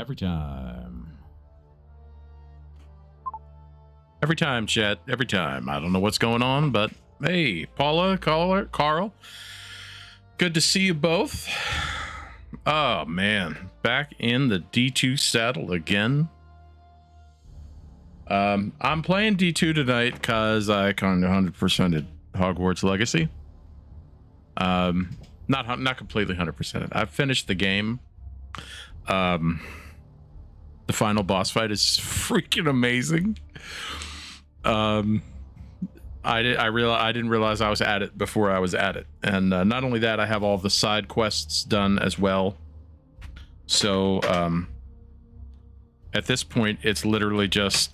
Every time. Every time, chat. Every time. I don't know what's going on, but hey, Paula, Carl. Good to see you both. Oh, man. Back in the D2 saddle again. I'm playing D2 tonight because I kind of 100%ed Hogwarts Legacy. Not completely 100%ed. I've finished the game. The final boss fight is freaking amazing. I didn't realize I was at it before I was at it, and not only that, I have all the side quests done as well. So at this point, it's literally just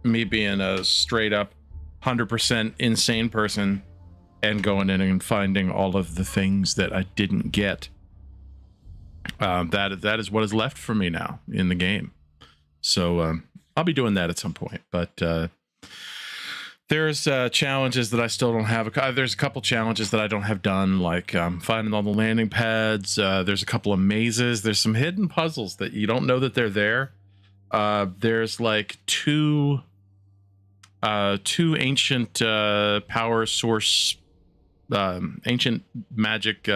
me being a straight up 100% insane person and going in and finding all of the things that I didn't get. That is what is left for me now in the game. So I'll be doing that at some point, but there's challenges that I still don't have. There's a couple challenges that I don't have done, like finding all the landing pads. There's a couple of mazes. There's some hidden puzzles that you don't know that they're there. There's like two ancient power source, ancient magic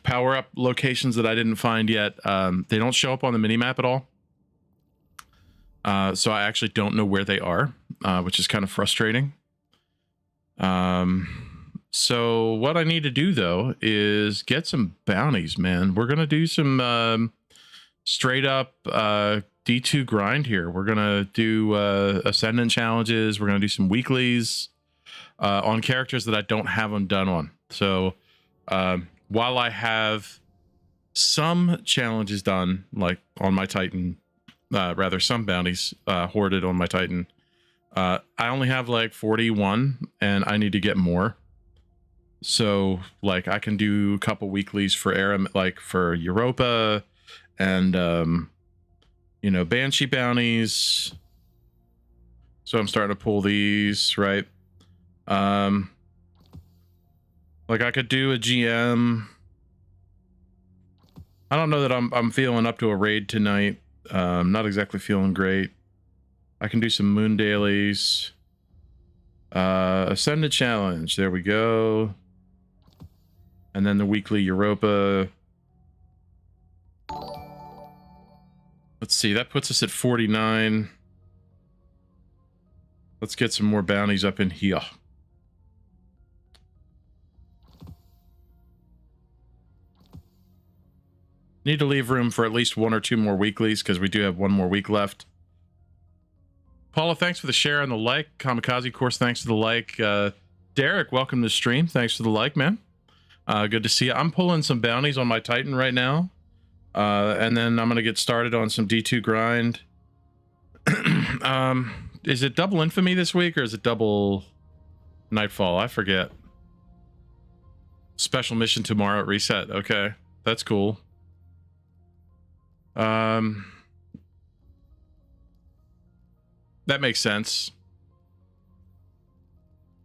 power-up locations that I didn't find yet. They don't show up on the minimap at all. So I actually don't know where they are, which is kind of frustrating. So what I need to do, though, is get some bounties, man. We're going to do some straight-up D2 grind here. We're going to do Ascendant challenges. We're going to do some weeklies on characters that I don't have them done on. So while I have some challenges done, like on my Titan, rather some bounties hoarded on my Titan, I only have like 41 and I need to get more. So like I can do a couple weeklies for like for Europa and you know, Banshee bounties. So I'm starting to pull these, right? Like I could do a GM. I don't know that I'm feeling up to a raid tonight. Not exactly feeling great. I can do some moon dailies. Ascendant challenge. There we go. And then the weekly Europa. Let's see. That puts us at 49. Let's get some more bounties up in here. Need to leave room for at least one or two more weeklies because we do have one more week left. Paula, thanks for the share and the like. Kamikaze, of course, thanks for the like. Derek, welcome to the stream. Thanks for the like, man. Good to see you. I'm pulling some bounties on my Titan right now. And then I'm going to get started on some D2 grind. Is it double infamy this week or is it double nightfall? I forget. Special mission tomorrow at reset. Okay, that's cool. That makes sense.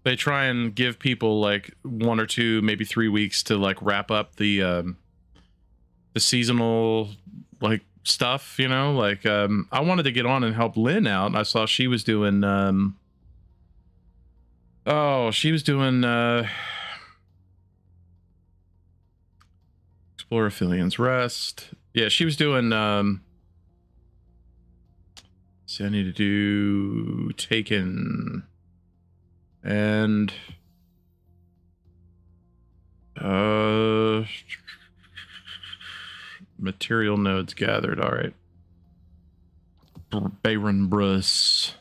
They try and give people like 1 or 2, maybe 3 weeks to like wrap up the seasonal like stuff, you know, like I wanted to get on and help Lynn out, and I saw she was doing Explore Aphelios Rest. Yeah, she was doing so I need to do Taken and material nodes gathered. All right. Bayron Brus,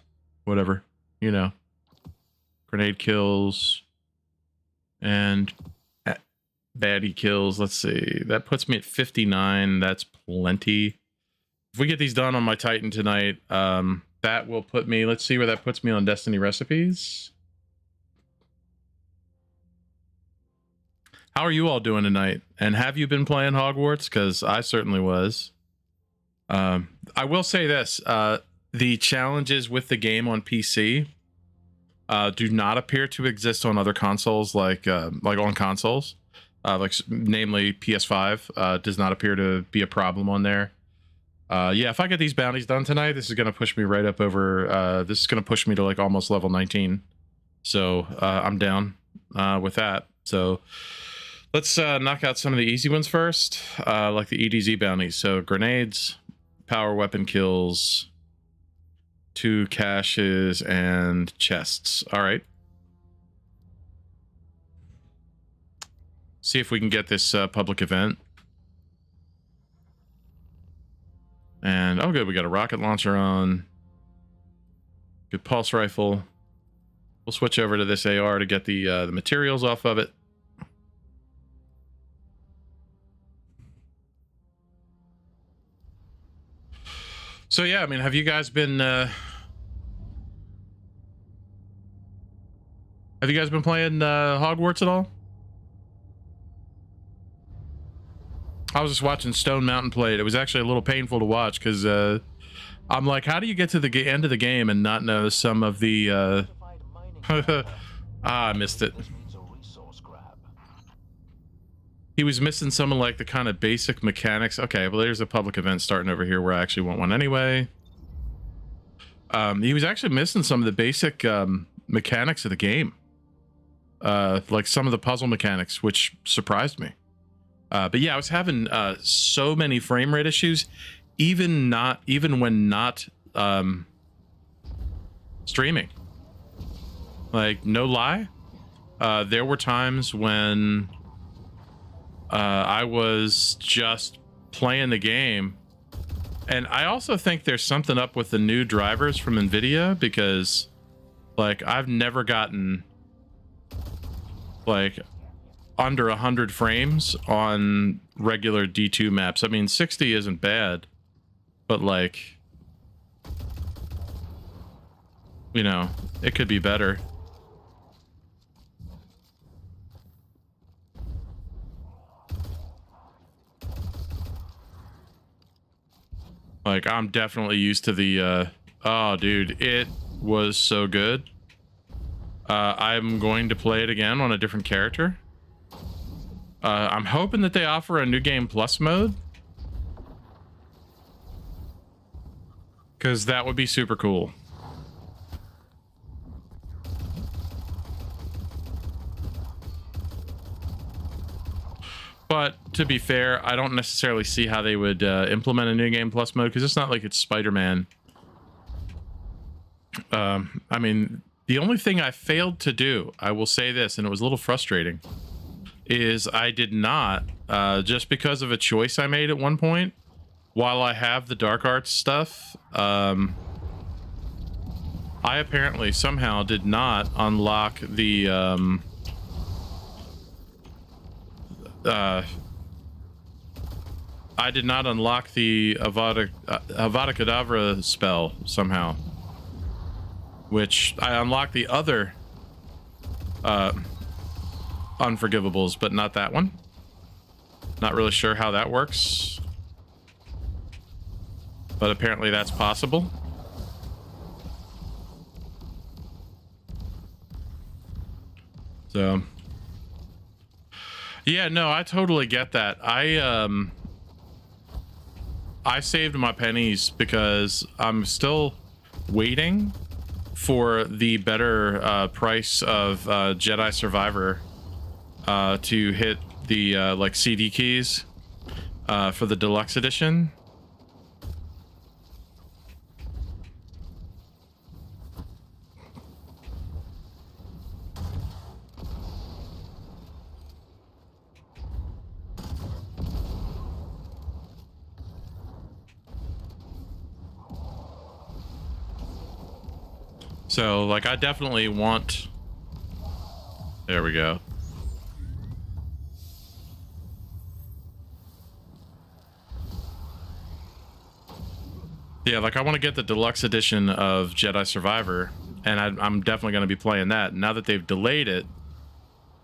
whatever, you know. Grenade kills and baddie kills. Let's see. That puts me at 59. That's plenty. If we get these done on my Titan tonight, that will put me, let's see where that puts me on Destiny recipes. How are you all doing tonight? And have you been playing Hogwarts? Because I certainly was. I will say this. The challenges with the game on PC do not appear to exist on other consoles, like on consoles. namely PS5, does not appear to be a problem on there. Yeah, if I get these bounties done tonight, this is going to push me right up over, this is going to push me to like almost level 19. So I'm down with that. So let's knock out some of the easy ones first, like the EDZ bounties. So grenades, power weapon kills, 2 caches, and chests. All right. See if we can get this public event. And, oh good, we got a rocket launcher on. Good pulse rifle. We'll switch over to this AR to get the materials off of it. So yeah, I mean, have you guys been playing Hogwarts at all? I was just watching Stone Mountain play it. It was actually a little painful to watch because I'm like, how do you get to the end of the game and not know some of the I missed it. He was missing some of like the kind of basic mechanics. Okay, well there's a public event starting over here where I actually want one anyway. He was actually missing some of the basic mechanics of the game. Like some of the puzzle mechanics, which surprised me. But yeah, I was having so many frame rate issues, even when not streaming. Like, no lie, there were times when I was just playing the game. And I also think there's something up with the new drivers from NVIDIA, because like I've never gotten like under 100 frames on regular D2 maps. I mean, 60 isn't bad, but like, you know, it could be better. Like, I'm definitely used to the, oh, dude, it was so good. I'm going to play it again on a different character. I'm hoping that they offer a New Game Plus mode, because that would be super cool. But to be fair, I don't necessarily see how they would implement a New Game Plus mode, because it's not like it's Spider-Man. I mean, the only thing I failed to do, I will say this, and it was a little frustrating, is I did not, just because of a choice I made at one point, while I have the Dark Arts stuff, I apparently somehow did not unlock the, I did not unlock the Avada Kedavra spell somehow, which I unlocked the other unforgivables, but not that one. Not really sure how that works, but apparently that's possible. So yeah, no, I totally get that. I saved my pennies because I'm still waiting for the better price of Jedi Survivor to hit the like CD keys for the deluxe edition. So, like, I definitely want... There we go. Yeah, like, I want to get the deluxe edition of Jedi Survivor, and I'm definitely going to be playing that. Now that they've delayed it,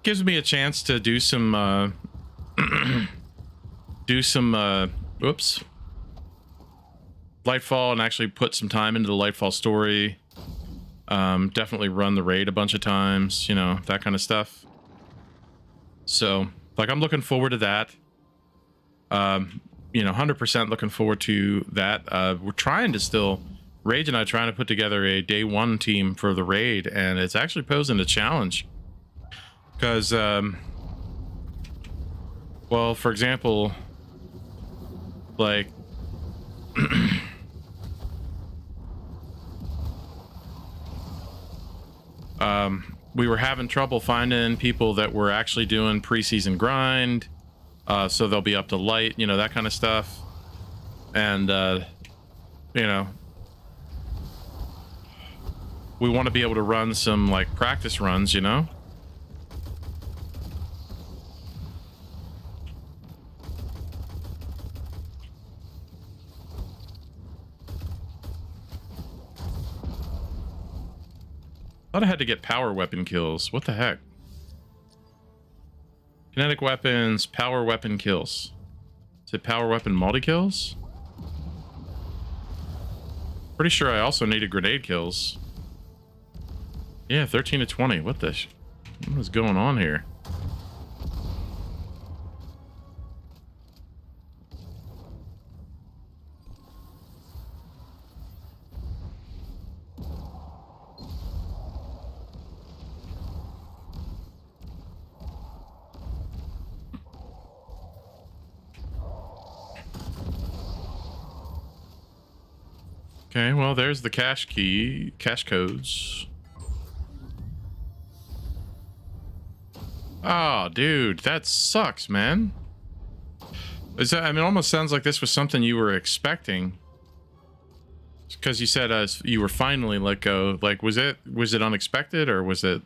gives me a chance to do some, whoops. Lightfall, and actually put some time into the Lightfall story. Definitely run the raid a bunch of times, you know, that kind of stuff. So Like, I'm looking forward to that. You know, 100% looking forward to that. We're trying to still, Rage and I trying to put together a day one team for the raid, and it's actually posing a challenge. Because, well, for example, like, we were having trouble finding people that were actually doing preseason grind, so they'll be up to light, you know, that kind of stuff. And you know, we want to be able to run some like practice runs, you know. Thought I had to get power weapon kills. What the heck? Kinetic weapons, power weapon kills. Is it power weapon multi kills? Pretty sure I also needed grenade kills. Yeah, 13 to 20. What is going on here? Okay, well, there's the cache codes. Oh, dude, that sucks, man. Is that, I mean, it almost sounds like this was something you were expecting. Because you said you were finally let go. Like, was it unexpected, or was it...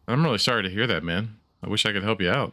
I'm really sorry to hear that, man. I wish I could help you out.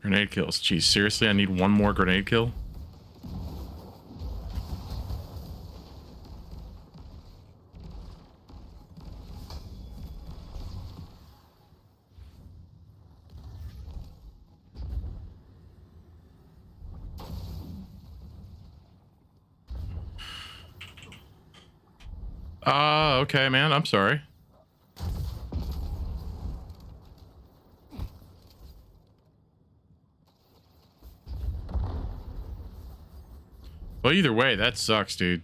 Grenade kills. Jeez, seriously? I need one more grenade kill? Okay, man. I'm sorry. Well, either way, that sucks, dude.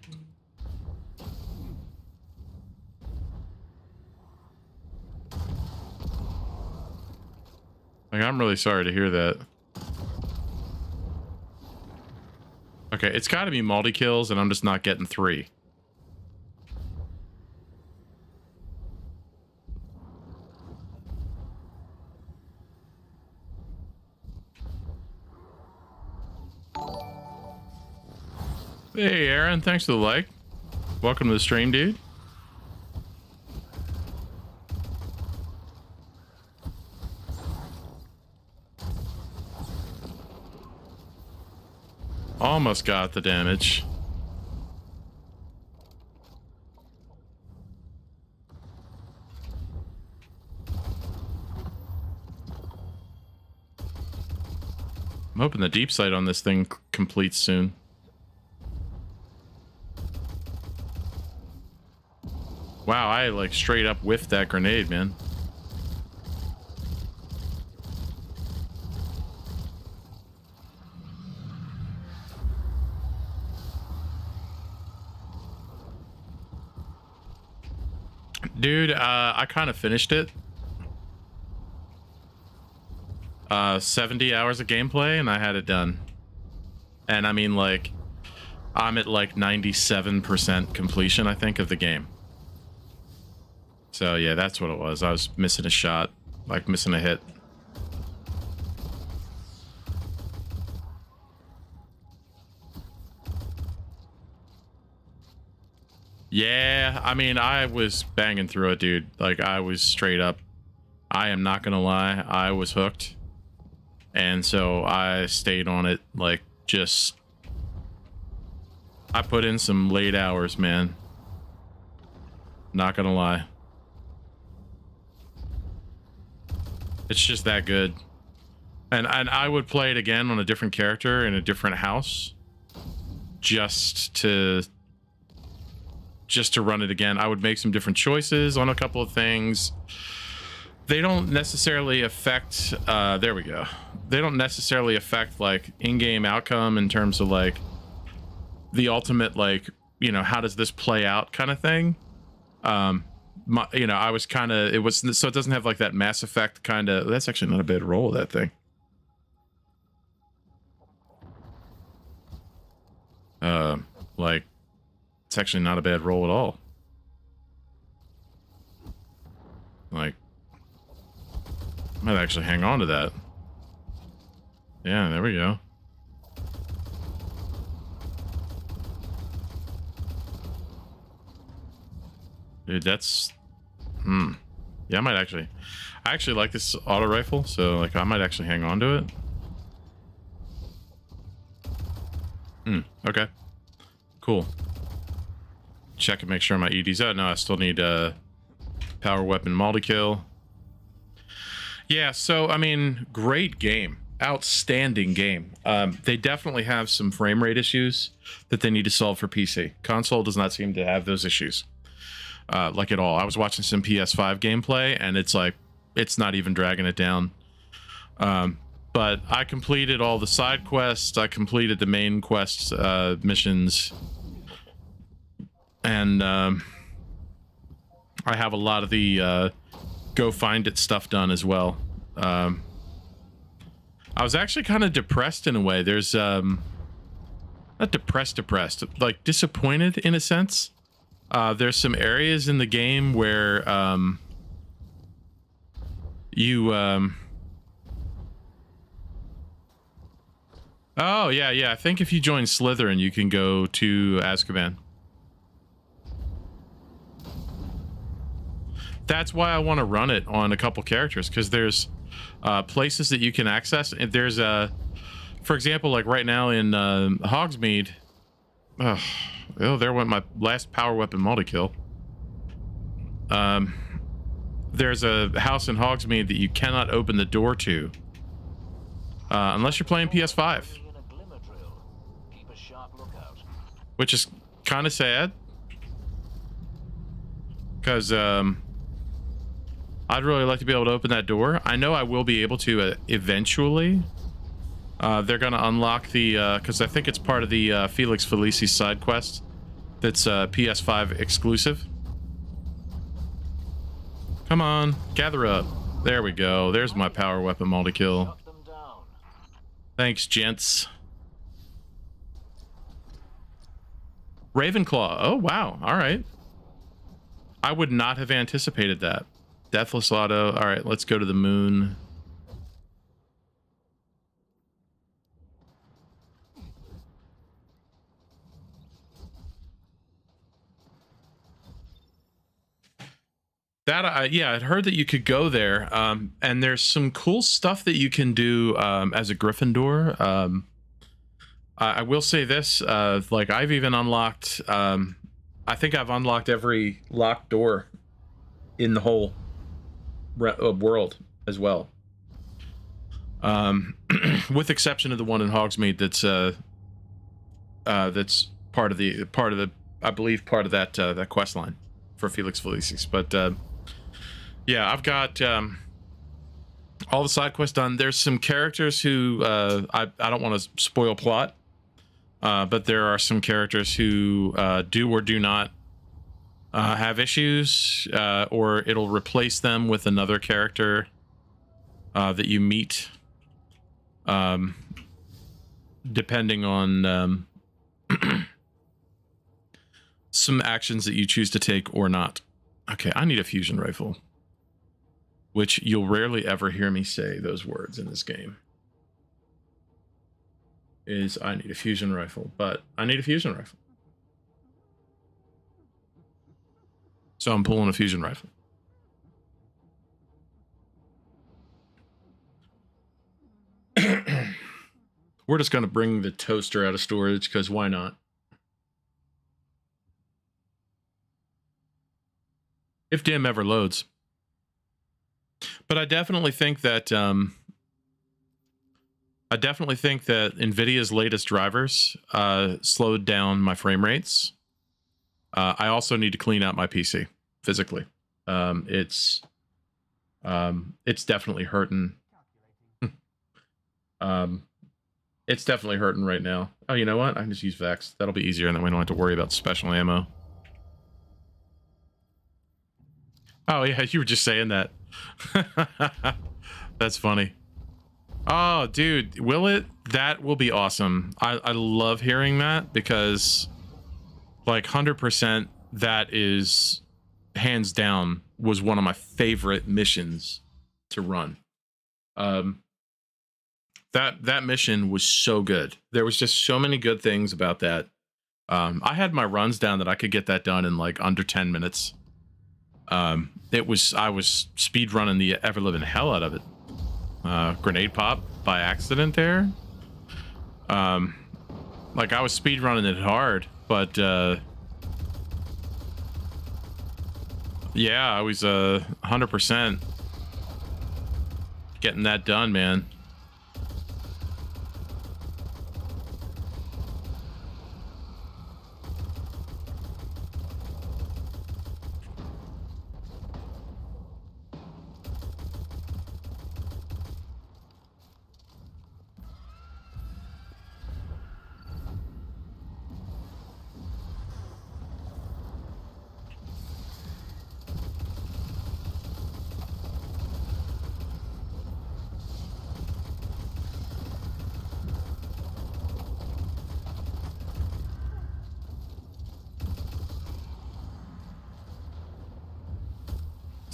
Like, I'm really sorry to hear that. Okay, it's got to be multi-kills, and I'm just not getting 3. Hey, Aaron, thanks for the like. Welcome to the stream, dude. Almost got the damage. I'm hoping the deep sight on this thing completes soon. Wow, I like straight up whiffed that grenade, man. Dude, I kind of finished it. 70 hours of gameplay, and I had it done. And I mean, like, I'm at like 97% completion, I think, of the game. So yeah, that's what it was. I was missing a shot, like missing a hit. Yeah, I mean, I was banging through it, dude. Like, I was straight up, I am not gonna lie, I was hooked. And so I stayed on it, like, just... I put in some late hours, man. Not gonna lie. It's just that good. And I would play it again on a different character in a different house. Just to run it again. I would make some different choices on a couple of things. They don't necessarily affect, there we go. They don't necessarily affect, like, in-game outcome in terms of, like, the ultimate, like, you know, how does this play out kind of thing. You know, I was kind of, it was, so it doesn't have, like, that Mass Effect kind of, that's actually not a bad roll of that thing. Like, it's actually not a bad roll at all. Like, I might actually hang on to that. Yeah, there we go. Dude, that's... Yeah, I actually like this auto rifle, so, like, I might actually hang on to it. Okay. Cool. Check and make sure my ED's out. No, I still need power weapon multi-kill. Yeah, so, I mean, great game. Outstanding game. They definitely have some frame rate issues that they need to solve for PC. Console does not seem to have those issues. Like at all. I was watching some PS5 gameplay, and it's like, it's not even dragging it down. But I completed all the side quests. I completed the main quest missions. And I have a lot of the go find it stuff done as well. I was actually kind of depressed in a way. There's not depressed, like disappointed in a sense. There's some areas in the game where you oh yeah, I think if you join Slytherin you can go to Azkaban. That's why I want to run it on a couple characters, because there's places that you can access. If there's for example, like right now in Hogsmeade, oh, there went my last power weapon multi-kill. There's a house in Hogsmeade that you cannot open the door to unless you're playing PS5, which is kind of sad, because I'd really like to be able to open that door. I know I will be able to eventually. They're going to unlock the, because I think it's part of the Felix Felicis side quest that's PS5 exclusive. Come on, gather up. There we go. There's my power weapon multi-kill. Thanks, gents. Ravenclaw. Oh, wow. All right. I would not have anticipated that. Deathless Auto. All right, let's go to the moon. That yeah, I'd heard that you could go there, and there's some cool stuff that you can do as a Gryffindor. I will say this, like I've even unlocked, I think I've unlocked every locked door in the whole world as well, with exception of the one in Hogsmeade that's part of the I believe part of that quest line for Felix Felicis. But yeah, I've got all the side quests done. There's some characters who I don't want to spoil plot, but there are some characters who do or do not have issues, or it'll replace them with another character that you meet, depending on some actions that you choose to take or not. Okay, I need a fusion rifle, which you'll rarely ever hear me say those words in this game. Is I need a fusion rifle, but I need a fusion rifle. So I'm pulling a fusion rifle. We're just going to bring the toaster out of storage because why not? If dim ever loads. But I definitely think that NVIDIA's latest drivers slowed down my frame rates. I also need to clean out my PC physically. It's definitely hurting. It's definitely hurting right now. Oh, you know what? I can just use Vex. That'll be easier, and then we don't have to worry about special ammo. Oh, yeah, you were just saying that. That's funny. Oh, dude, will it? That will be awesome. I love hearing that because, like, 100%, that is, hands down, was one of my favorite missions to run. That mission was so good. There was just so many good things about that. I had my runs down that I could get that done in like under 10 minutes. I was speed running the ever living hell out of it. Grenade pop by accident there. Like I was speed running it hard, but yeah, I was 100% getting that done, man.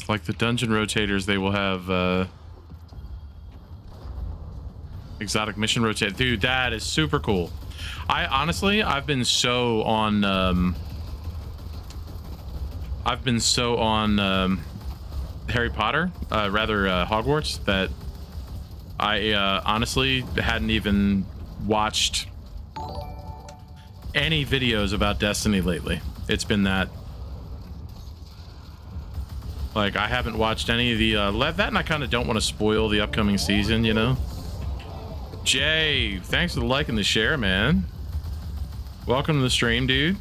Like the dungeon rotators, they will have exotic mission rotator. Dude, that is super cool. I've been so on Harry Potter, rather Hogwarts, that I honestly hadn't even watched any videos about Destiny lately. It's been that. Like, I haven't watched any of the, that, and I kind of don't want to spoil the upcoming season, you know? Jay, thanks for the like and the share, man. Welcome to the stream, dude.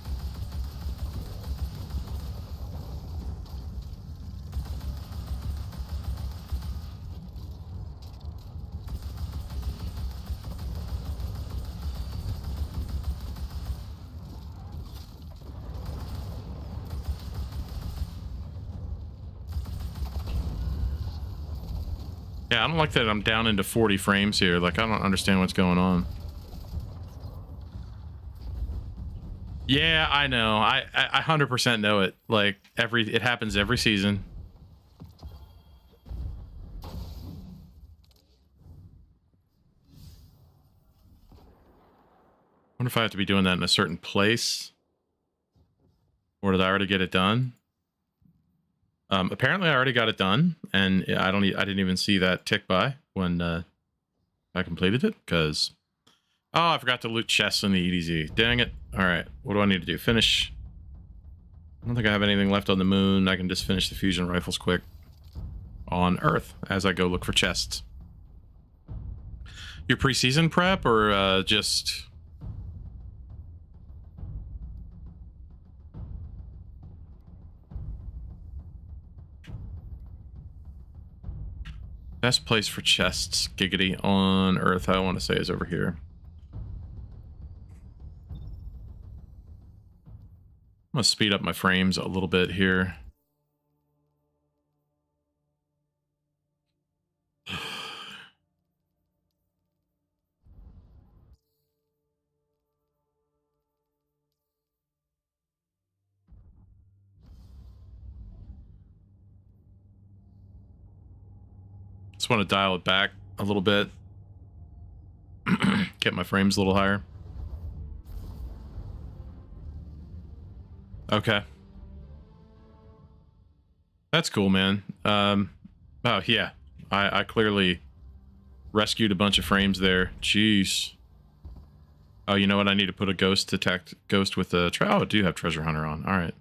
Yeah, I don't like that I'm down into 40 frames here. Like, I don't understand what's going on. Yeah, I know. I 100% know it. Like, it happens every season. I wonder if I have to be doing that in a certain place. Or did I already get it done? Apparently I already got it done, and I didn't even see that tick by when I completed it, because I forgot to loot chests in the EDZ. Dang it. All right, what do I need to do? Finish. I don't think I have anything left on the moon. I can just finish the fusion rifles quick on Earth as I go look for chests. Your preseason prep, or just... Best place for chests, giggity, on Earth, I want to say, is over here. gonna speed up my frames a little bit here. Just want to dial it back a little bit. Get my frames a little higher. Okay. That's cool, man. Oh, yeah. I clearly rescued a bunch of frames there. Jeez. Oh, you know what? I need to put a ghost detect ghost with a oh, I do have treasure hunter on. All right.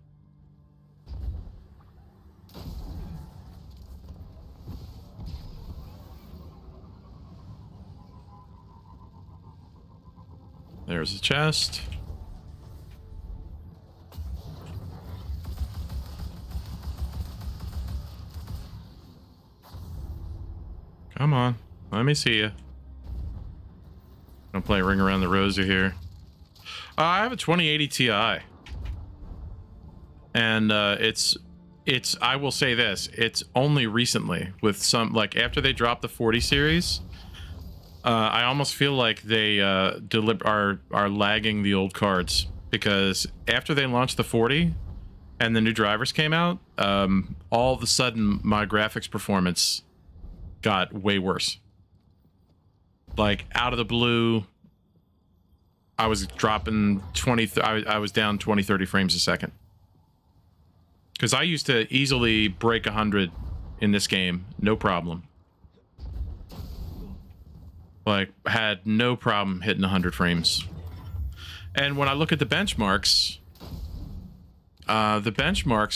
There's a chest. Come on. Let me see you. Don't play Ring Around the Rosie here. I have a 2080 Ti. And it's I will say this, it's only recently with some, like after they dropped the 40 series, I almost feel like they are lagging the old cards, because after they launched the 40 and the new drivers came out, all of a sudden my graphics performance got way worse. Like out of the blue, I was dropping 20, I was down 20, 30 frames a second. Because I used to easily break 100 in this game, no problem. Like, had no problem hitting 100 frames. And when I look at the benchmarks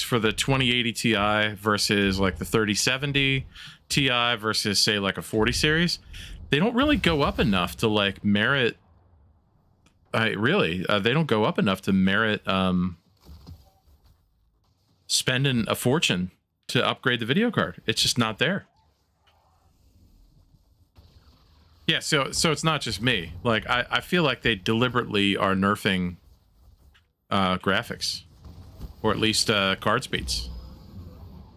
for the 2080 Ti versus like the 3070 Ti versus say like a 40 series, they don't really go up enough to like merit. They don't go up enough to merit spending a fortune to upgrade the video card. It's just not there. Yeah, so it's not just me. Like I feel like they deliberately are nerfing graphics, or at least card speeds,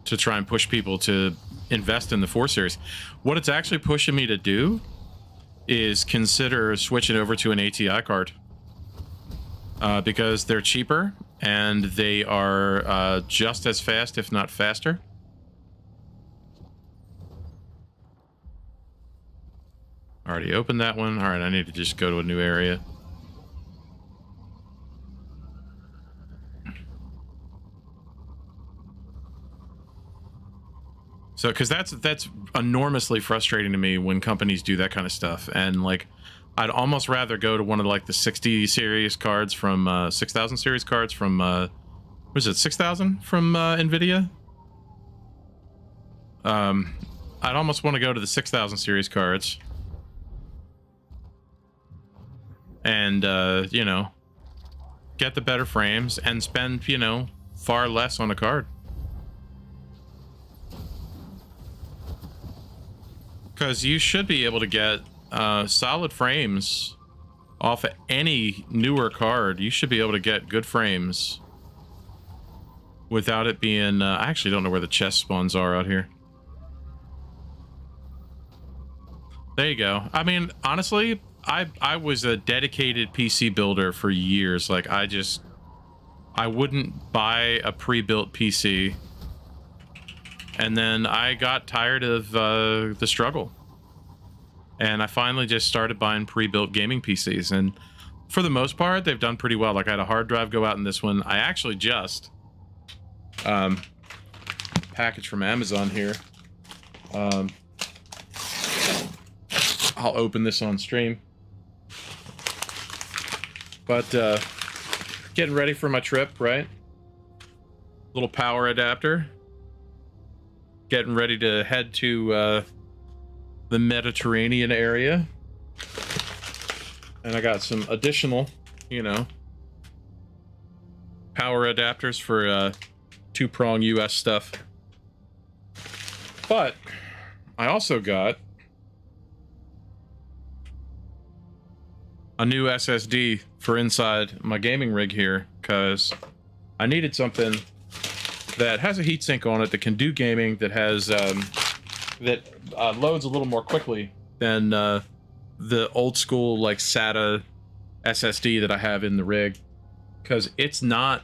to try and push people to invest in the 4 series. What it's actually pushing me to do is consider switching over to an ATI card, because they're cheaper and they are just as fast, if not faster. Already opened that one. All right, I need to just go to a new area. So, because that's enormously frustrating to me when companies do that kind of stuff. And like, I'd almost rather go to one of like the 60 series cards from 6000 series cards from was it 6000 from Nvidia? I'd almost want to go to the 6000 series cards and you know, get the better frames and spend, you know, far less on a card. Because you should be able to get solid frames off of any newer card. You should be able to get good frames without it being... I actually don't know where the chest spawns are out here. There you go. I mean, honestly, I was a dedicated PC builder for years. Like, I wouldn't buy a pre-built PC. And then I got tired of the struggle. And I finally just started buying pre-built gaming PCs. And for the most part, they've done pretty well. Like, I had a hard drive go out in this one. I actually just... package from Amazon here. I'll open this on stream. But, getting ready for my trip, right? Little power adapter. Getting ready to head to the Mediterranean area. And I got some additional, you know, power adapters for two-prong US stuff. But I also got a new SSD for inside my gaming rig here, because I needed something that has a heatsink on it that can do gaming, that has loads a little more quickly than the old school like SATA SSD that I have in the rig, because it's not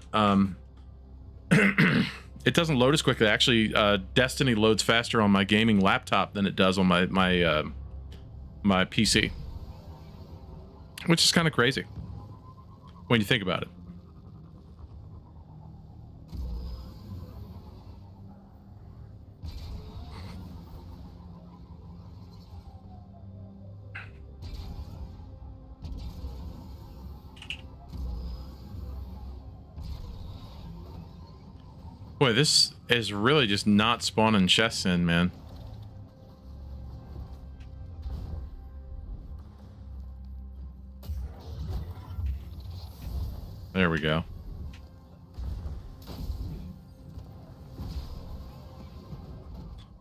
it doesn't load as quickly. Actually, Destiny loads faster on my gaming laptop than it does on my my PC, which is kind of crazy when you think about it. Boy, this is really just not spawning chests in, man. There we go.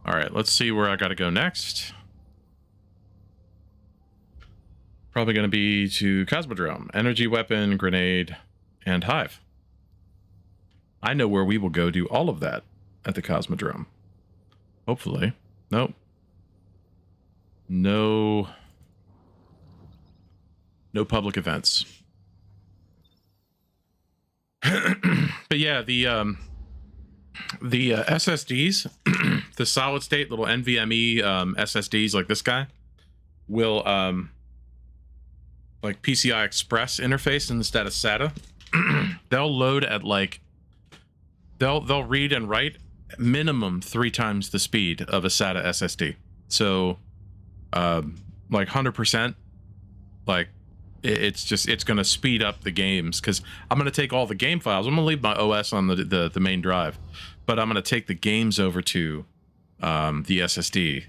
All right, let's see where I got to go next. Probably going to be to Cosmodrome, energy weapon, grenade, and hive. I know where we will go do all of that at the Cosmodrome. Hopefully. Nope. No public events. But yeah, the SSDs, the solid state little NVMe SSDs like this guy will like PCI Express interface instead of SATA. They'll load at like they'll read and write minimum 3 times the speed of a SATA SSD. So like 100%, like it's going to speed up the games, because I'm going to take all the game files. I'm going to leave my OS on the main drive, but I'm going to take the games over to the SSD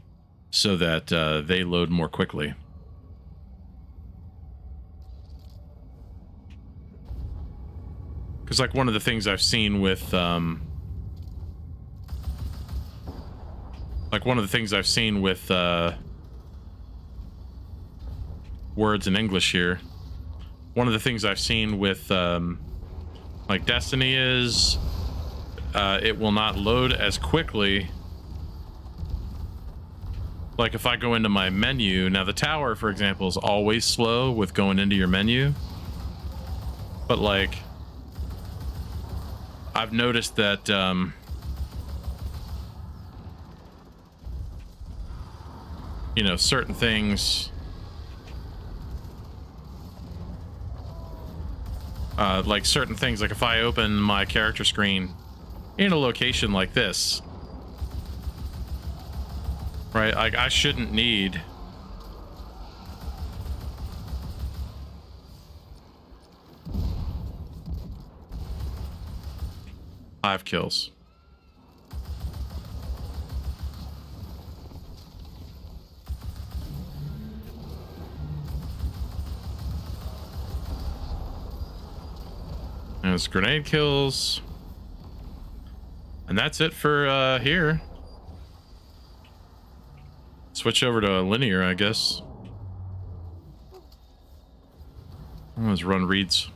so that they load more quickly. Because like one of the things I've seen with words in English here. One of the things I've seen with like Destiny is it will not load as quickly. Like if I go into my menu, now the tower, for example, is always slow with going into your menu. But like I've noticed that you know, certain things like if I open my character screen in a location like this, right, like I shouldn't need five kills. There's grenade kills. And that's it for here. Switch over to linear, I guess. Let's run reads.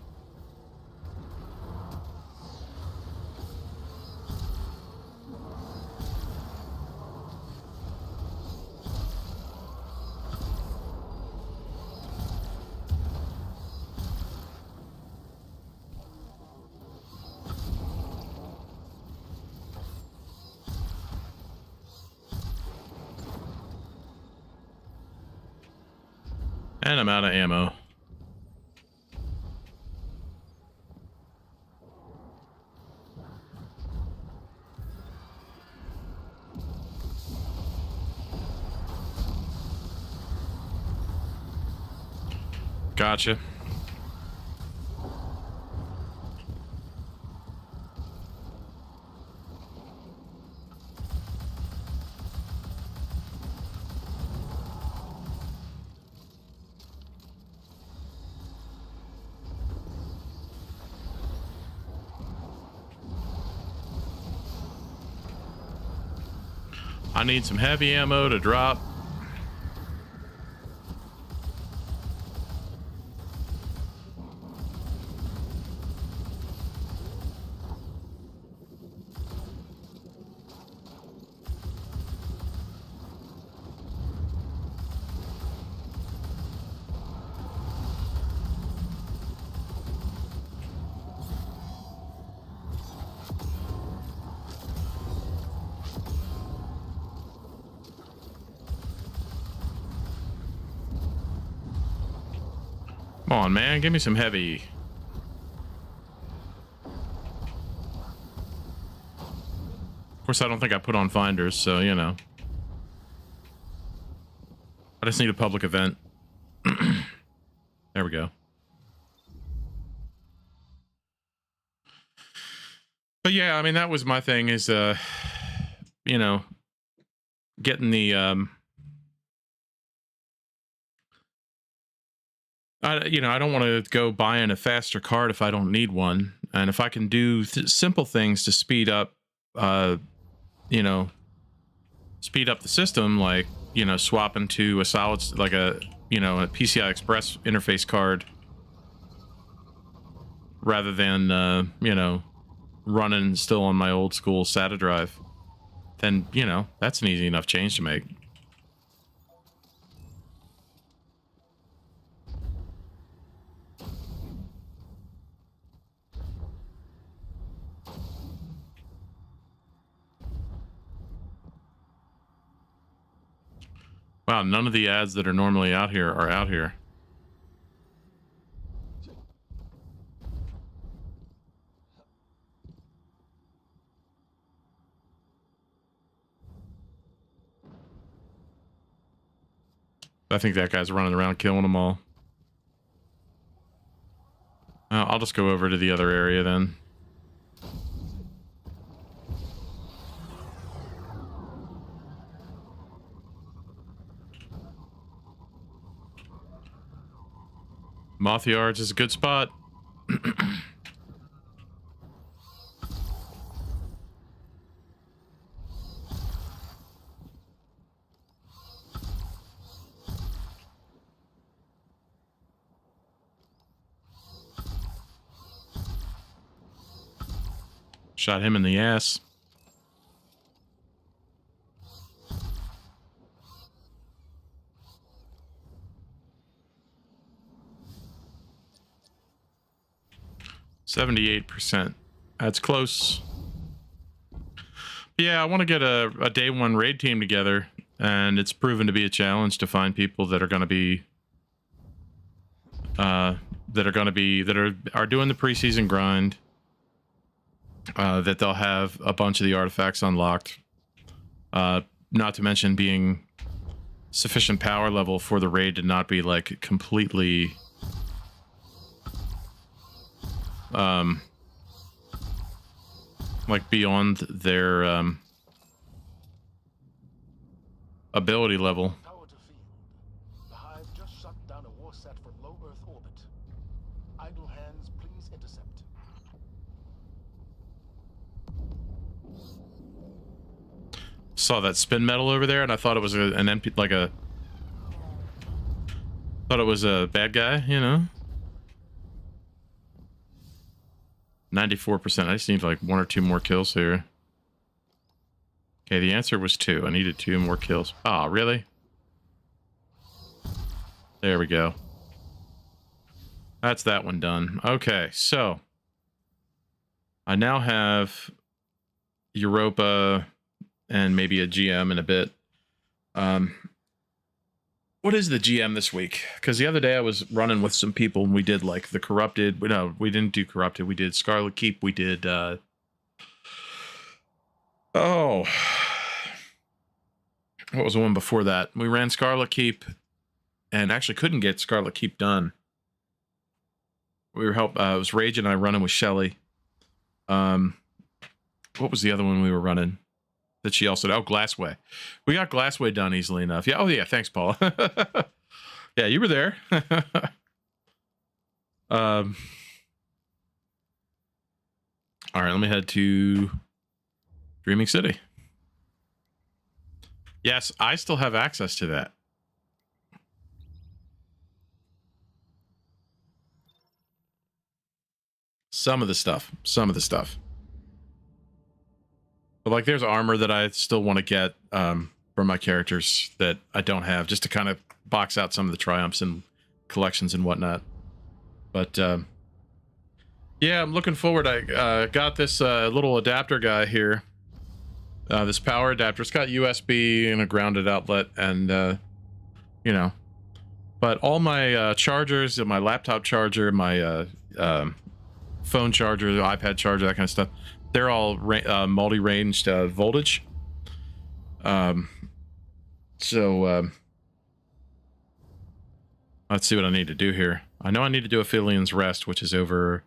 And I'm out of ammo. Gotcha. I need some heavy ammo to drop. Come on, man. Give me some heavy. Of course, I don't think I put on finders, so, you know. I just need a public event. There we go. But yeah, I mean, that was my thing is, you know, getting the, you know, I don't want to go buying a faster card if I don't need one. And if I can do simple things to speed up, you know, speed up the system, like, you know, swapping to a solid, like a, you know, a PCI Express interface card rather than, you know, running still on my old school SATA drive, then, you know, that's an easy enough change to make. Wow, none of the ads that are normally out here are out here. I think that guy's running around killing them all. I'll just go over to the other area then. Moth Yards is a good spot. Shot him in the ass. %. That's close. Yeah, I want to get a day one raid team together, and it's proven to be a challenge to find people that are going to be are doing the preseason grind. That they'll have a bunch of the artifacts unlocked. Not to mention being sufficient power level for the raid to not be like completely like beyond their ability level. Power to field. The Hive just shut down a war set from low Earth orbit. Idle hands, please intercept. Saw that spin metal over there, and I thought it was an empty, like a. Thought it was a bad guy, you know. 94%. I just need like 1 or 2 more kills here. Okay, the answer was 2. I needed 2 more kills. Oh, really? There we go. That's that one done. Okay, so I now have Europa and maybe a GM in a bit. What is the GM this week? Because the other day I was running with some people and we did like the Corrupted. No, we didn't do Corrupted. We did Scarlet Keep. We did what was the one before that? We ran Scarlet Keep and actually couldn't get Scarlet Keep done. We were it was Rage and I running with Shelly. What was the other one we were running? That she also, Glassway. We got Glassway done easily enough. Yeah. Oh yeah. Thanks, Paula. Yeah, you were there. All right, let me head to Dreaming City. Yes, I still have access to that. Some of the stuff. But like, there's armor that I still want to get for my characters that I don't have, just to kind of box out some of the triumphs and collections and whatnot. But yeah, I'm looking forward. I got this little adapter guy here. This power adapter. It's got USB and a grounded outlet, and you know. But all my chargers, my laptop charger, my phone charger, iPad charger, that kind of stuff, they're all multi-ranged voltage. So let's see what I need to do here. I know I need to do Aphelios Rest, which is over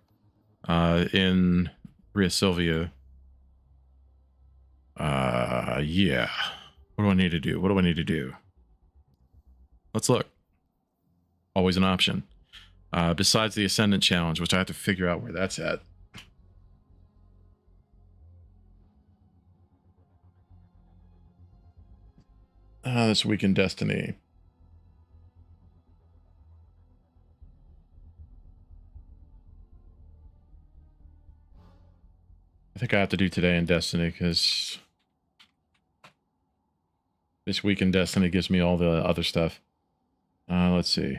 in Ria Silvia. Yeah. What do I need to do? What do I need to do? Let's look. Always an option. Besides the Ascendant Challenge, which I have to figure out where that's at. This week in Destiny. I think I have to do today in Destiny because this week in Destiny gives me all the other stuff. Let's see.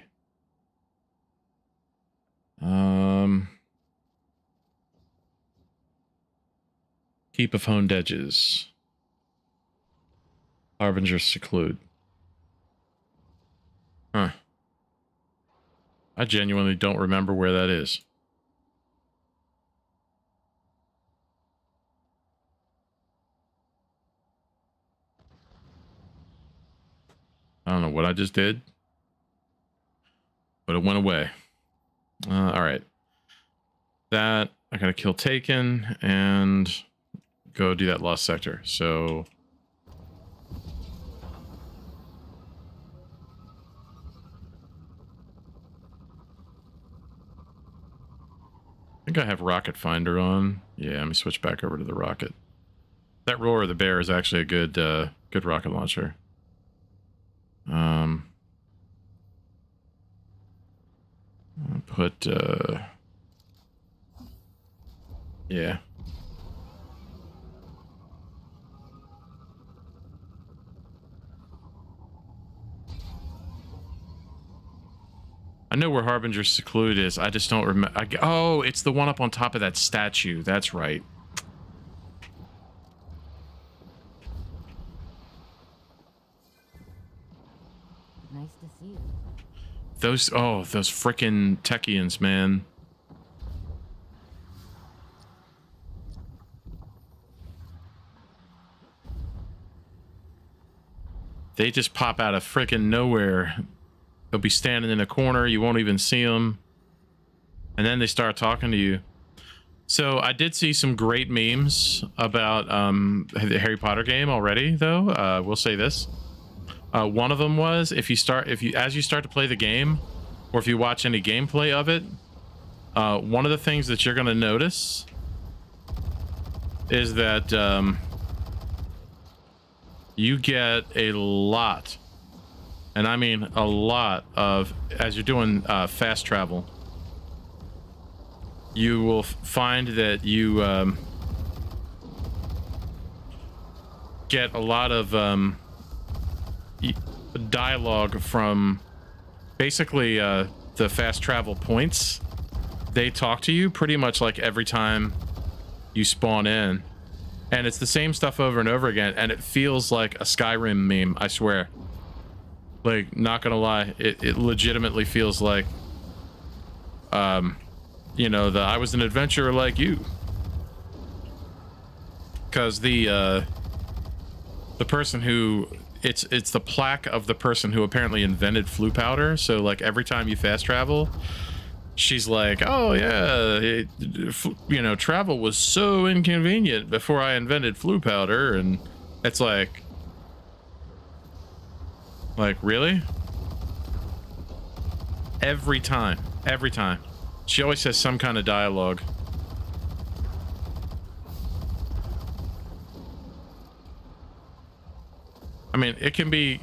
Keep of Honed Edges. Harbinger Seclude. Huh. I genuinely don't remember where that is. I don't know what I just did, but it went away. All right. That, I gotta kill Taken and go do that Lost Sector. So I think I have Rocket Finder on. Yeah, let me switch back over to the rocket. That Roar of the Bear is actually a good good rocket launcher. I'll put yeah. I know where Harbinger Seclude is. I just don't remember. Oh, it's the one up on top of that statue. That's right. Nice to see you. Those frickin' Techians, man. They just pop out of frickin' nowhere. They'll be standing in a corner, you won't even see them. And then they start talking to you. So I did see some great memes about the Harry Potter game already, though. We'll say this. One of them was as you start to play the game, or if you watch any gameplay of it, one of the things that you're going to notice is that you get a lot, and I mean a lot of, as you're doing fast travel, you will find that you get a lot of dialogue from basically the fast travel points. They talk to you pretty much like every time you spawn in, and it's the same stuff over and over again, and it feels like a Skyrim meme, I swear. Like, not gonna lie, it legitimately feels like you know, I was an adventurer like you, because the person who it's the plaque of the person who apparently invented flue powder. So like every time you fast travel, she's like, oh yeah, you know, travel was so inconvenient before I invented flue powder. And it's like really? Every time she always says some kind of dialogue. I mean, it can be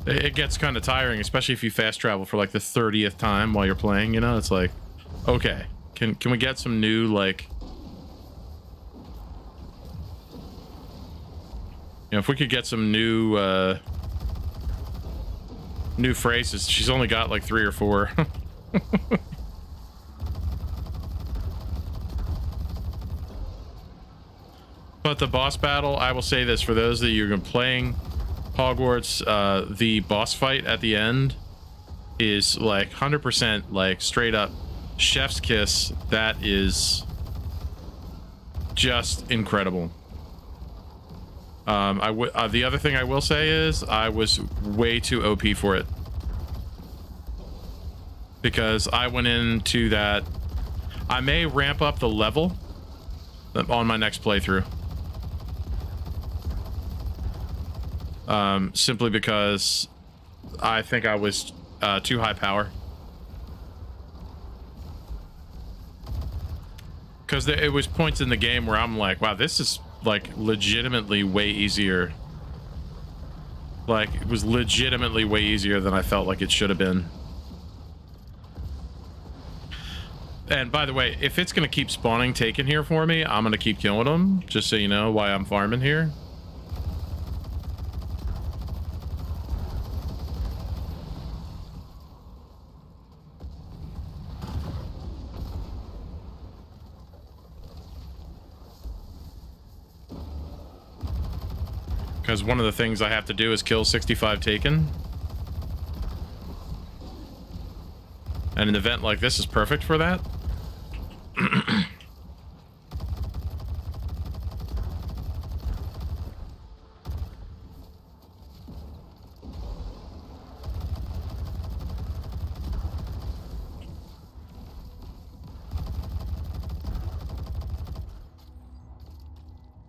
it gets kind of tiring, especially if you fast travel for like the 30th time while you're playing, you know? It's like, okay, can we get some new, like, you know, if we could get some new new phrases. She's only got like 3 or 4. But the boss battle, I will say this, for those that you're playing Hogwarts, the boss fight at the end is like 100% like straight up chef's kiss. That is just incredible. The other thing I will say is I was way too OP for it, because I went into that. I may ramp up the level on my next playthrough. Simply because I think I was too high power. Because it was points in the game where I'm like, wow, this is like legitimately way easier. Like, it was legitimately way easier than I felt like it should have been. And by the way, if it's going to keep spawning taken here for me, I'm going to keep killing them, just so you know why I'm farming here. Because one of the things I have to do is kill 65 taken. And an event like this is perfect for that.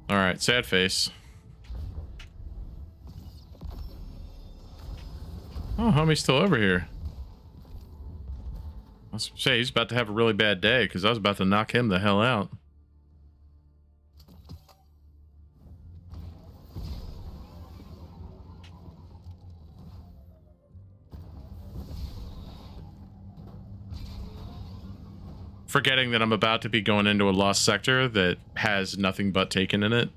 All right, sad face. Oh, homie's still over here. I was gonna say he's about to have a really bad day, because I was about to knock him the hell out. Forgetting that I'm about to be going into a lost sector that has nothing but taken in it.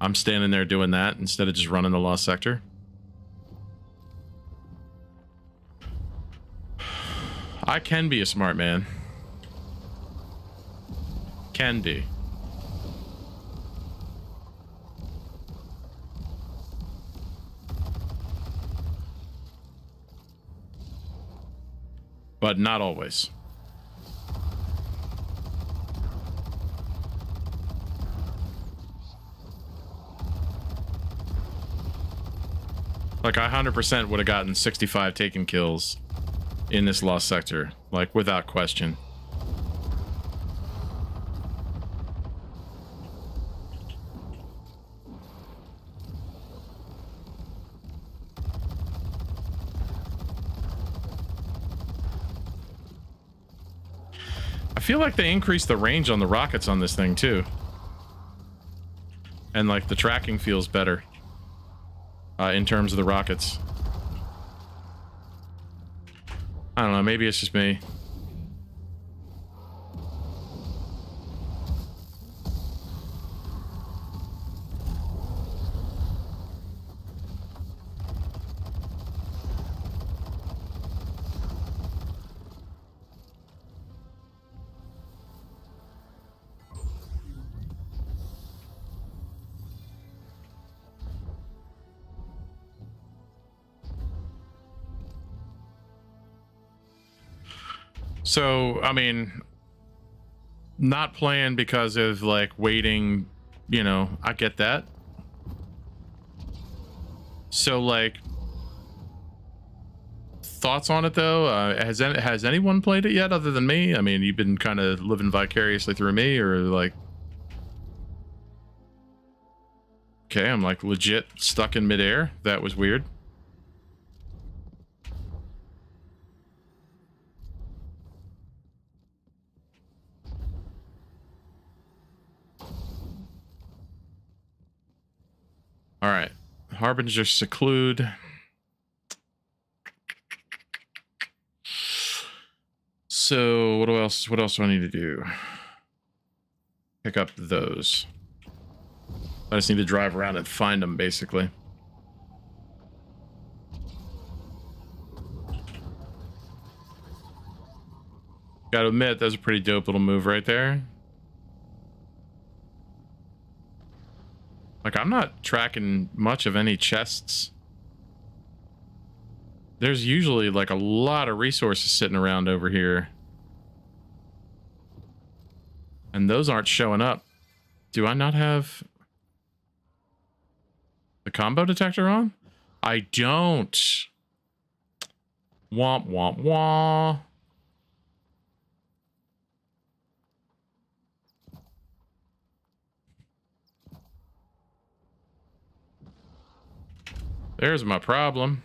I'm standing there doing that instead of just running the lost sector. I can be a smart man. Can be. But not always. Like, I 100% would have gotten 65 taken kills in this lost sector, like, without question. I feel like they increased the range on the rockets on this thing too, and like the tracking feels better in terms of the rockets. I don't know, maybe it's just me. So, I mean, not playing because of like waiting, you know, I get that. So, like, thoughts on it though? Has anyone played it yet other than me? I mean, you've been kind of living vicariously through me, or like, okay, I'm like legit stuck in midair. That was weird. All right, Harbinger Seclude. So what else? What else do I need to do? Pick up those. I just need to drive around and find them, basically. Gotta admit, that was a pretty dope little move right there. Like, I'm not tracking much of any chests. There's usually like a lot of resources sitting around over here. And those aren't showing up. Do I not have the combo detector on? I don't. Womp womp womp. There's my problem.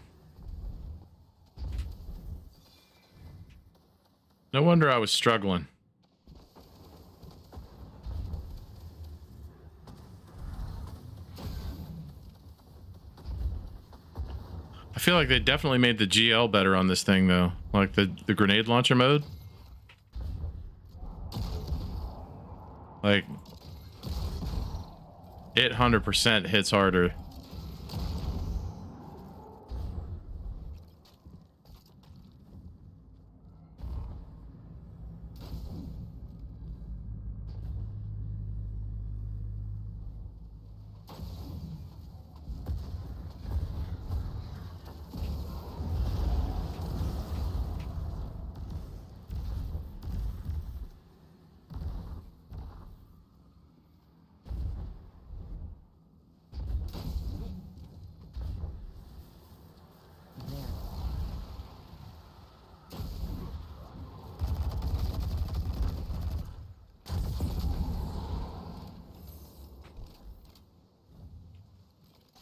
No wonder I was struggling. I feel like they definitely made the GL better on this thing, though. Like the grenade launcher mode. Like, it 100% hits harder.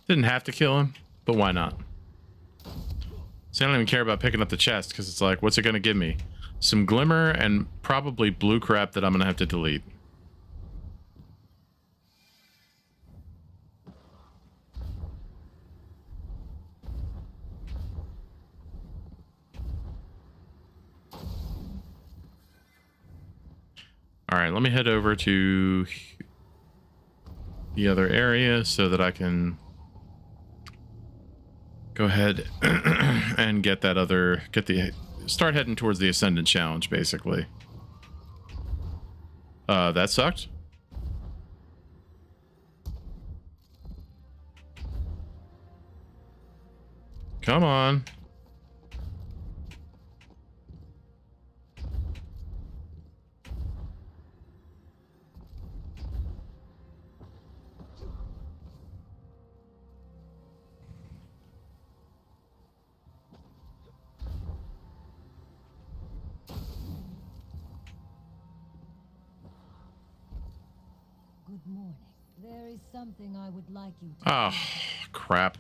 Didn't have to kill him, but why not? See, I don't even care about picking up the chest because it's like, what's it going to give me? Some glimmer and probably blue crap that I'm going to have to delete. All right, let me head over to the other area so that I can go ahead and get that other, start heading towards the Ascendant Challenge, basically. That sucked. Come on. Good morning. There is something I would like you to Oh, crap.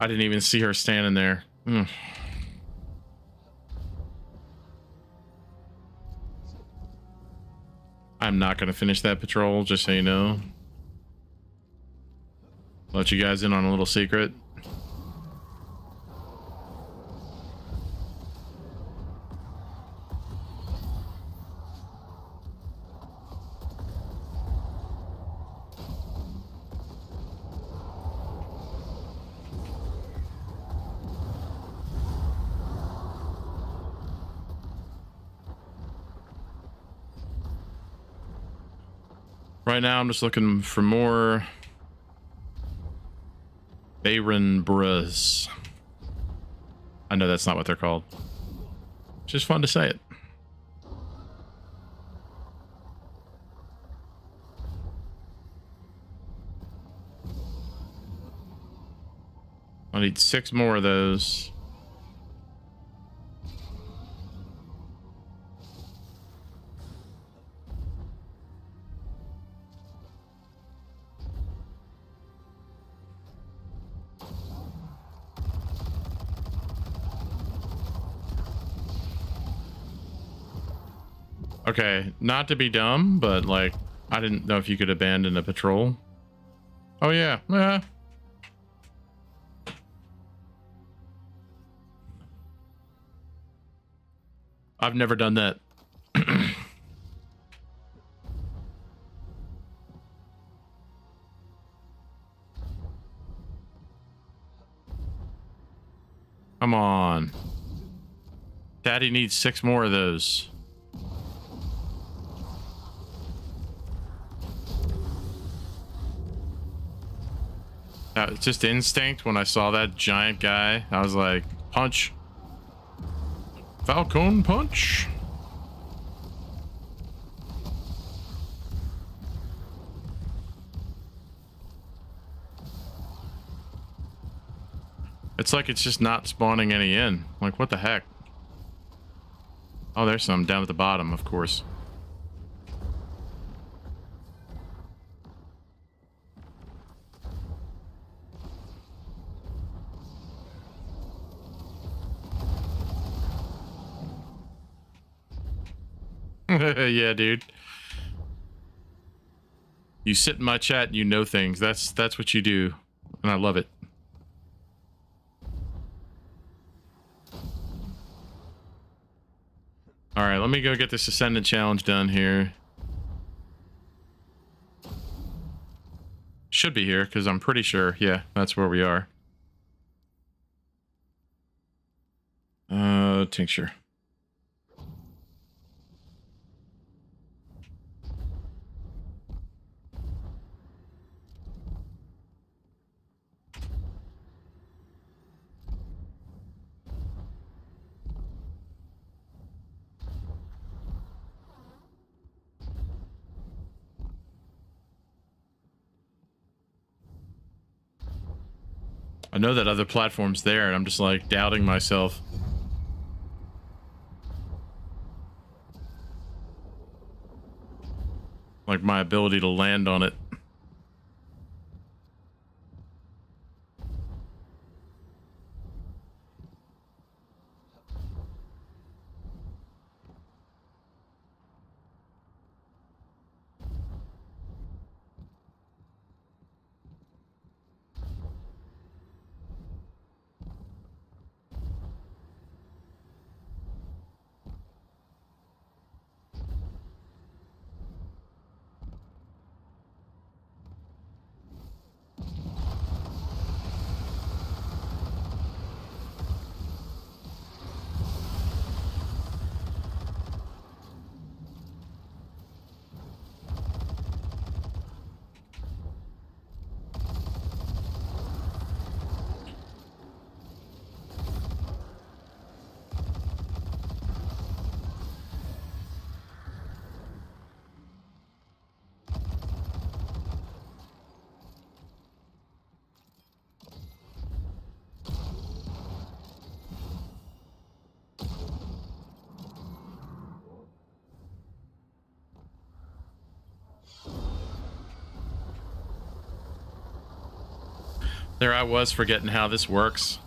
I didn't even see her standing there. I'm not going to finish that patrol, just so you know. Let you guys in on a little secret. Right now, I'm just looking for more Bayron Bras. I know that's not what they're called. It's just fun to say it. I need 6 more of those. Okay, not to be dumb, but like, I didn't know if you could abandon a patrol. Oh yeah, yeah. I've never done that. Come on. Daddy needs 6 more of those. just instinct when I saw that giant guy. I was like, punch. Falcon punch. It's like it's just not spawning any in. Like, what the heck? Oh, there's some down at the bottom, of course. Yeah, dude. You sit in my chat and you know things. That's what you do. And I love it. All right, let me go get this Ascendant challenge done here. Should be here, because I'm pretty sure. Yeah, that's where we are. Tincture. I know that other platform's there, and I'm just like doubting myself. Like my ability to land on it. There I was forgetting how this works.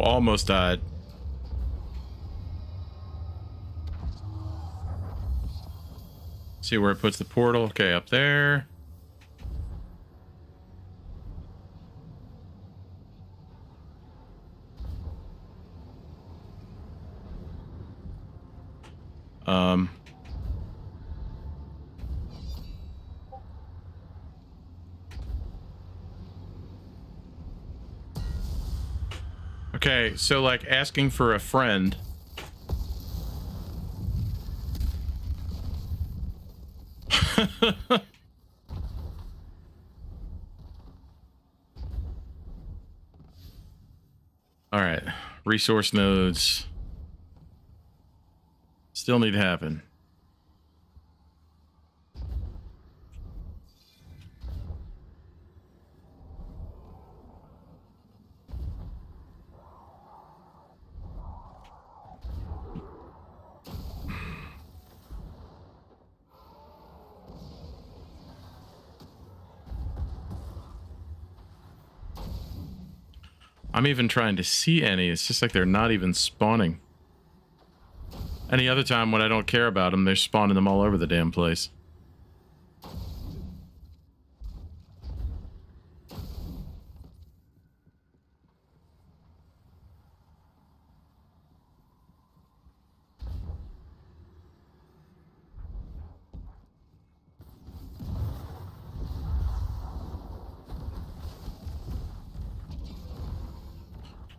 almost died. See where it puts the portal. Okay, up there. Okay, so like asking for a friend. All right, resource nodes still need to happen. I'm even trying to see any. It's just like they're not even spawning. Any other time when I don't care about them, they're spawning them all over the damn place.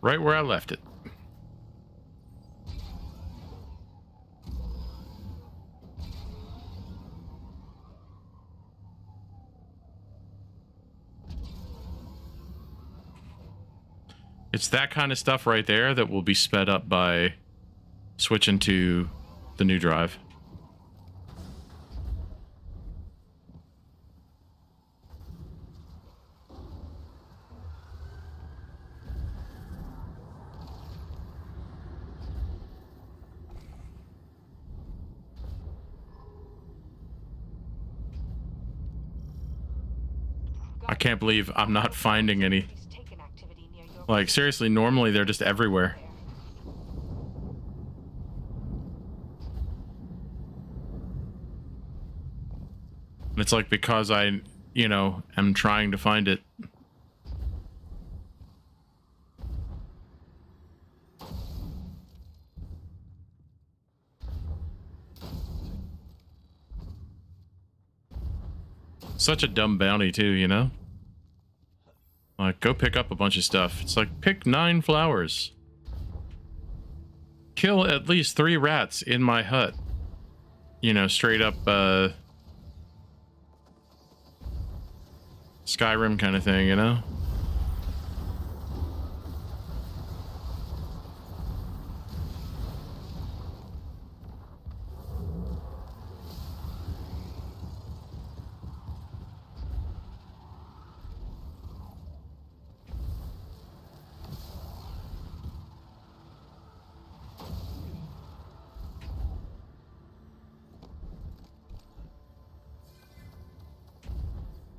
Right where I left it. It's that kind of stuff right there that will be sped up by switching to the new drive. I can't believe I'm not finding any. Like, seriously, normally they're just everywhere. And it's like because I, you know, am trying to find it. Such a dumb bounty too, you know? Like, go pick up a bunch of stuff. It's like, pick 9 flowers. Kill at least 3 rats in my hut. You know, straight up, Skyrim kind of thing, you know?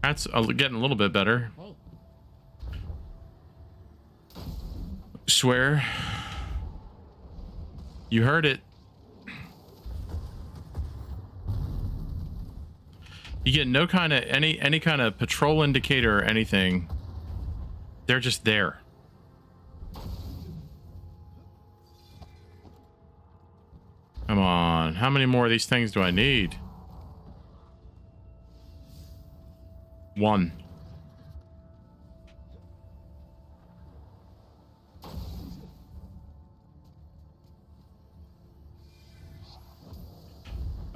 That's getting a little bit better. Swear. You heard it. You get no kind of any kind of patrol indicator or anything. They're just there. Come on. How many more of these things do I need? 1.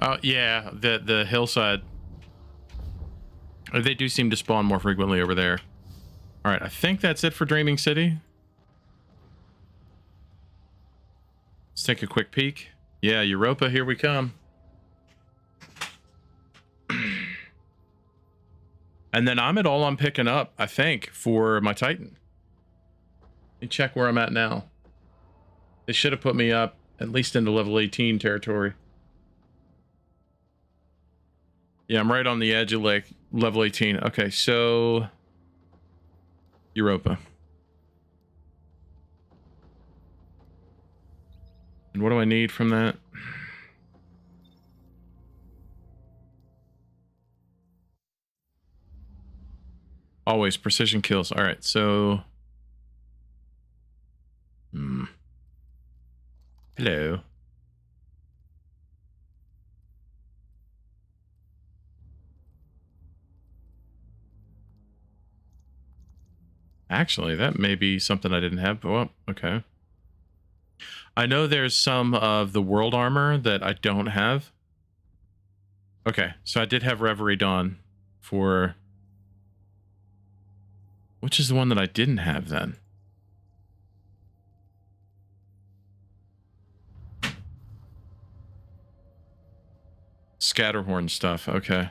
Oh, yeah, the hillside. They do seem to spawn more frequently over there. All right, I think that's it for Dreaming City. Let's take a quick peek. Yeah, Europa, here we come. And then I'm at all I'm picking up, I think, for my Titan. Let me check where I'm at now. They should have put me up at least into level 18 territory. Yeah, I'm right on the edge of like level 18. Okay, so Europa. And what do I need from that? Always precision kills. All right, so... Hello. Actually, that may be something I didn't have. Well, okay. I know there's some of the world armor that I don't have. Okay, so I did have Reverie Dawn for... Which is the one that I didn't have then? Scatterhorn stuff, okay.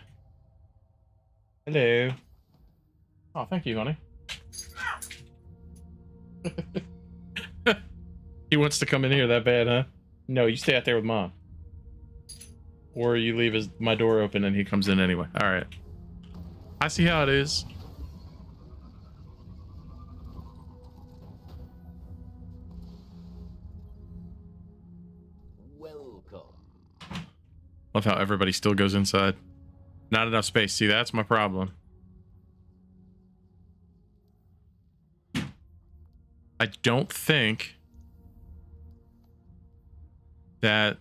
Hello. Oh, thank you, honey. He wants to come in here that bad, huh? No, you stay out there with Mom. Or you leave my door open and he comes in anyway. All right. I see how it is. Welcome. Love how everybody still goes inside. Not enough space. See, that's my problem. I don't think that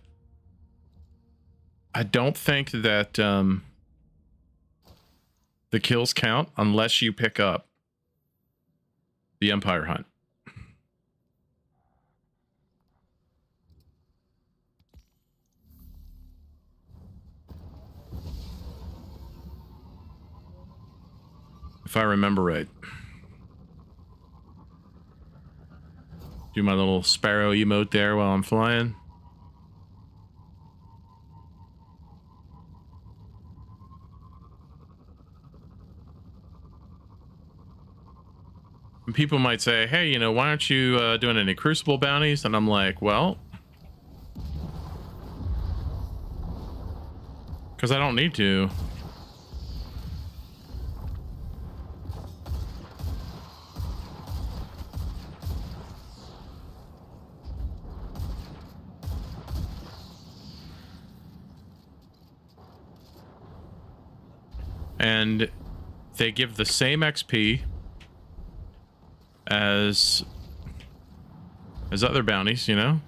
the kills count unless you pick up the Empire Hunt. If I remember right. Do my little sparrow emote there while I'm flying. And people might say, hey, you know, why aren't you doing any Crucible bounties? And I'm like, well, because I don't need to. And they give the same XP as other bounties, you know?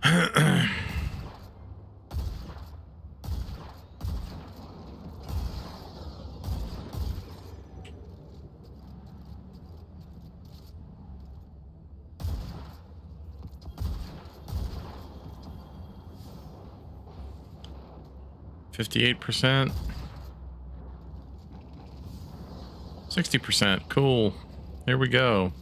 58%. 60%. Cool. Here we go.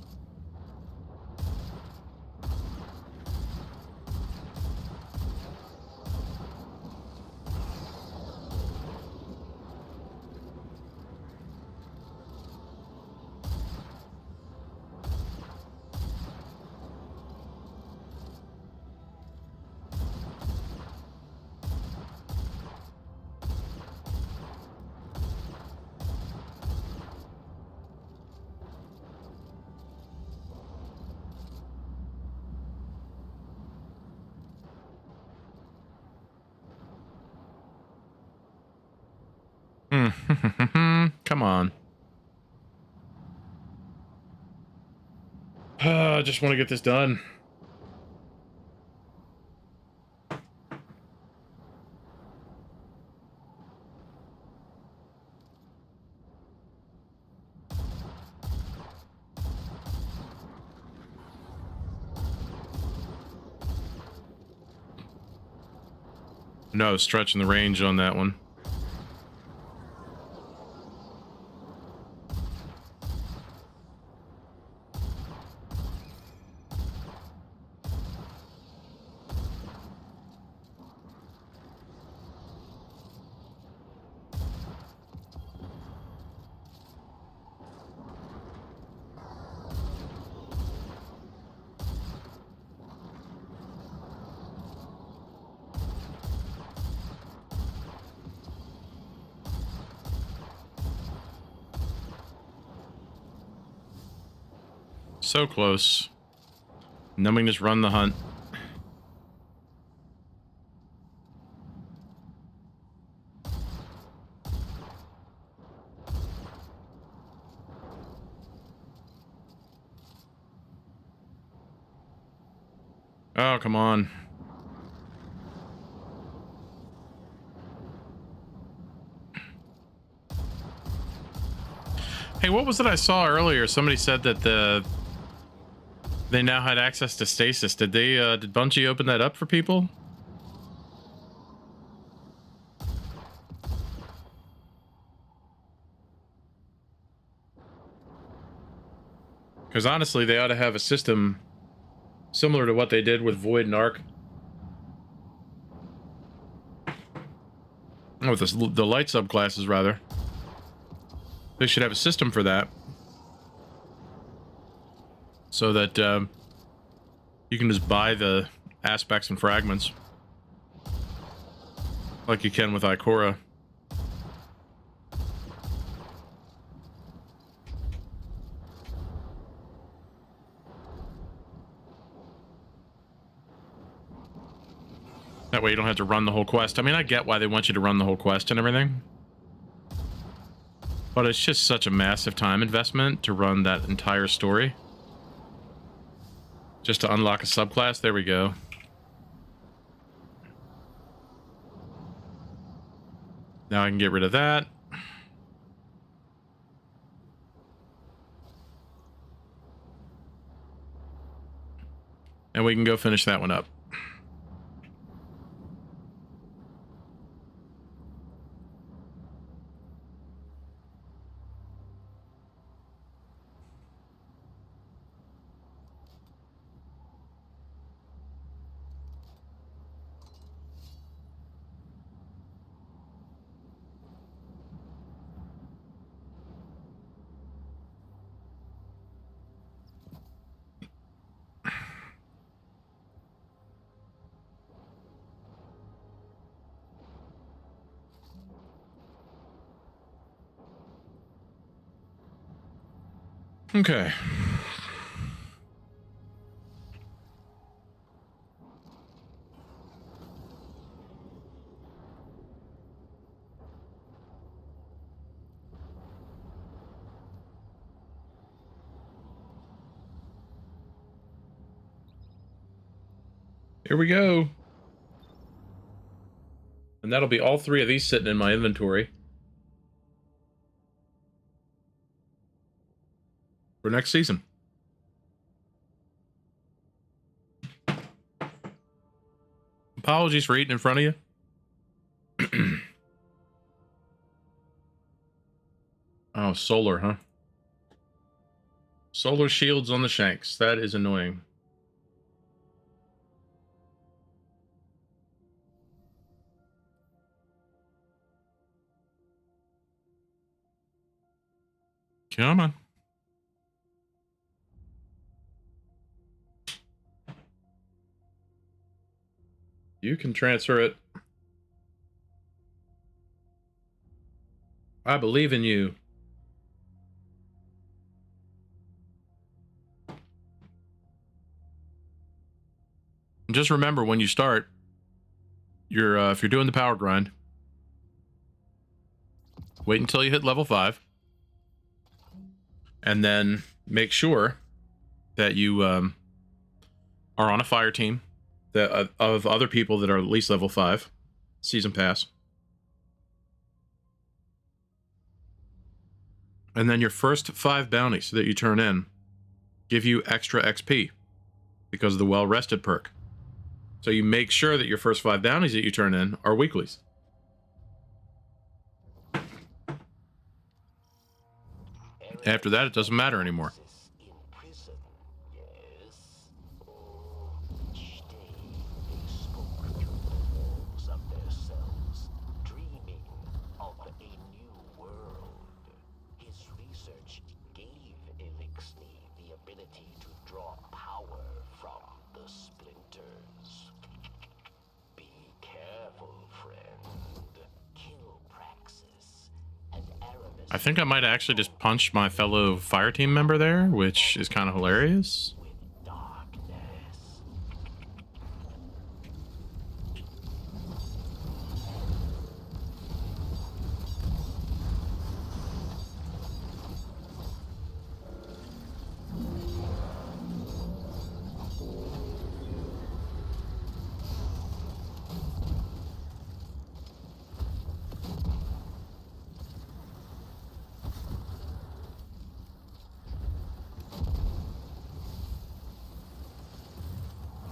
Come on. I just want to get this done. No, stretching the range on that one. So close. And then we can just run the hunt. Oh, come on. Hey, what was it I saw earlier? Somebody said that they now had access to stasis. Did did Bungie open that up for people? Because honestly, they ought to have a system similar to what they did with Void and Arc. Oh, with the light subclasses, rather. They should have a system for that. So that you can just buy the aspects and fragments. Like you can with Ikora. That way you don't have to run the whole quest. I mean, I get why they want you to run the whole quest and everything. But it's just such a massive time investment to run that entire story. Just to unlock a subclass. There we go. Now I can get rid of that. And we can go finish that one up. Okay. Here we go. And that'll be all three of these sitting in my inventory for next season. Apologies for eating in front of you. Oh, solar, huh? Solar shields on the shanks. That is annoying. Come on. You can transfer it. I believe in you. And just remember when you start, if you're doing the power grind, Wait until you hit level 5. And then make sure that you are on a fire team that of other people that are at least level 5. Season pass. And then your first 5 bounties that you turn in give you extra XP because of the well-rested perk. So you make sure that your first 5 bounties that you turn in are weeklies. After that, it doesn't matter anymore. In prison, yes. Each day they spoke through the walls of their cells, dreaming of a new world. His research gave Elixni the ability to draw power from the splinters. Be careful, friend. Kill Praxis and Aramis. I think I might actually just punch my fellow fire team member there, which is kind of hilarious. With darkness.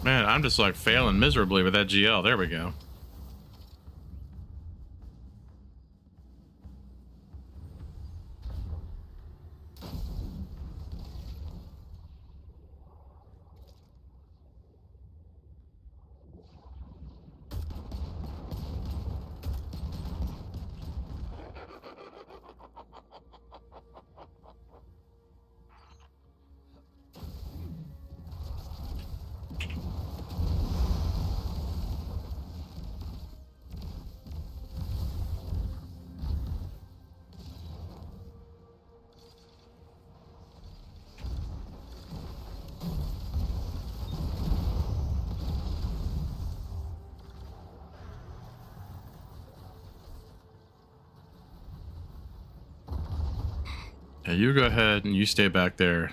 Man, I'm just like failing miserably with that GL. There we go. Yeah, you go ahead and you stay back there.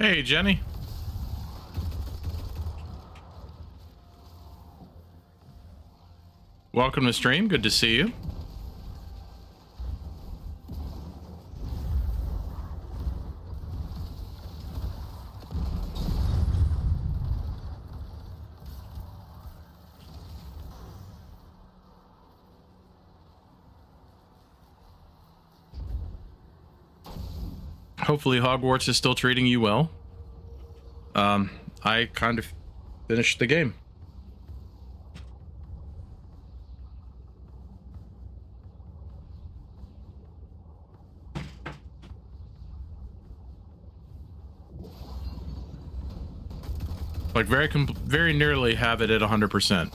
Hey, Jenny. Welcome to stream. Good to see you. Hopefully Hogwarts is still treating you well. I kind of finished the game. Like very nearly have it at 100%.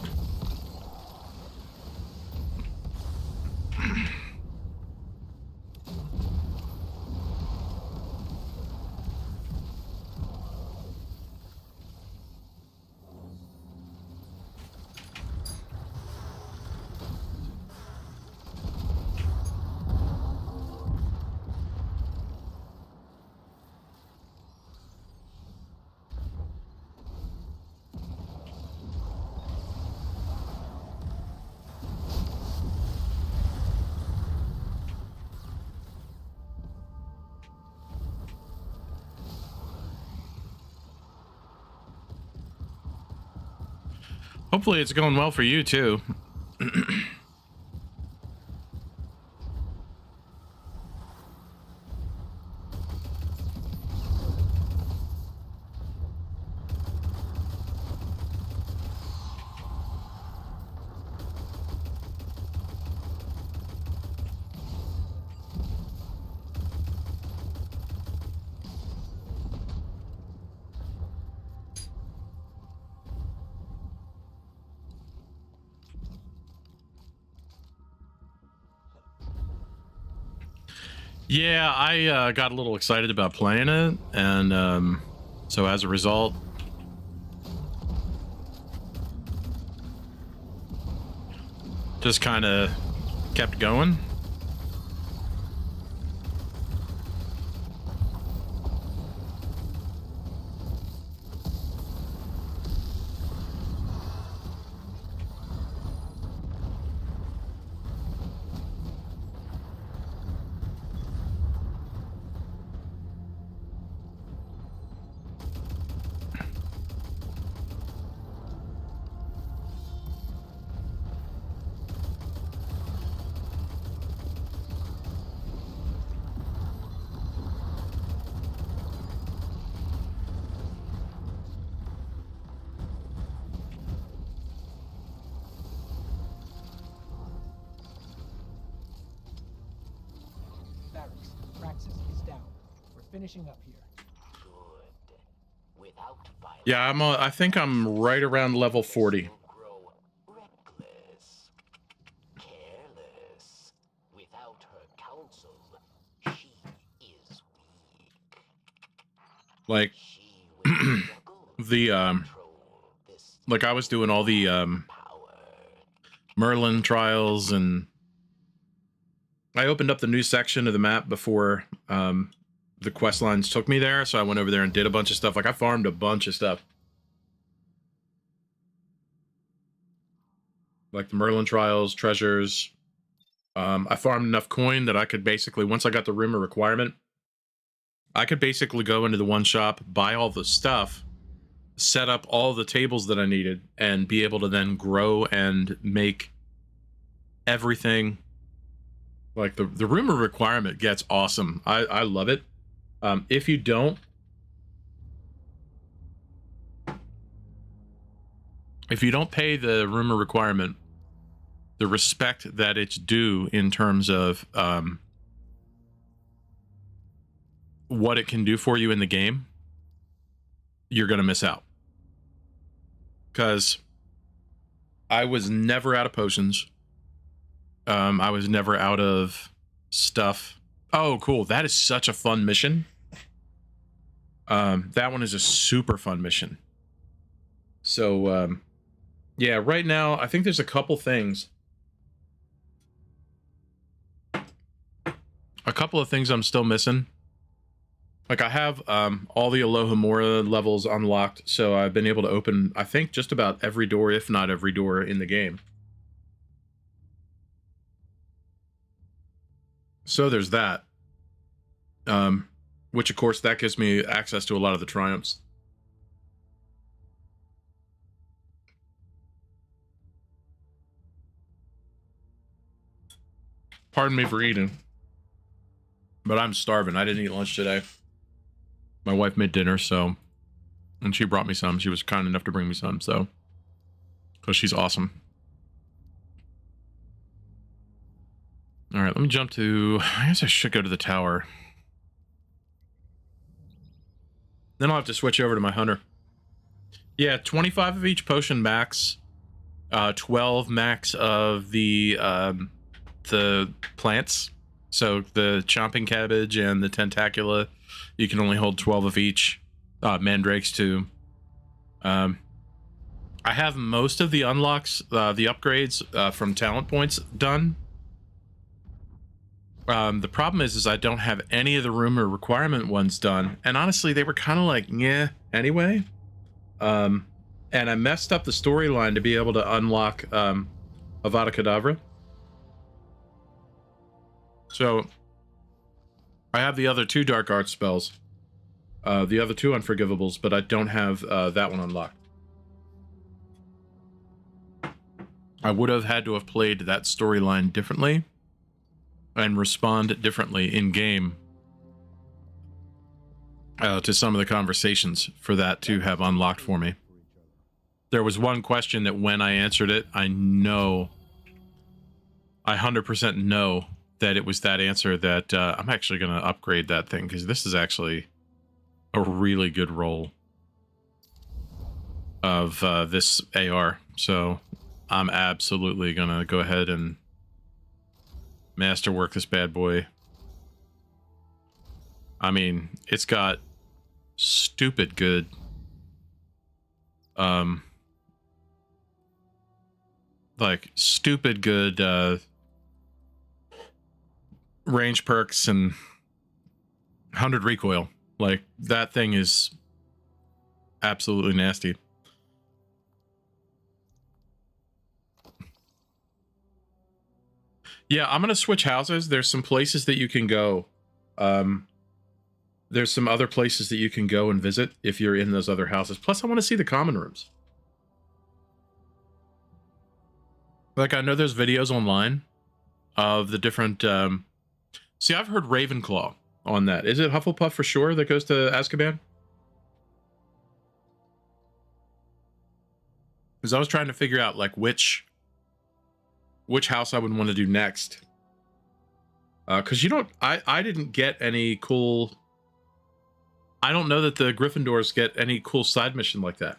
Hopefully it's going well for you too. Yeah, I got a little excited about playing it, and so as a result, just kind of kept going. Barracks, Praxis is down. We're finishing up here. Good. Without violence, Yeah, I think I'm right around level 40. will grow reckless, careless. Without her counsel, she is weak. Like She will struggle the to control this like I was doing all the power. Merlin trials, and I opened up the new section of the map before the quest lines took me there, so I went over there and did a bunch of stuff. Like I farmed a bunch of stuff, like the Merlin trials, treasures. I farmed enough coin that I could basically, once I got the rumor requirement, I could basically go into the one shop, buy all the stuff, set up all the tables that I needed, and be able to then grow and make everything. Like the rumor requirement gets awesome. I love it. If you don't pay the rumor requirement the respect that it's due in terms of what it can do for you in the game, you're gonna miss out. Because I was never out of potions. I was never out of stuff. Oh, cool. That is such a fun mission. That one is a super fun mission. So, yeah, right now, I think there's a couple things. A couple of things I'm still missing. Like, I have all the Alohomora levels unlocked, so I've been able to open, I think, just about every door, if not every door in the game. So there's that. Which, of course, that gives me access to a lot of the triumphs. Pardon me for eating, but I'm starving. I didn't eat lunch today. My wife made dinner, so, and she brought me some. She was kind enough to bring me some, so, because she's awesome. All right, let me jump to, I guess I should go to the tower. Then I'll have to switch over to my hunter. Yeah, 25 of each potion max, 12 max of the plants. So the chomping cabbage and the tentacula, you can only hold 12 of each. Mandrakes too. I have most of the unlocks, the upgrades from talent points done. The problem is I don't have any of the rumor requirement ones done. And honestly, they were kind of like, yeah, anyway. And I messed up the storyline to be able to unlock Avada Kedavra. So I have the other 2 dark art spells, the other 2 unforgivables, but I don't have that one unlocked. I would have had to have played that storyline differently and respond differently in game to some of the conversations for that to have unlocked for me. There was one question that when I answered it, I 100% know that it was that answer that I'm actually going to upgrade that thing, because this is actually a really good roll of this AR. So I'm absolutely going to go ahead and masterwork this bad boy. I mean, it's got stupid good like stupid good range perks and 100 recoil. Like, that thing is absolutely nasty. Yeah, I'm gonna switch houses. There's some places that you can go. There's some other places that you can go and visit if you're in those other houses. Plus, I want to see the common rooms. Like, I know there's videos online of the different... See, I've heard Ravenclaw on that. Is it Hufflepuff for sure that goes to Azkaban? Because I was trying to figure out, like, which house I would want to do next. Because you don't... I didn't get any cool... I don't know that the Gryffindors get any cool side mission like that.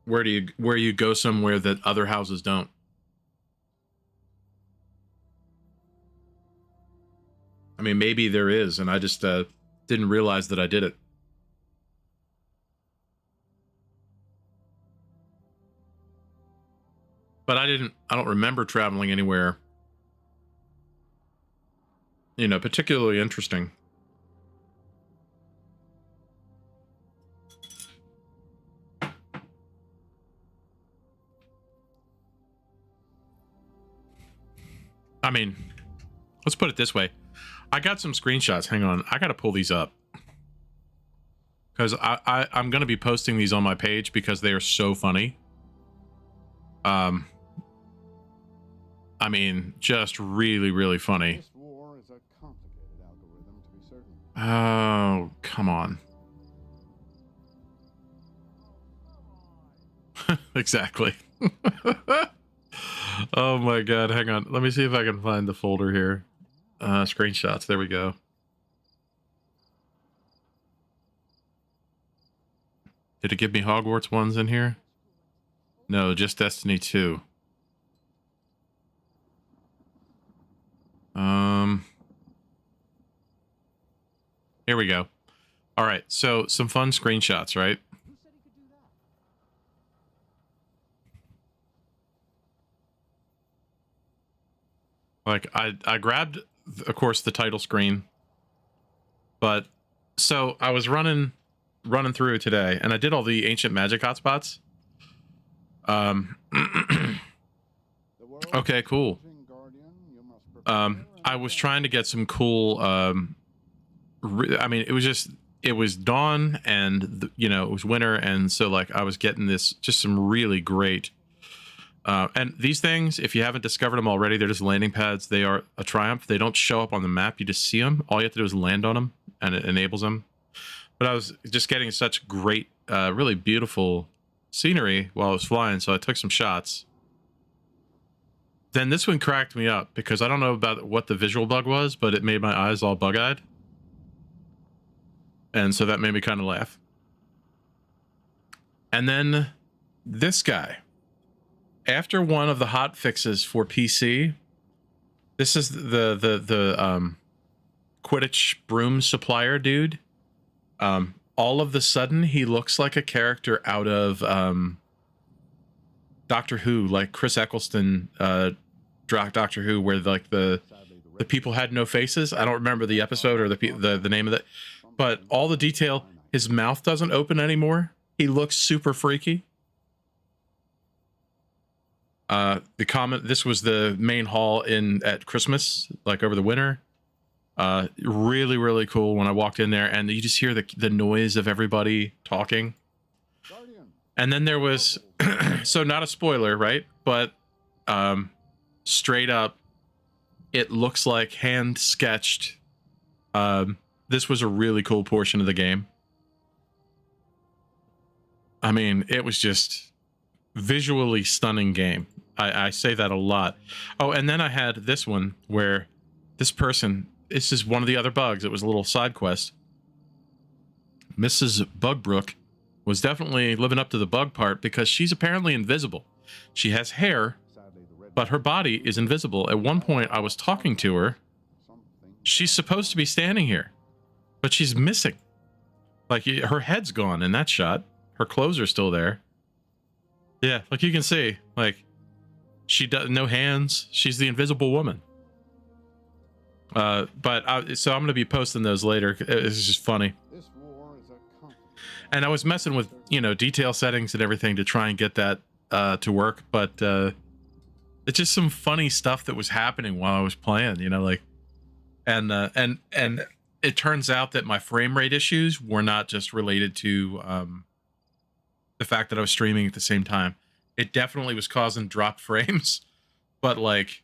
Where you go somewhere that other houses don't. I mean, maybe there is, and I just didn't realize that I did it. But I don't remember traveling anywhere, you know, particularly interesting. I mean, let's put it this way. I got some screenshots. Hang on. I got to pull these up. Because I'm going to be posting these on my page because they are so funny. I mean, just really, really funny. This war is a complicated algorithm, to be certain. Oh, come on. Exactly. Oh my god, hang on. Let me see if I can find the folder here. Screenshots, there we go. Did it give me Hogwarts ones in here? No, just Destiny 2. Here we go. All right, so some fun screenshots, right? Like, I grabbed, of course, the title screen, but so I was running through today, and I did all the ancient magic hotspots. Okay, cool. I was trying to get some cool. I mean, it was dawn, and you know, it was winter, and so like I was getting just some really great. And these things, if you haven't discovered them already, they're just landing pads. They are a triumph. They don't show up on the map. You just see them. All you have to do is land on them, and it enables them. But I was just getting such great, really beautiful scenery while I was flying, so I took some shots. Then this one cracked me up, because I don't know about what the visual bug was, but it made my eyes all bug-eyed. And so that made me kind of laugh. And then this guy. After one of the hot fixes for PC, this is the Quidditch broom supplier dude. All of the sudden, he looks like a character out of Doctor Who, like Chris Eccleston, Doctor Who, where like the people had no faces. I don't remember the episode or the name of it, but all the detail. His mouth doesn't open anymore. He looks super freaky. This was the main hall at Christmas, like over the winter. Really, really cool when I walked in there, and you just hear the noise of everybody talking. And then there was, so not a spoiler, right? But straight up, it looks like hand sketched. This was a really cool portion of the game. I mean, it was just visually stunning game. I say that a lot. Oh, and then I had this one where this person, this is one of the other bugs. It was a little side quest. Mrs. Bugbrook was definitely living up to the bug part because she's apparently invisible. She has hair, but her body is invisible. At one point, I was talking to her. She's supposed to be standing here, but she's missing. Like, her head's gone in that shot. Her clothes are still there. Yeah, like you can see, like, she does no hands. She's the invisible woman. So I'm going to be posting those later. It's just funny. And I was messing with, you know, detail settings and everything to try and get that to work, but it's just some funny stuff that was happening while I was playing, you know, like, and it turns out that my frame rate issues were not just related to the fact that I was streaming at the same time. It definitely was causing drop frames, but like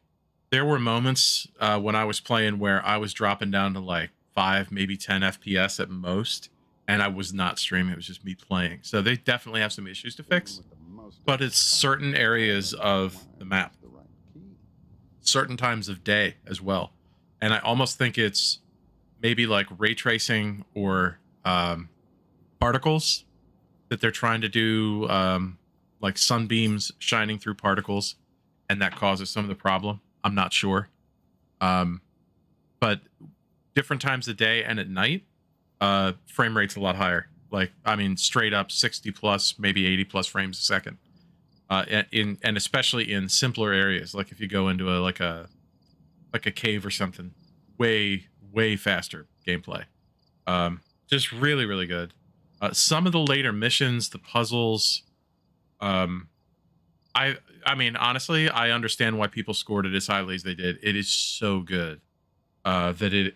there were moments when I was playing where I was dropping down to like 5, maybe 10 FPS at most, and I was not streaming. It was just me playing. So they definitely have some issues to fix, but it's certain areas of the map, certain times of day as well. And I almost think it's maybe like ray tracing or particles that they're trying to do, like sunbeams shining through particles, and that causes some of the problem. I'm not sure. But different times of day and at night, frame rate's a lot higher. Like, I mean, straight up 60 plus, maybe 80 plus frames a second. And especially in simpler areas, like if you go into a cave or something, way faster gameplay. Just really, really good. Some of the later missions, the puzzles, I mean, honestly, I understand why people scored it as highly as they did. It is so good that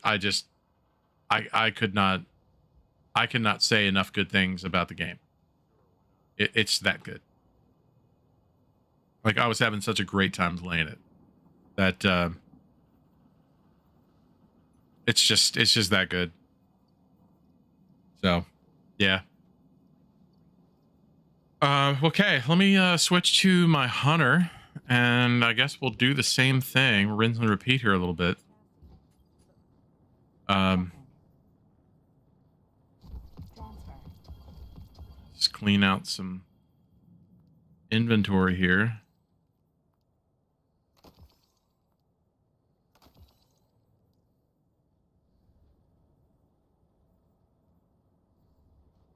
I cannot say enough good things about the game. It's that good. Like, I was having such a great time playing it that it's just that good. So, yeah. Okay, let me switch to my hunter, and I guess we'll do the same thing, rinse and repeat here a little bit. Just clean out some inventory here.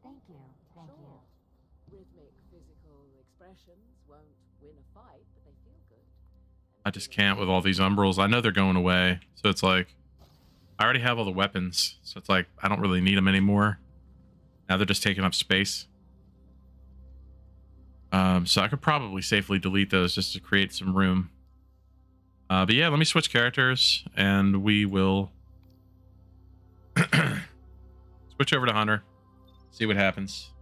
Thank you. Thank you. Rhythmic physical expressions won't win a fight, but they feel good. I just can't with all these umbrals. I know they're going away, so it's like I already have all the weapons, so it's like I don't really need them anymore. Now they're just taking up space. So I could probably safely delete those just to create some room. But yeah, let me switch characters, and we will switch over to Hunter, see what happens.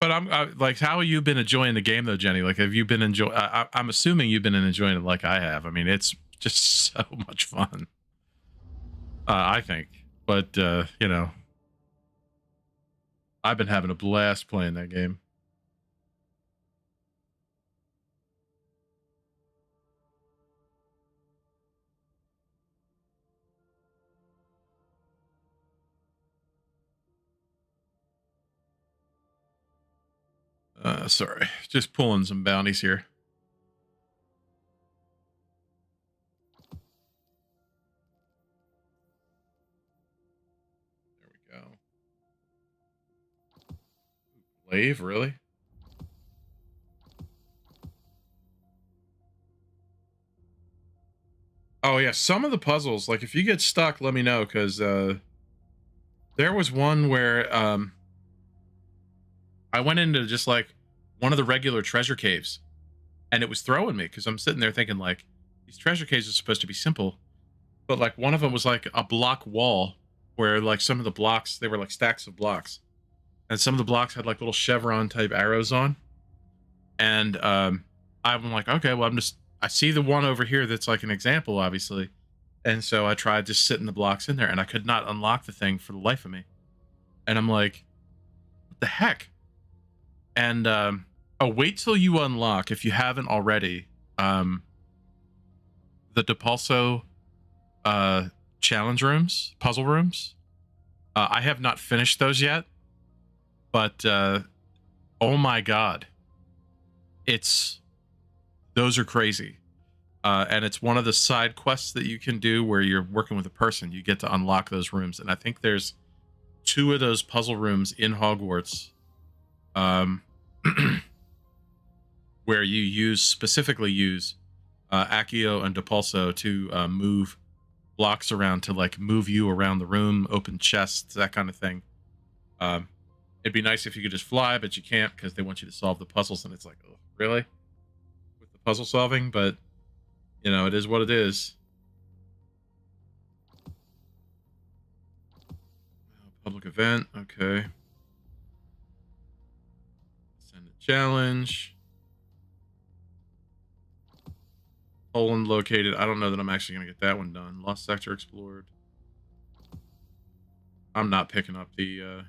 But I'm like, how have you been enjoying the game though, Jenny? Like, have you been enjoying? I'm assuming you've been enjoying it like I have. I mean, it's just so much fun. I think, but you know, I've been having a blast playing that game. Sorry, just pulling some bounties here. There we go. Glaive, really? Oh yeah, some of the puzzles, like if you get stuck, let me know, because there was one where I went into just like one of the regular treasure caves, and it was throwing me because I'm sitting there thinking like, these treasure caves are supposed to be simple, but like one of them was like a block wall where like some of the blocks, they were like stacks of blocks, and some of the blocks had like little chevron type arrows on. And I'm like, okay, well, I see the one over here that's like an example, obviously. And so I tried just sitting the blocks in there, and I could not unlock the thing for the life of me. And I'm like, what the heck? And wait till you unlock, if you haven't already, the Depulso challenge rooms, puzzle rooms. I have not finished those yet, but oh my god, those are crazy. And it's one of the side quests that you can do where you're working with a person. You get to unlock those rooms, and I think there's 2 of those puzzle rooms in Hogwarts, where you specifically use Accio and Depulso to move blocks around, to like move you around the room, open chests, that kind of thing. It'd be nice if you could just fly, but you can't because they want you to solve the puzzles, and it's like, oh, really? With the puzzle solving, but you know, it is what it is. Public event, okay. Send a challenge. Poland located. I don't know that I'm actually going to get that one done. Lost sector explored. I'm not picking up the...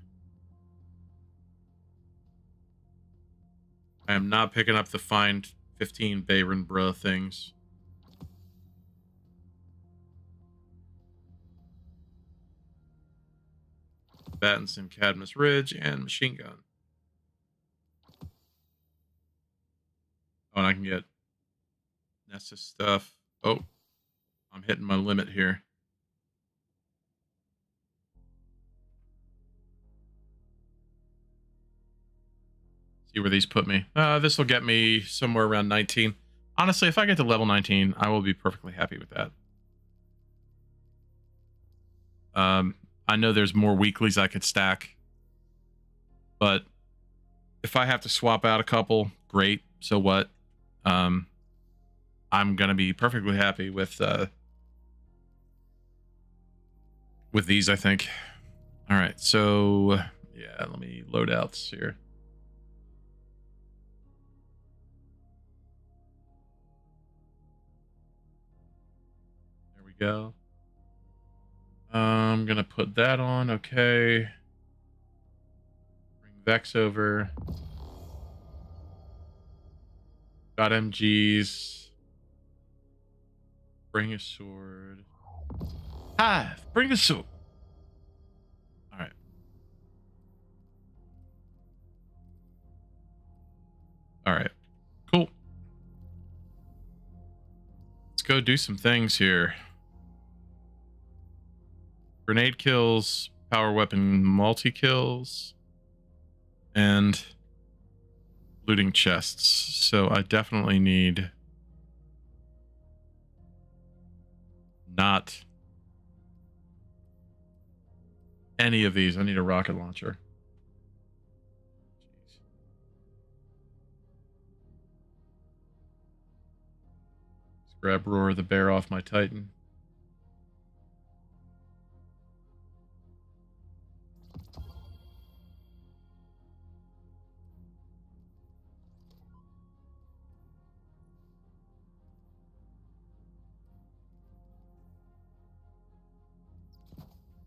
I am not picking up the find 15 Bayron Bruh things. Battinson, Cadmus Ridge, and machine gun. Oh, and I can get Nessus stuff. Oh, I'm hitting my limit here. See where these put me. This will get me somewhere around 19. Honestly, if I get to level 19, I will be perfectly happy with that. I know there's more weeklies I could stack, but if I have to swap out a couple, great. So what? I'm gonna be perfectly happy with these, I think. All right, so yeah, let me load outs here. There we go. I'm gonna put that on. Okay. Bring Vex over. Got MGs. Bring a sword. Bring a sword. All right. All right. Cool. Let's go do some things here. Grenade kills, power weapon multi-kills, and looting chests. So I definitely need not any of these. I need a rocket launcher. Jeez. Let's grab Roar the Bear off my Titan.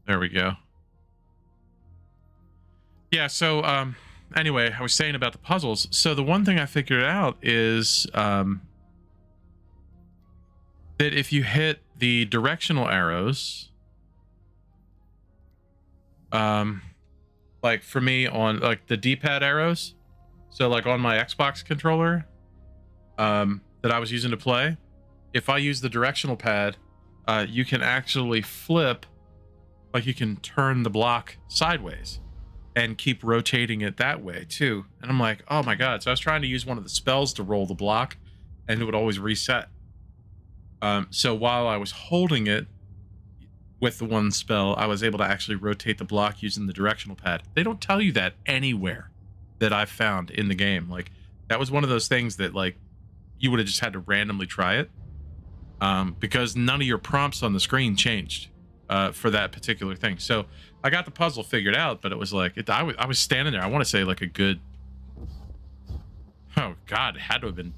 There we go. Yeah, so anyway, I was saying about the puzzles. So the one thing I figured out is that if you hit the directional arrows, like for me on like the D-pad arrows, so like on my Xbox controller that I was using to play, if I use the directional pad, you can actually flip. Like you can turn the block sideways and keep rotating it that way too. And I'm like, oh my god. So I was trying to use one of the spells to roll the block, and it would always reset. So while I was holding it with the one spell, I was able to actually rotate the block using the directional pad. They don't tell you that anywhere that I've found in the game. Like that was one of those things that like you would have just had to randomly try it, because none of your prompts on the screen changed. for that particular thing. So I got the puzzle figured out, but it was like I was standing there. I want to say like a good, oh god, it had to have been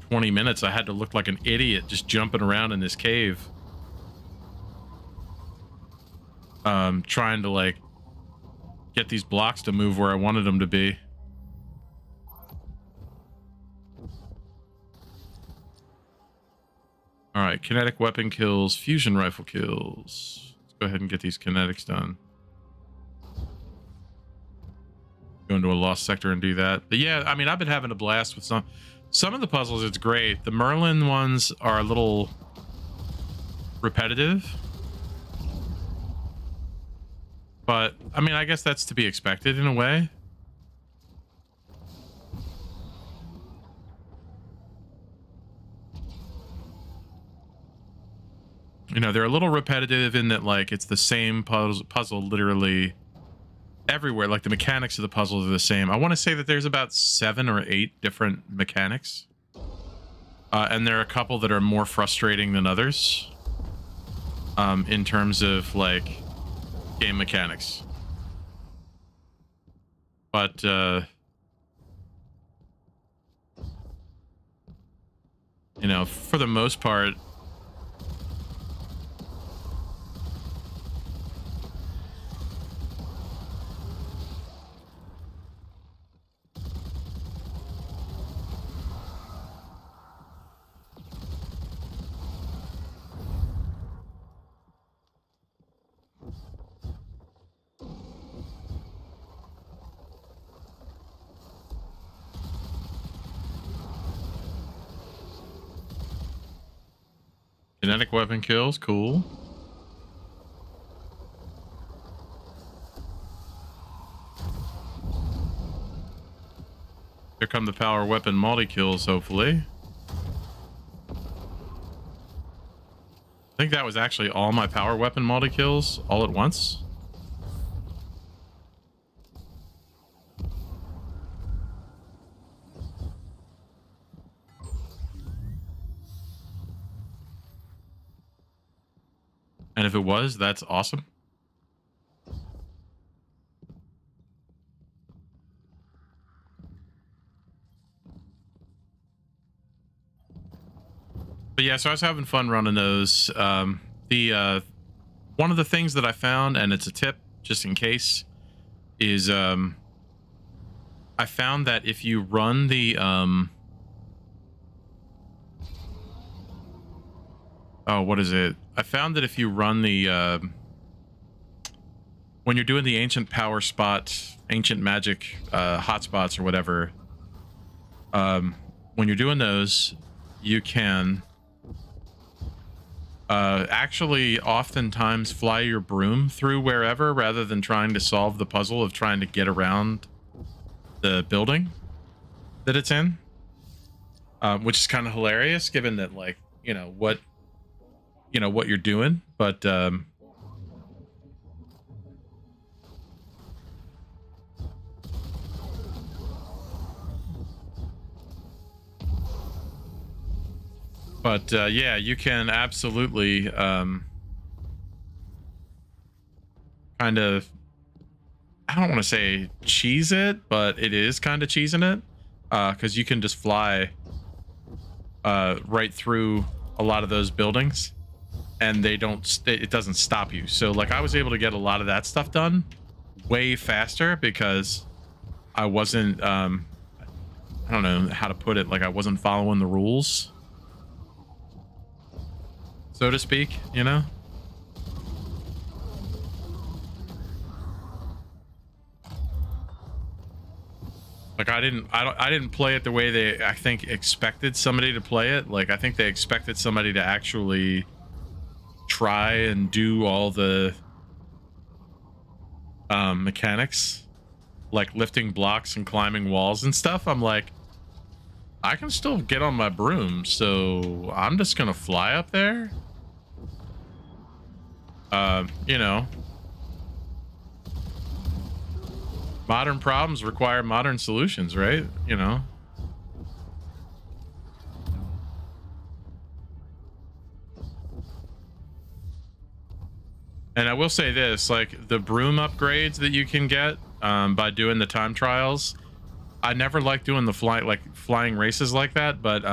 20 minutes. I had to look like an idiot just jumping around in this cave, trying to like get these blocks to move where I wanted them to be. All right, kinetic weapon kills, fusion rifle kills. Let's go ahead and get these kinetics done. Go into a lost sector and do that. But yeah, I mean, I've been having a blast with some of the puzzles. It's great. The Merlin ones are a little repetitive, but I mean, I guess that's to be expected in a way. You know, they're a little repetitive in that, like, it's the same puzzle literally everywhere. Like, the mechanics of the puzzles are the same. I want to say that there's about 7 or 8 different mechanics. And there are a couple that are more frustrating than others. In terms of, like, game mechanics. But, you know, for the most part, kinetic weapon kills, cool. Here come the power weapon multi kills, hopefully. I think that was actually all my power weapon multi kills all at once. And if it was, that's awesome. But yeah, so I was having fun running those. One of the things that I found, and it's a tip just in case, is I found that if you run the oh, what is it? I found that if you run the when you're doing the ancient power spot, ancient magic hotspots or whatever, when you're doing those, you can actually oftentimes fly your broom through wherever rather than trying to solve the puzzle of trying to get around the building that it's in, which is kind of hilarious given that, like, you know what you're doing, but yeah, you can absolutely kind of, I don't want to say cheese it, but it is kind of cheesing it, because you can just fly right through a lot of those buildings and it doesn't stop you. So like I was able to get a lot of that stuff done way faster because I wasn't I don't know how to put it, like I wasn't following the rules, so to speak, you know? Like I didn't play it the way they, I think, expected somebody to play it. Like I think they expected somebody to actually try and do all the mechanics, like lifting blocks and climbing walls and stuff. I'm like, I can still get on my broom, so I'm just gonna fly up there. You know, modern problems require modern solutions, right? You know. And I will say this, like the broom upgrades that you can get by doing the time trials. I never like doing the flying races like that, but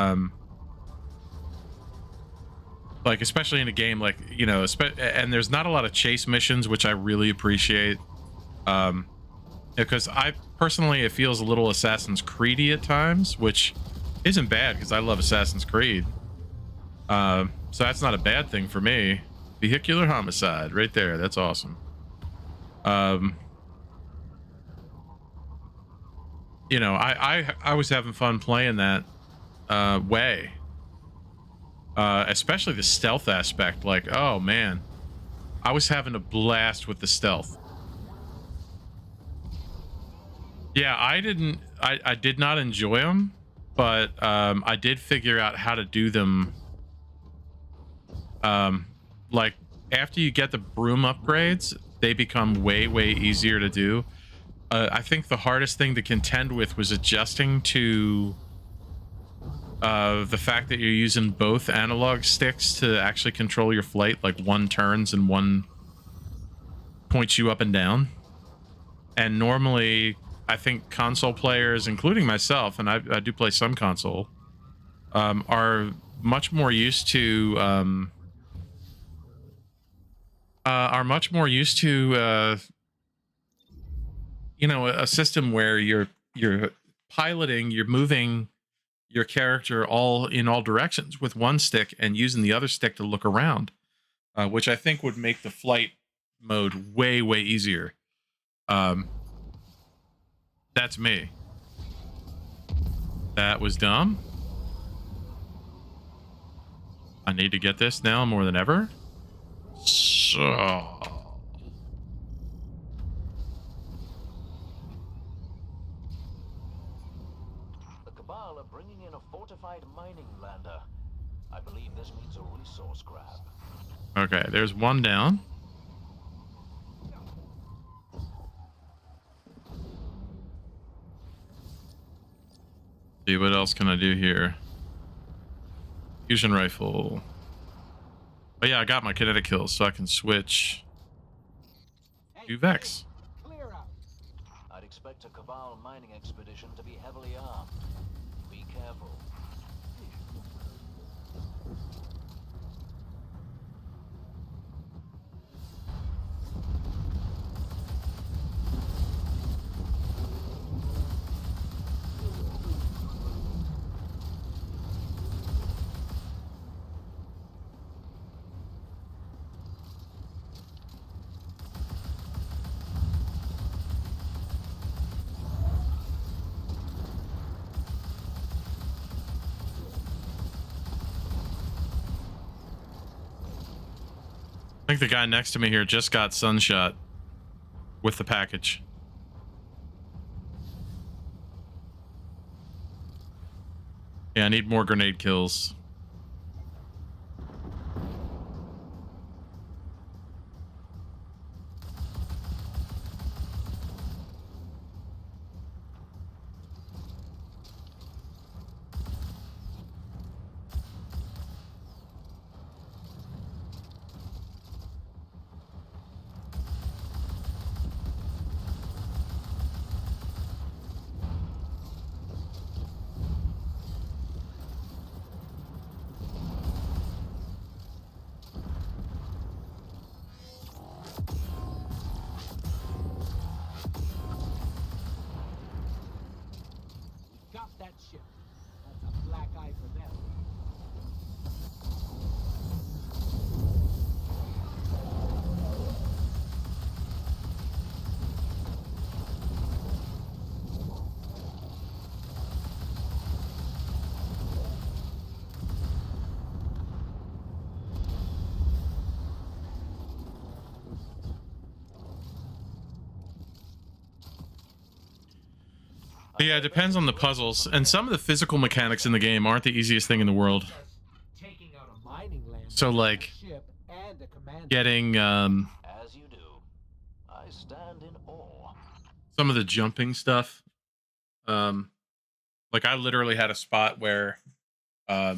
like especially in a game like, you know, and there's not a lot of chase missions, which I really appreciate. Because I personally, it feels a little Assassin's Creedy at times, which isn't bad because I love Assassin's Creed. So that's not a bad thing for me. Vehicular homicide right there. That's awesome. You know, I was having fun playing that way. Especially the stealth aspect. Like, oh man, I was having a blast with the stealth. Yeah, I did not enjoy them, but I did figure out how to do them. Like after you get the broom upgrades, they become way easier to do. I think the hardest thing to contend with was adjusting to the fact that you're using both analog sticks to actually control your flight. Like one turns and one points you up and down. And normally, I think console players, including myself, and I do play some console, are much more used to you know, a system where you're piloting, you're moving your character all in all directions with one stick and using the other stick to look around, which I think would make the flight mode way easier. That's me. That was dumb. I need to get this now more than ever. So The Cabal are bringing in a fortified mining lander. I believe this means a resource grab. okay, there's one down. See what else can I do here? Fusion rifle. Oh yeah, I got my kinetic kills, so I can switch to Vex. Clear out. I'd expect a Cabal mining expedition to be heavily armed. Be careful. I think the guy next to me here just got sunshot with the package. Yeah, I need more grenade kills. Got that ship. That's a black eye for them. Yeah, it depends on the puzzles, and some of the physical mechanics in the game aren't the easiest thing in the world. Taking out a mining lander, So like ship, and a commander. getting As you do. I stand in awe. some of the jumping stuff. Like I literally had a spot where I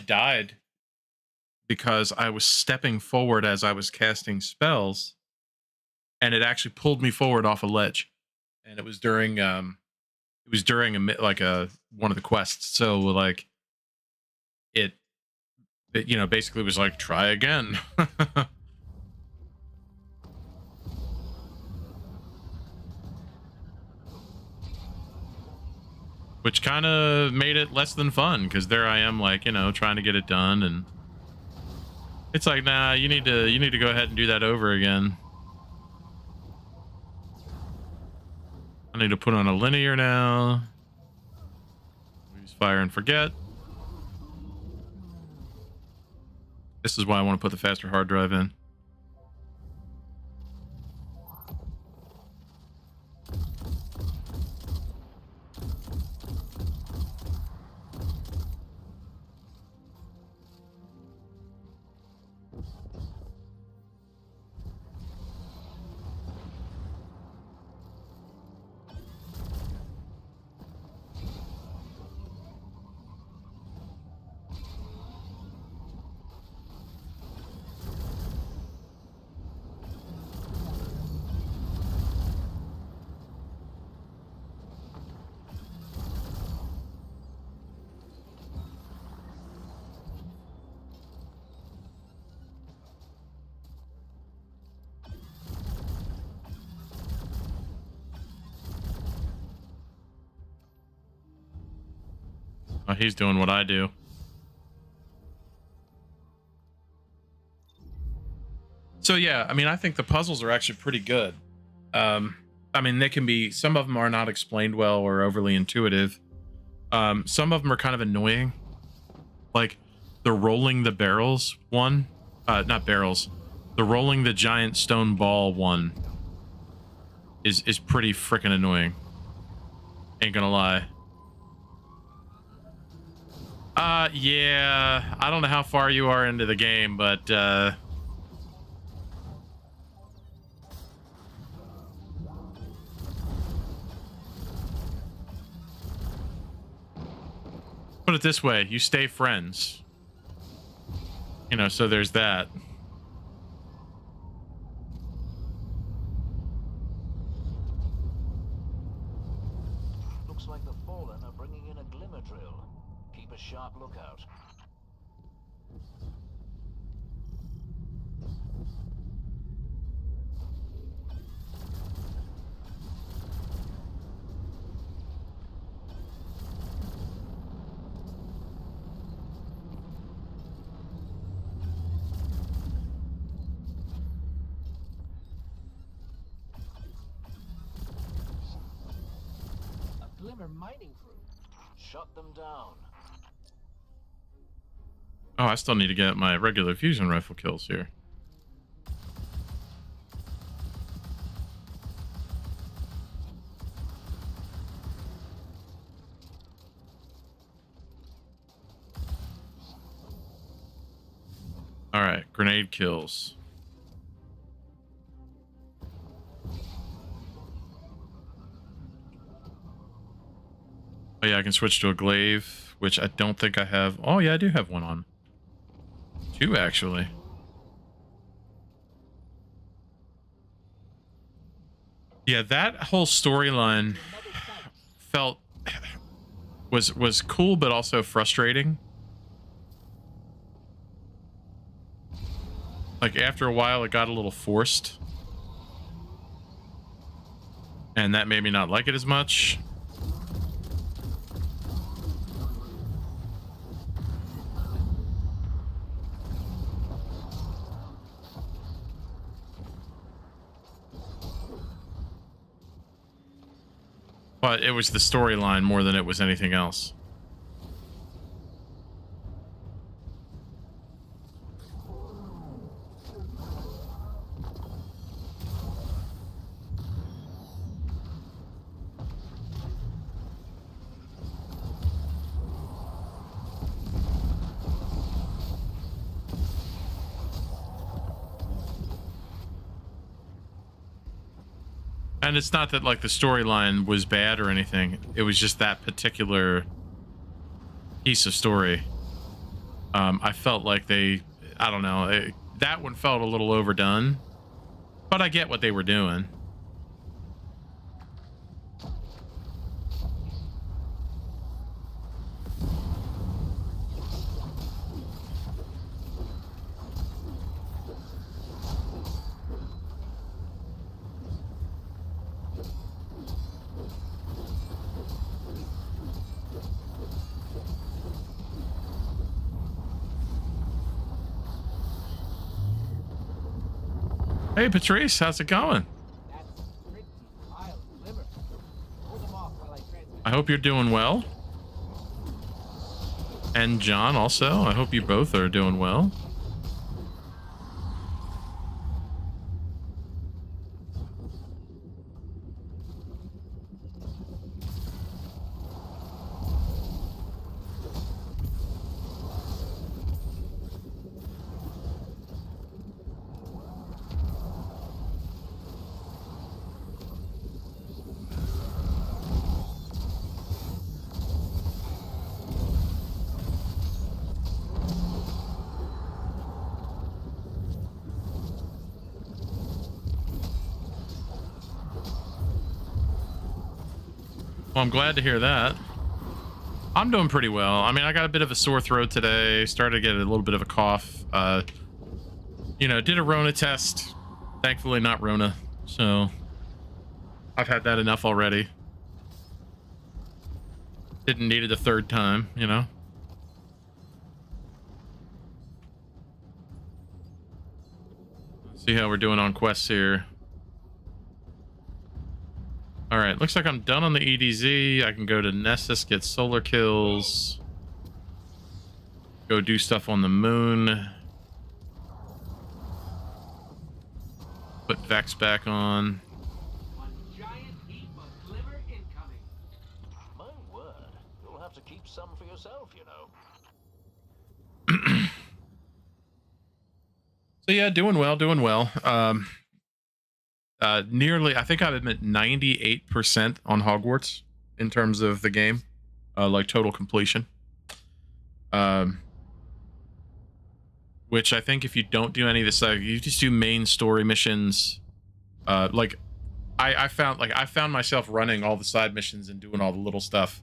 died because I was stepping forward as I was casting spells, and it actually pulled me forward off a ledge. And it was during a one of the quests. So like it you know, basically was like, try again. Which kind of made it less than fun, because there I am, like, you know, trying to get it done, and it's like, nah, you need to go ahead and do that over again. I need to put on a linear now. Use fire and forget. This is why I want to put the faster hard drive in. Oh, he's doing what I do. So yeah, I mean, I think the puzzles are actually pretty good. I mean, they can be, some of them are not explained well or overly intuitive. Some of them are kind of annoying. Like the rolling the barrels one, not barrels, the rolling the giant stone ball one is pretty freaking annoying. Ain't gonna lie. Yeah, I don't know how far you are into the game, but put it this way, you stay friends. You know, so there's that. Looks like the Fallen are bringing in a glimmer drill. Keep a sharp lookout. A glimmer mining crew. Shut them down. Oh, I still need to get my regular fusion rifle kills here. All right, grenade kills. Oh yeah, I can switch to a glaive, which I don't think I have. Oh yeah, I do have one on. Two, actually. Yeah, that whole storyline felt was cool, but also frustrating. Like after a while, it got a little forced, and that made me not like it as much. But it was the storyline more than it was anything else. And it's not that like the storyline was bad or anything. It was just that particular piece of story. I felt like they I don't know. That one felt a little overdone, but I get what they were doing. Hey, Patrice, how's it going? That's pretty wild glimmer. Hold them off while I transmit. I hope you're doing well. And John also, I hope you both are doing well. Well, I'm glad to hear that. I'm doing pretty well. I mean, I got a bit of a sore throat today. Started to get a little bit of a cough. You know, did a Rona test. Thankfully not Rona. So I've had that enough already. Didn't need it a third time, you know? Let's see how we're doing on quests here. All right, looks like I'm done on the EDZ. I can go to Nessus, get solar kills. Go do stuff on the moon. Put Vex back on. One giant heap of glimmer incoming. My word, you'll have to keep some for yourself, you know. So yeah, doing well, doing well. Nearly, I think I'm at 98% on Hogwarts in terms of the game, like total completion. Which I think if you don't do any of this stuff, you just do main story missions. Like I found myself running all the side missions and doing all the little stuff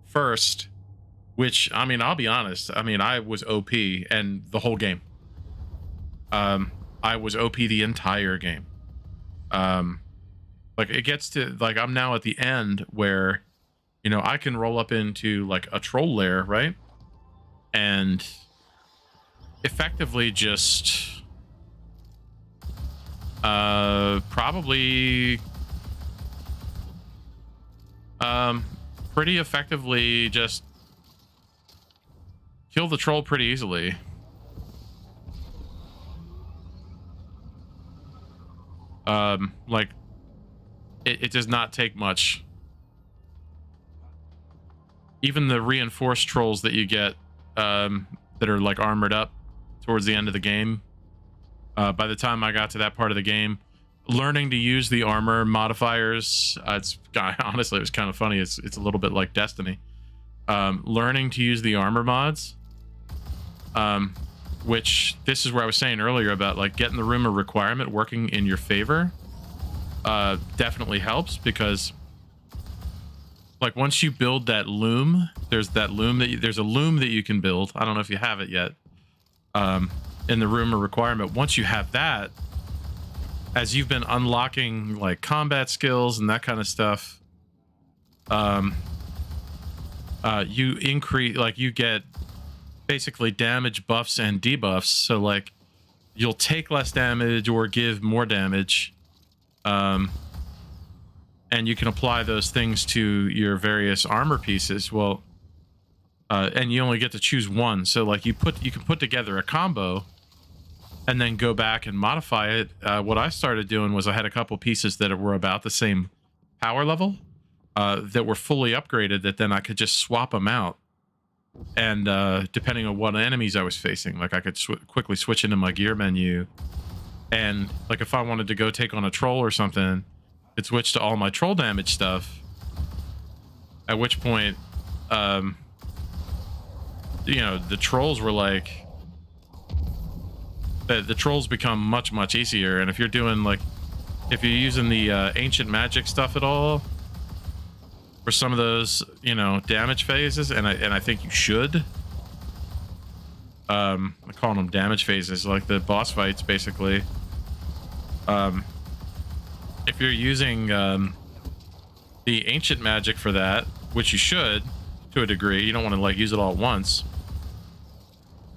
first, which, I mean, I'll be honest. I mean, I was OP and the whole game. I was OP the entire game. Like it gets to, like, I'm now at the end where, you know, I can roll up into like a troll lair, right? And effectively just probably pretty effectively just kill the troll pretty easily. Like it does not take much. Even the reinforced trolls that you get that are like armored up towards the end of the game, by the time I got to that part of the game, learning to use the armor modifiers, honestly, it was kind of funny. It's a little bit like Destiny. Learning to use the armor mods, which this is where I was saying earlier about like getting the rumor requirement working in your favor, definitely helps, because like once you build that loom, there's a loom that you can build. I don't know if you have it yet. In the rumor requirement, once you have that, as you've been unlocking like combat skills and that kind of stuff, you increase, like you get basically damage buffs and debuffs. So like you'll take less damage or give more damage, and you can apply those things to your various armor pieces. Well, and you only get to choose one. So like you can put together a combo and then go back and modify it. What I started doing was I had a couple pieces that were about the same power level, that were fully upgraded, that then I could just swap them out. And depending on what enemies I was facing, like I could quickly switch into my gear menu. And like if I wanted to go take on a troll or something, I'd switch to all my troll damage stuff. At which point, you know, the trolls were like the trolls become much easier. And if you're doing like, if you're using the ancient magic stuff at all for some of those, you know, damage phases, and I think you should. I'm calling them damage phases, like the boss fights, basically. If you're using the ancient magic for that, which you should to a degree, you don't want to like use it all at once.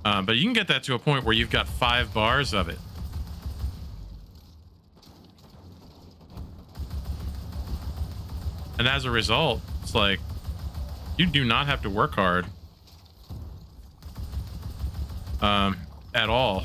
But you can get that to a point where you've got 5 bars of it. And as a result, it's like you do not have to work hard at all.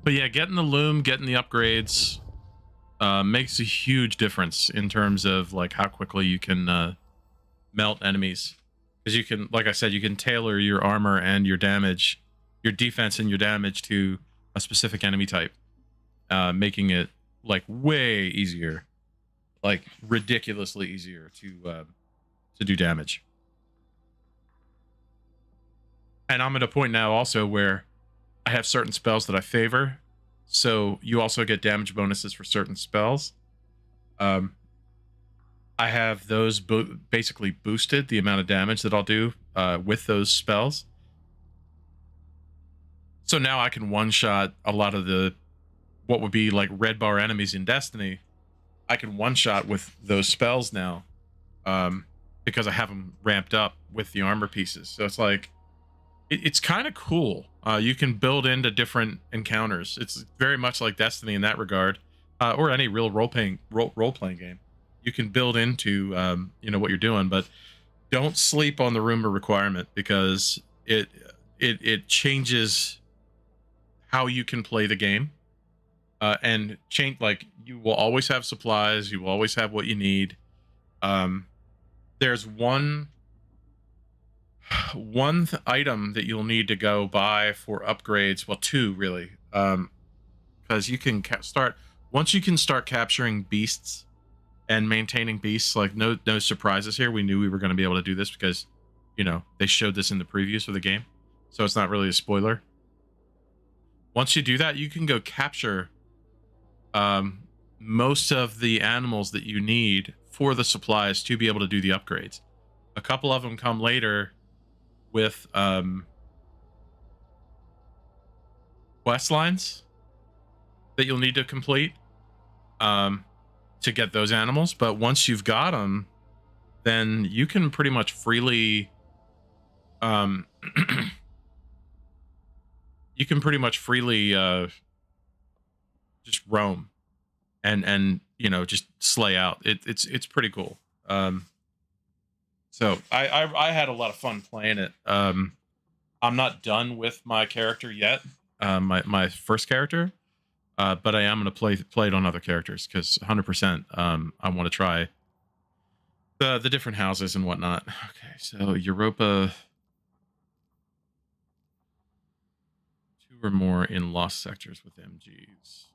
But yeah, getting the loom, getting the upgrades makes a huge difference in terms of like how quickly you can melt enemies. Because you can, like I said, you can tailor your armor and your damage, your defense and your damage to a specific enemy type, making it like way easier, like ridiculously easier to do damage. And I'm at a point now also where I have certain spells that I favor, so you also get damage bonuses for certain spells. I have those basically boosted, the amount of damage that I'll do with those spells. So now I can one-shot a lot of the, what would be like red bar enemies in Destiny. I can one-shot with those spells now because I have them ramped up with the armor pieces. So it's like, it's kind of cool. You can build into different encounters. It's very much like Destiny in that regard, or any real role-playing game. You can build into you know what you're doing, but don't sleep on the rumor requirement, because it changes how you can play the game, and change, like, you will always have supplies, you will always have what you need. There's one item that you'll need to go buy for upgrades, well, 2 really, because you can start, once you can start capturing beasts and maintaining beasts, like no surprises here. We knew we were going to be able to do this because, you know, they showed this in the previews for the game, so it's not really a spoiler. Once you do that, you can go capture most of the animals that you need for the supplies to be able to do the upgrades. A couple of them come later with quest lines that you'll need to complete to get those animals. But once you've got them, then you can pretty much freely you can pretty much freely just roam and you know, just slay out. It's pretty cool. So I had a lot of fun playing it. I'm not done with my character yet, my first character, but I am going to play it on other characters, because 100% I want to try the different houses and whatnot. Okay, so Europa, 2 or more in lost sectors with MGs.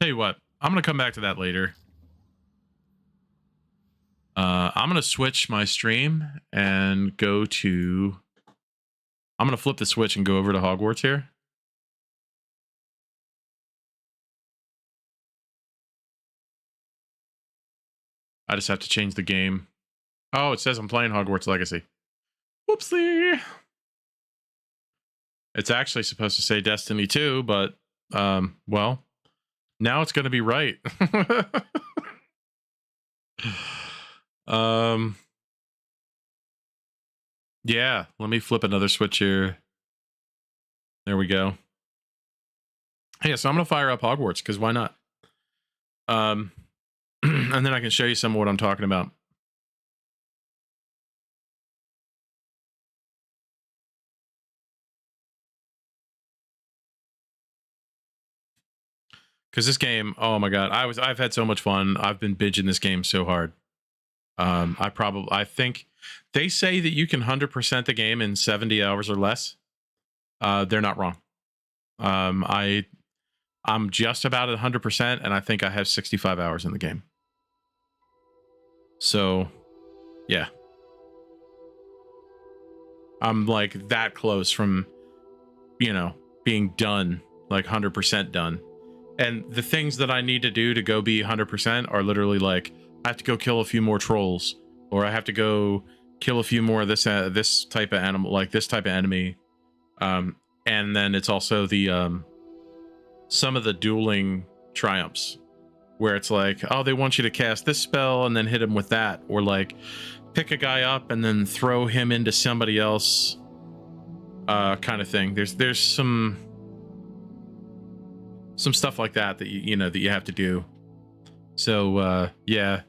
Tell you what, I'm going to come back to that later. I'm going to switch my stream and go to... I'm going to flip the switch and go over to Hogwarts here. I just have to change the game. Oh, it says I'm playing Hogwarts Legacy. Whoopsie! It's actually supposed to say Destiny 2, but, well... Now it's going to be right. Yeah, let me flip another switch here. There we go. Hey, so I'm going to fire up Hogwarts because why not? And then I can show you some of what I'm talking about. Because this game, oh my god, I've had so much fun. I've been binging this game so hard. I think they say that you can 100% the game in 70 hours or less. They're not wrong. I'm just about at 100%, and I think I have 65 hours in the game. So, yeah. I'm like that close from, being done, like 100% done. And the things that I need to do to go be 100% are literally like, I have to go kill a few more trolls, or I have to go kill a few more of this type of animal, like this type of enemy. And then it's also the some of the dueling triumphs where it's like, oh, they want you to cast this spell and then hit him with that, or like pick a guy up and then throw him into somebody else, kind of thing. There's some stuff like that that you have to do. So yeah,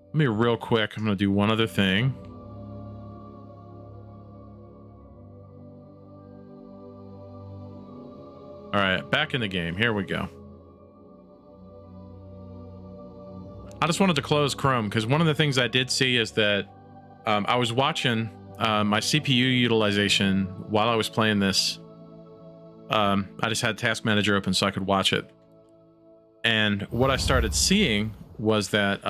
let me real quick, I'm gonna do one other thing. All right, back in the game, here we go. I just wanted to close Chrome because one of the things I did see is that I was watching my CPU utilization while I was playing this. I just had Task Manager open so I could watch it. And what I started seeing was that...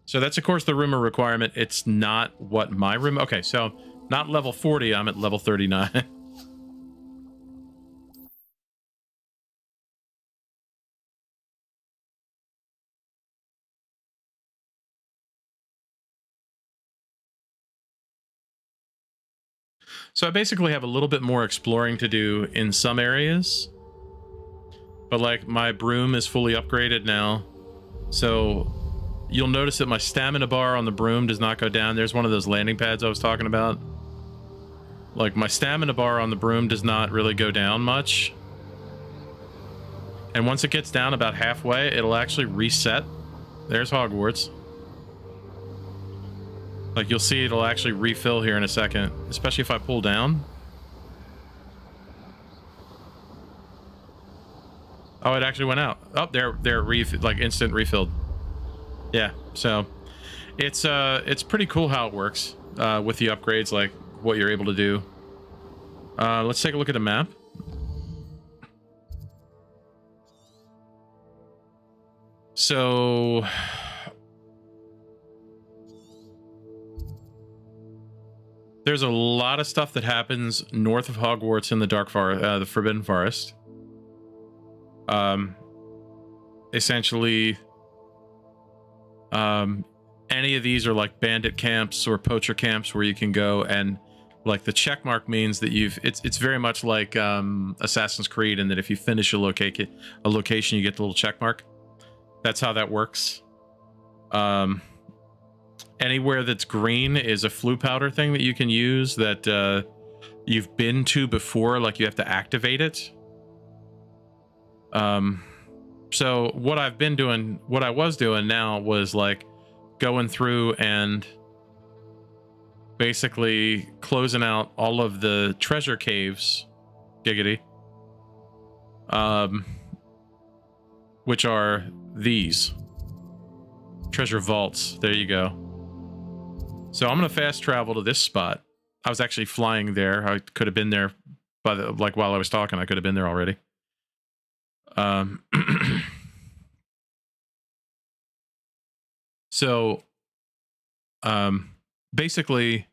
so that's, of course, the rumor requirement. It's not what my room... Okay, so not level 40, I'm at level 39. So I basically have a little bit more exploring to do in some areas. But like my broom is fully upgraded now. So you'll notice that my stamina bar on the broom does not go down. There's one of those landing pads I was talking about. Like my stamina bar on the broom does not really go down much. And once it gets down about halfway, it'll actually reset. There's Hogwarts. Like you'll see it'll actually refill here in a second, especially if I pull down. Oh, it actually went out. Oh, there, like instant refilled. Yeah, so it's pretty cool how it works with the upgrades, like what you're able to do. Let's take a look at the map. So there's a lot of stuff that happens north of Hogwarts in the Dark Forest, the Forbidden Forest. Essentially, any of these are like bandit camps or poacher camps where you can go, and like the check mark means that it's very much like Assassin's Creed, in that if you finish a location, you get the little check mark. That's how that works. Anywhere that's green is a flu powder thing that you can use that you've been to before, like you have to activate it. So what I was doing now was like going through and basically closing out all of the treasure caves, giggity, which are these treasure vaults. There you go. So I'm gonna fast travel to this spot. I was actually flying there. I could have been there while I was talking. I could have been there already. So basically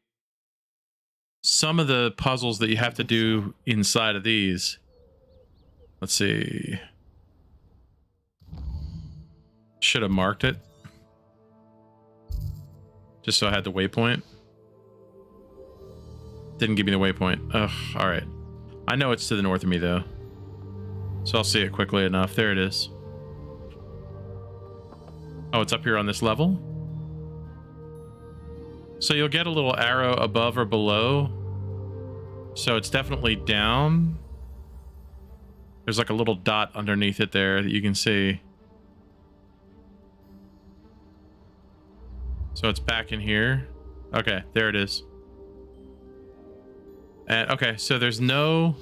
some of the puzzles that you have to do inside of these, let's see, should have marked it just so I had the waypoint. Didn't give me the waypoint. Ugh, all right. I know it's to the north of me though. So I'll see it quickly enough. There it is. Oh, it's up here on this level. So you'll get a little arrow above or below. So it's definitely down. There's like a little dot underneath it there that you can see. So it's back in here. Okay, there it is. And okay, so there's no...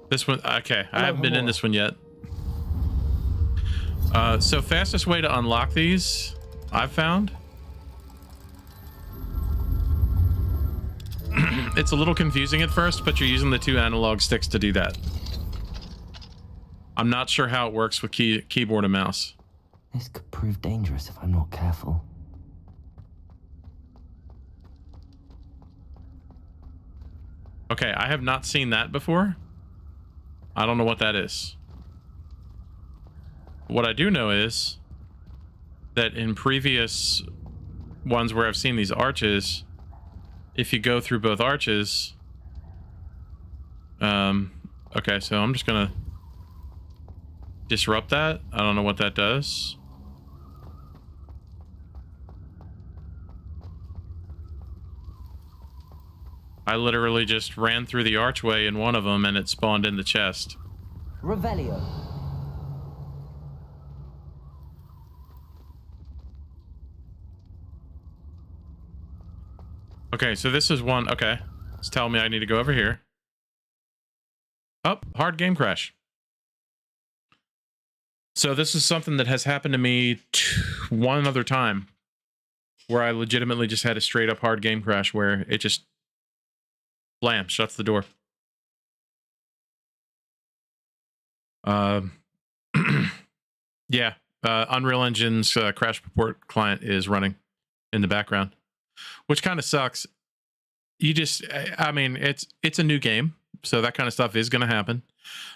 This one, okay, I haven't been in this one yet. So fastest way to unlock these, I've found. It's a little confusing at first, but you're using the 2 analog sticks to do that. I'm not sure how it works with keyboard and mouse. This could prove dangerous if I'm not careful. Okay, I have not seen that before. I don't know what that is. What I do know is that in previous ones where I've seen these arches, if you go through both arches... okay, so I'm just gonna disrupt that. I don't know what that does. I literally just ran through the archway in one of them and it spawned in the chest. Revelio. Okay, so this is one. Okay, it's telling me I need to go over here. Oh, hard game crash. So this is something that has happened to me one other time where I legitimately just had a straight up hard game crash where it just blam, shuts the door. Yeah, Unreal Engine's crash report client is running in the background, which kind of sucks. You just, I mean, it's a new game, so that kind of stuff is going to happen.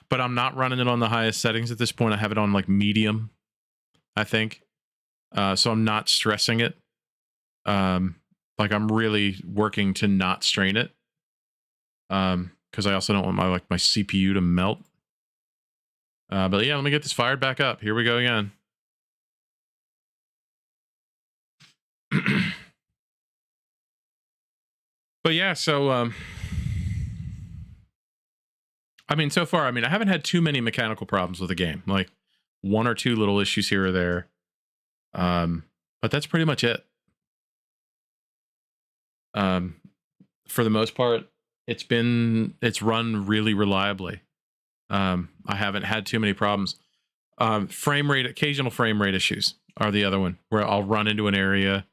But I'm not running it on the highest settings at this point. I have it on like medium, I think. So I'm not stressing it. Like I'm really working to not strain it. Because I also don't want my CPU to melt. But yeah, let me get this fired back up. Here we go again. But yeah, so I mean, so far, I mean, I haven't had too many mechanical problems with the game. Like 1 or 2 little issues here or there. But that's pretty much it. For the most part, it's run really reliably. I haven't had too many problems. Frame rate, occasional frame rate issues are the other one, where I'll run into an area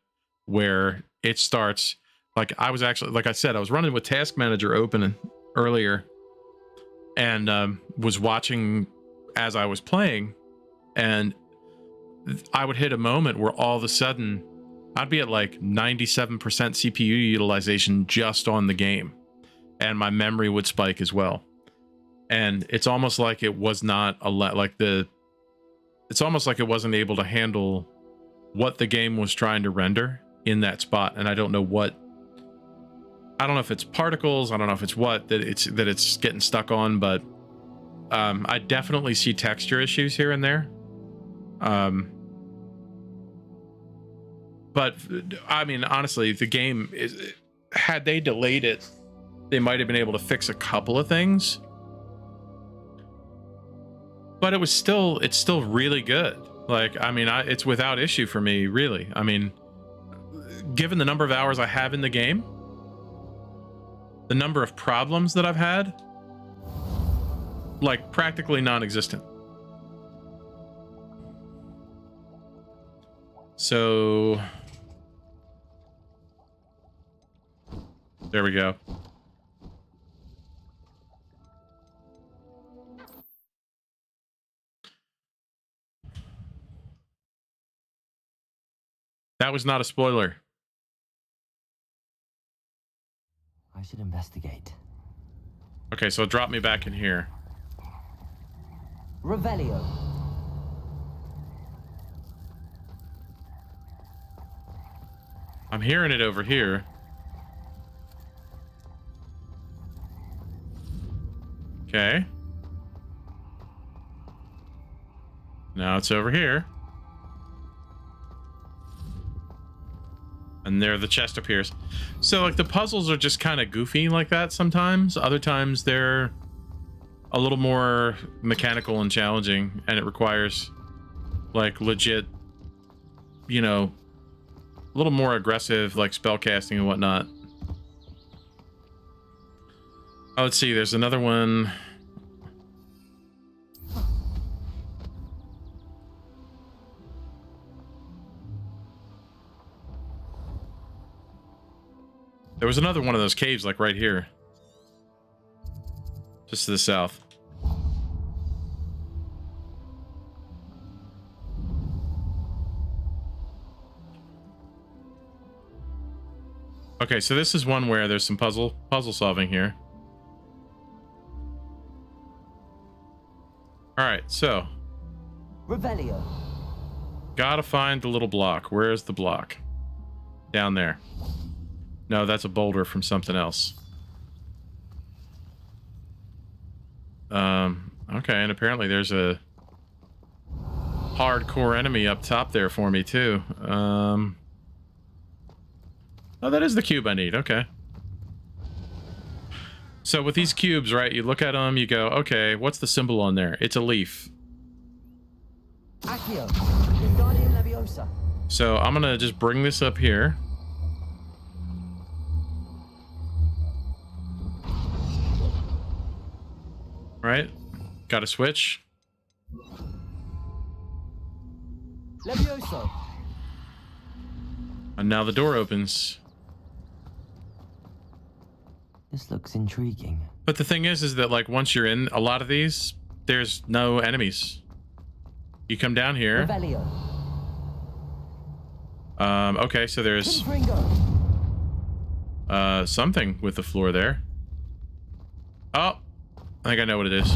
where it starts. Like I was actually, like I said, I was running with Task Manager open earlier, and was watching as I was playing, and I would hit a moment where all of a sudden I'd be at like 97% CPU utilization just on the game, and my memory would spike as well. And it's almost like it was not it's almost like it wasn't able to handle what the game was trying to render in that spot. And I don't know if it's particles, I don't know if it's what that it's getting stuck on, but I definitely see texture issues here and there. But I mean, honestly, the game is, had they delayed it, they might have been able to fix a couple of things. But it's still really good. Like, I mean, it's without issue for me, really. I mean, given the number of hours I have in the game, the number of problems that I've had, like practically non-existent. So there we go. That was not a spoiler. I should investigate. Okay, so drop me back in here. Revelio. I'm hearing it over here. Okay. Now it's over here. And there the chest appears. So, like, the puzzles are just kind of goofy like that sometimes. Other times they're a little more mechanical and challenging, and it requires, like, legit, you know, a little more aggressive, like, spell casting and whatnot. Oh, let's see. There's another one. There was another one of those caves, like, right here. Just to the south. Okay, so this is one where there's some puzzle solving here. All right, so Revelio. gotta find the little block. Where is the block? Down there. No, that's a boulder from something else. Okay, and apparently there's a hardcore enemy up top there for me too. Oh, that is the cube I need. Okay. So with these cubes, right, you look at them, you go, okay, what's the symbol on there? It's a leaf. Accio. Wingardium Leviosa. So I'm gonna just bring this up here. Right? Got to switch. Levioso. And now the door opens. This looks intriguing. But the thing is that, like, once you're in a lot of these, there's no enemies. You come down here. Revelio. Okay, so there's Confringo. something with the floor there. Oh, I think I know what it is.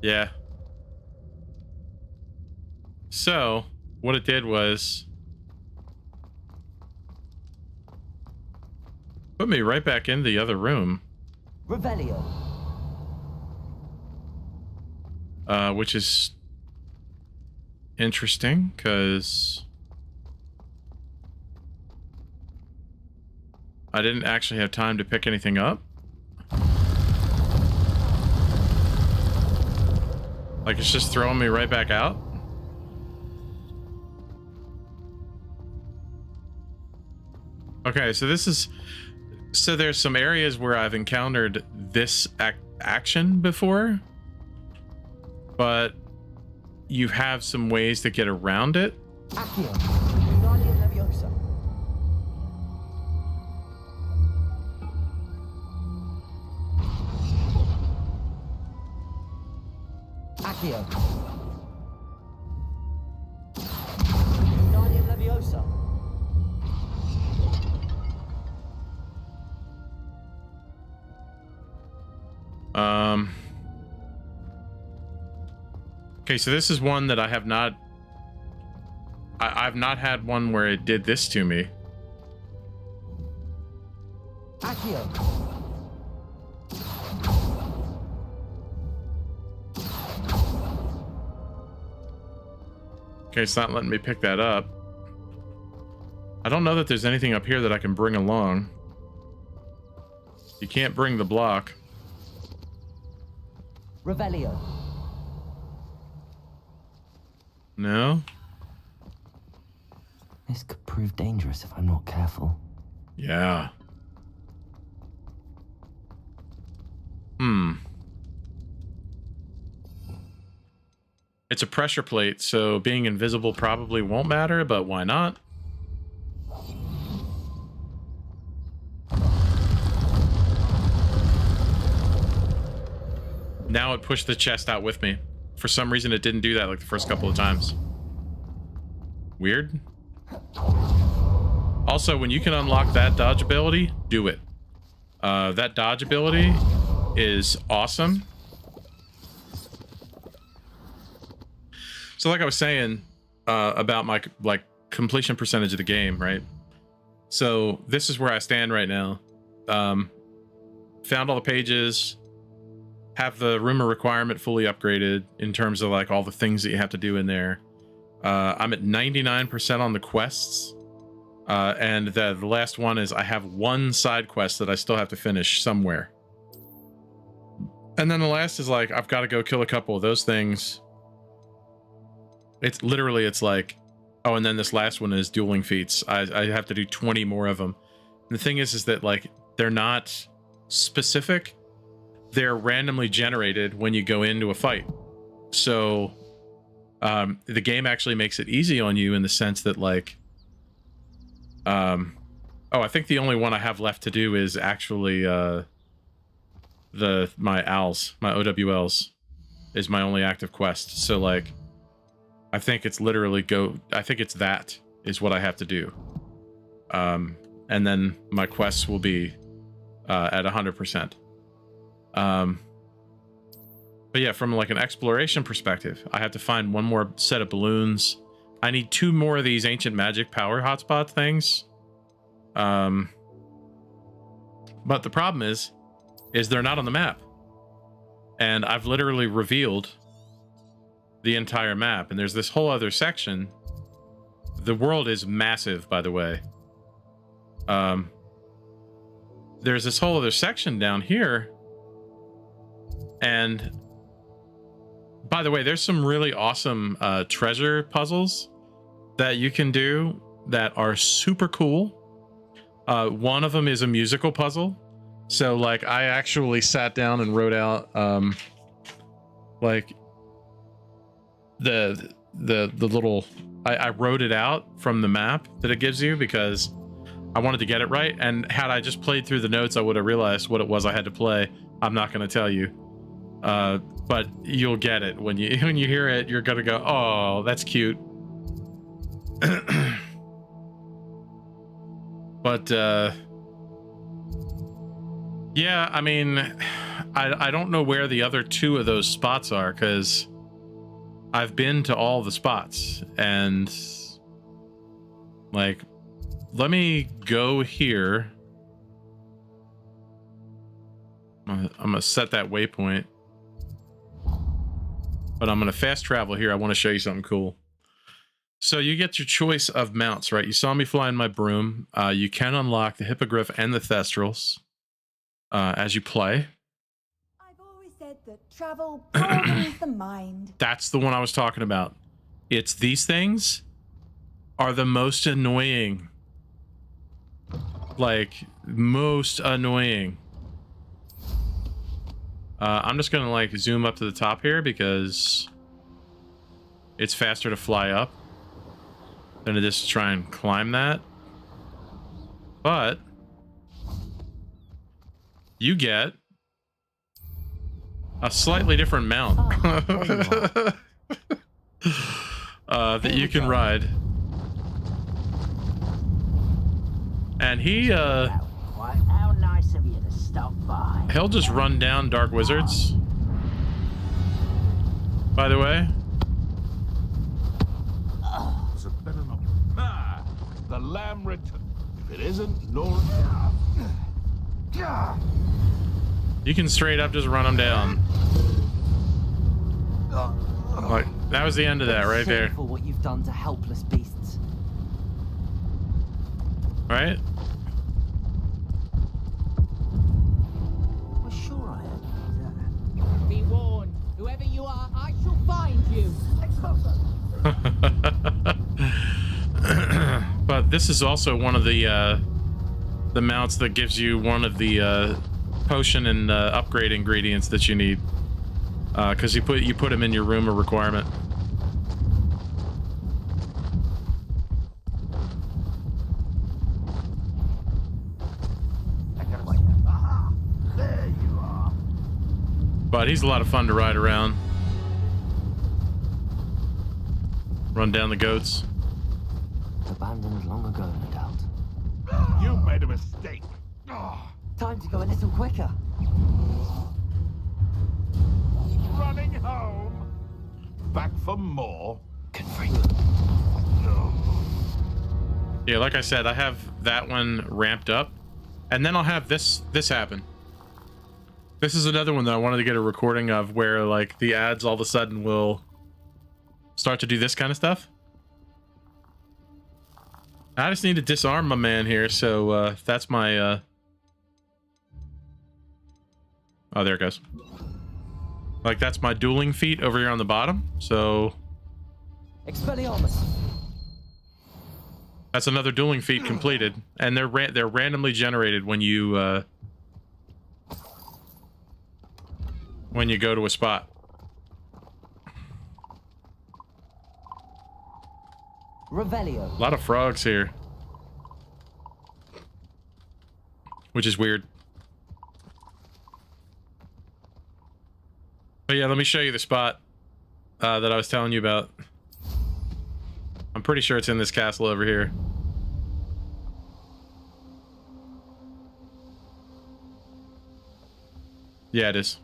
Yeah. So, what it did was put me right back in the other room. Revelio. Which is interesting, because I didn't actually have time to pick anything up. Like, it's just throwing me right back out. Okay, so this is... So there's some areas where I've encountered this action before, but you have some ways to get around it. Accio. Wingardium Leviosa. Accio. Wingardium Leviosa. Okay, so this is one that I have not... I've not had one where it did this to me. Accio. Okay, it's not letting me pick that up. I don't know that there's anything up here that I can bring along. You can't bring the block. Revelio. No? This could prove dangerous if I'm not careful. Yeah. It's a pressure plate, so being invisible probably won't matter, but why not? Now it pushed the chest out with me. For some reason, it didn't do that like the first couple of times. Weird. Also, when you can unlock that dodge ability, do it. That dodge ability is awesome. So like I was saying about my completion percentage of the game, right? So this is where I stand right now. found all the pages, have the rumor requirement fully upgraded in terms of like all the things that you have to do in there. I'm at 99% on the quests. And the last one is I have one side quest that I still have to finish somewhere. And then the last is like, I've got to go kill a couple of those things. It's literally, it's like, oh, and then this last one is dueling feats. I have to do 20 more of them. And the thing is that like, they're not specific. They're randomly generated when you go into a fight. So the game actually makes it easy on you in the sense that like, oh, I think the only one I have left to do is actually my OWLs is my only active quest. So like, I think it's literally I think it's that is what I have to do. And then my quests will be at 100%. But yeah, from like an exploration perspective, I have to find one more set of balloons. I need 2 more of these ancient magic power hotspot things. But the problem is they're not on the map. And I've literally revealed the entire map. And there's this whole other section. The world is massive, by the way. There's this whole other section down here. And by the way, there's some really awesome treasure puzzles that you can do that are super cool. One of them is a musical puzzle. So like I actually sat down and wrote out like the little I wrote it out from the map that it gives you because I wanted to get it right. And had I just played through the notes, I would have realized what it was I had to play. I'm not going to tell you. But you'll get it when you hear it. You're gonna go, oh, that's cute. But yeah, I mean, I don't know where the other 2 of those spots are because I've been to all the spots. And like, let me go here. I'm gonna set that waypoint. But I'm going to fast travel here. I want to show you something cool. So you get your choice of mounts, right? You saw me flying my broom. You can unlock the hippogriff and the thestrals as you play. I've always said that travel broadens the mind. That's the one I was talking about. It's these things are the most annoying. Like, most annoying. I'm just gonna like zoom up to the top here because it's faster to fly up than it is to try and climb that. But you get a slightly different mount that you can ride. And he How nice of you to stop by. he'll just run down dark wizards. By the way, Is it better not? Ah, the lamb returned. If it isn't, nor. you can straight up just run him down. Like, that was the end of that right there. For what you've done to helpless beasts. Right? Well, sure I am. Be warned, whoever you are, I shall find you. But this is also one of the mounts that gives you one of the potion and upgrade ingredients that you need, because you put them in your room of requirement. There you are. But he's a lot of fun to ride around. Run down the goats. Abandoned long ago, no doubt. You made a mistake. Ah, Time to go a little quicker. running home. Back for more. Confront. Yeah, like I said, I have that one ramped up, And then I'll have this happen. This is another one that I wanted to get a recording of, where like the ads all of a sudden will start to do this kind of stuff. I just need to disarm my man here, so that's my oh, there it goes. Like, that's my dueling feat over here on the bottom. So Expelliarmus. that's another dueling feat completed, and they're randomly generated when you go to a spot. Revelio. A lot of frogs here, which is weird. But yeah, let me show you the spot that I was telling you about. I'm pretty sure it's in this castle over here. Yeah, it is.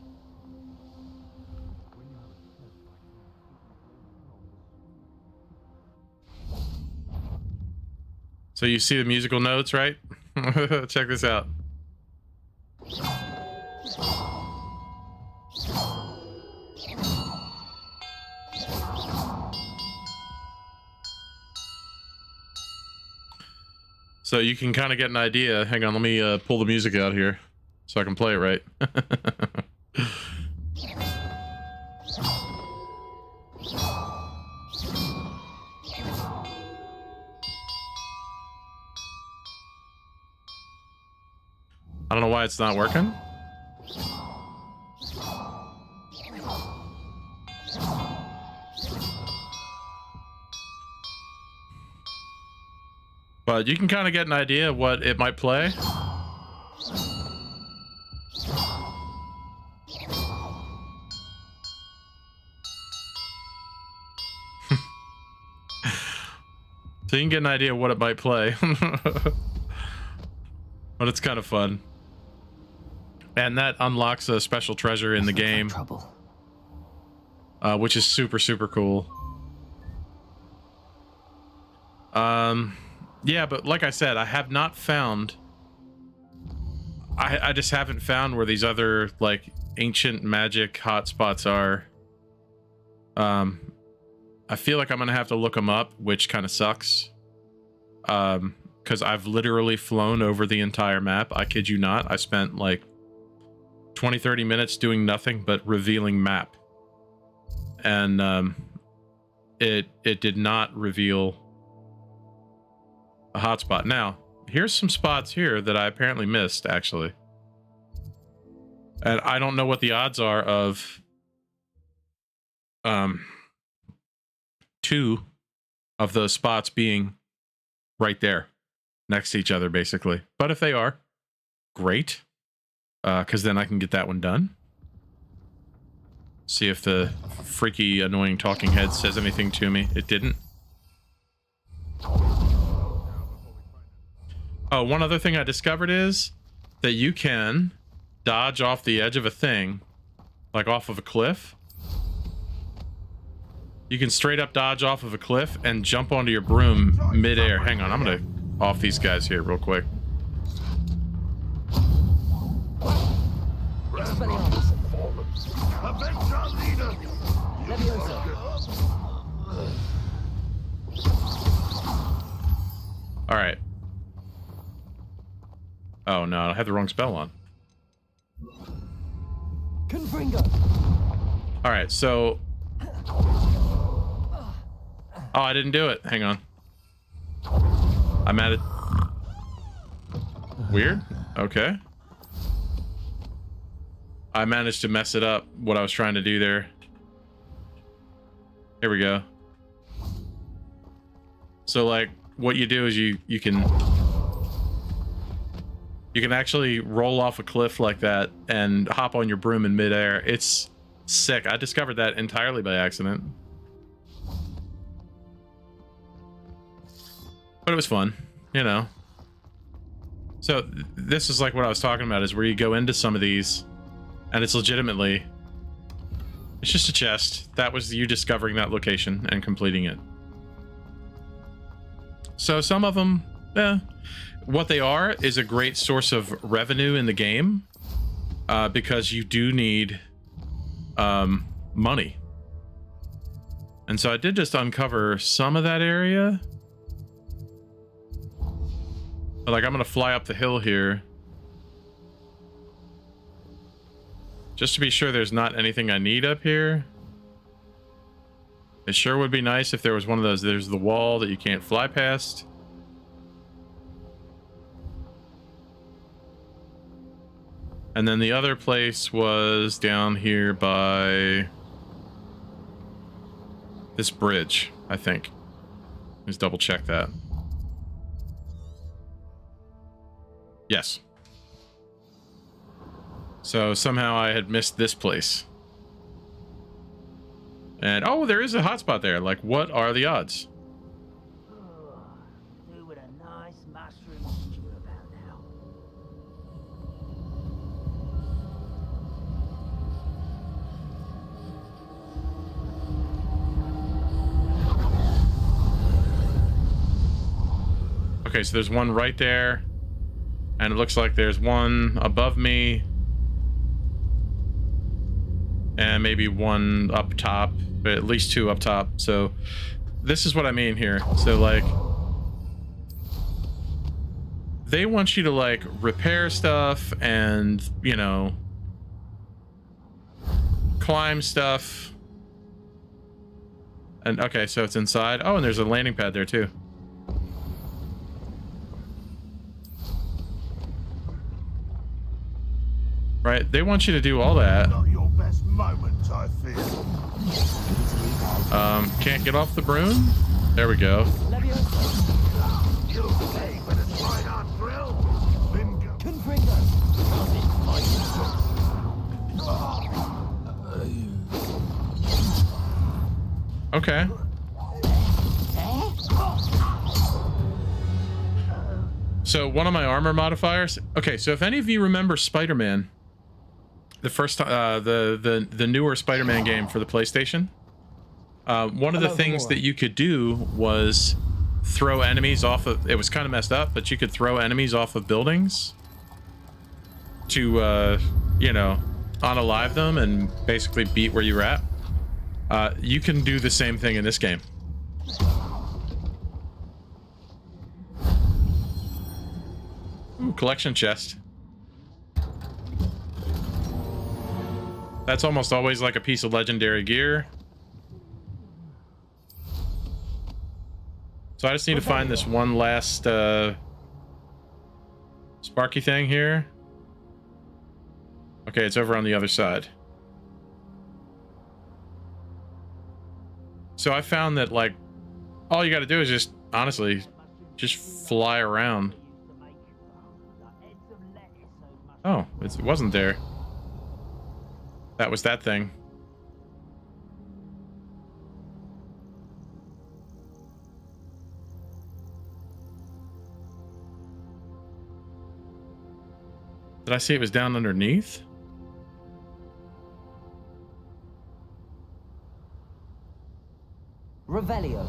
So you see the musical notes, right? Check this out. So you can kind of get an idea. Hang on, let me pull the music out here so I can play it right. I don't know why it's not working. But you can kind of get an idea of what it might play. So you can get an idea of what it might play. But it's kind of fun. And that unlocks a special treasure in the game. Which is super, super cool. Yeah, but like I said, I have not found... I just haven't found where these other, like, ancient magic hotspots are. I feel like I'm gonna have to look them up, which kind of sucks. Because I've literally flown over the entire map. I kid you not. I spent, like, 20-30 minutes doing nothing but revealing map. And, it did not reveal a hotspot. Now, here's some spots here that I apparently missed, actually. And I don't know what the odds are of two of those spots being right there next to each other, basically. But if they are, great, because then I can get that one done. See if the freaky annoying talking head says anything to me. It didn't. Oh, one other thing I discovered is that you can dodge off the edge of a thing, like off of a cliff. You can straight up dodge off of a cliff and jump onto your broom midair. Hang on, I'm gonna off these guys here real quick. All right. Oh no, I had the wrong spell on. All right, so. Oh, I didn't do it. Hang on. I'm at it. Weird. Okay. I managed to mess it up, what I was trying to do there. Here we go. So, like, what you do is you can actually roll off a cliff like that and hop on your broom in midair. It's sick. I discovered that entirely by accident. But it was fun, you know. So this is like what I was talking about, is where you go into some of these and it's legitimately, it's just a chest. That was you discovering that location and completing it. So some of them, yeah. what they are is a great source of revenue in the game, because you do need money. And so I did just uncover some of that area. But like, I'm gonna fly up the hill here just to be sure there's not anything I need up here. It sure would be nice if there was one of those. There's the wall that you can't fly past. And then the other place was down here by this bridge, I think. Let's double check that. Yes. So somehow I had missed this place. And oh, there is a hotspot there. Like, what are the odds? Do with a nice mushroom stew about now. Okay, so there's one right there. And it looks like there's one above me. And maybe one up top, but at least two up top. So this is what I mean here. So like, they want you to like repair stuff and, you know, climb stuff. And okay, so it's inside. Oh, and there's a landing pad there too. Right, they want you to do all that. Not your best moment, I fear. Can't get off the broom? There we go. You'll pay for the swine-art drill. Bingo. Okay. So one of my armor modifiers. Okay, so if any of you remember Spider-Man, the first the newer Spider-Man game for the PlayStation, one of the things that you could do was throw enemies off of, it was kind of messed up, but you could throw enemies off of buildings to you know, unalive them and basically beat where you're at. You can do the same thing in this game. Ooh, collection chest. That's almost always like a piece of legendary gear. So I just need to find this one last sparky thing here. Okay, it's over on the other side. So I found that, like, all you got to do is just, honestly, just fly around. Oh, it wasn't there. That was that thing. Did I see it was down underneath? Revelio.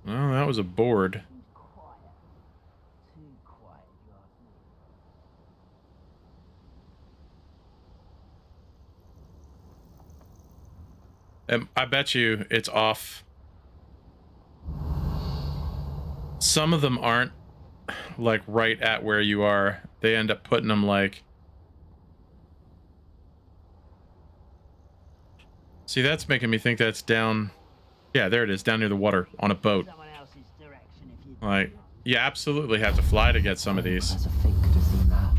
Oh, that was a board. I bet you it's off. Some of them aren't like right at where you are. They end up putting them like... See, that's making me think that's down... Yeah, there it is, down near the water on a boat. Like, you absolutely have to fly to get some of these. As a fake could have seen that.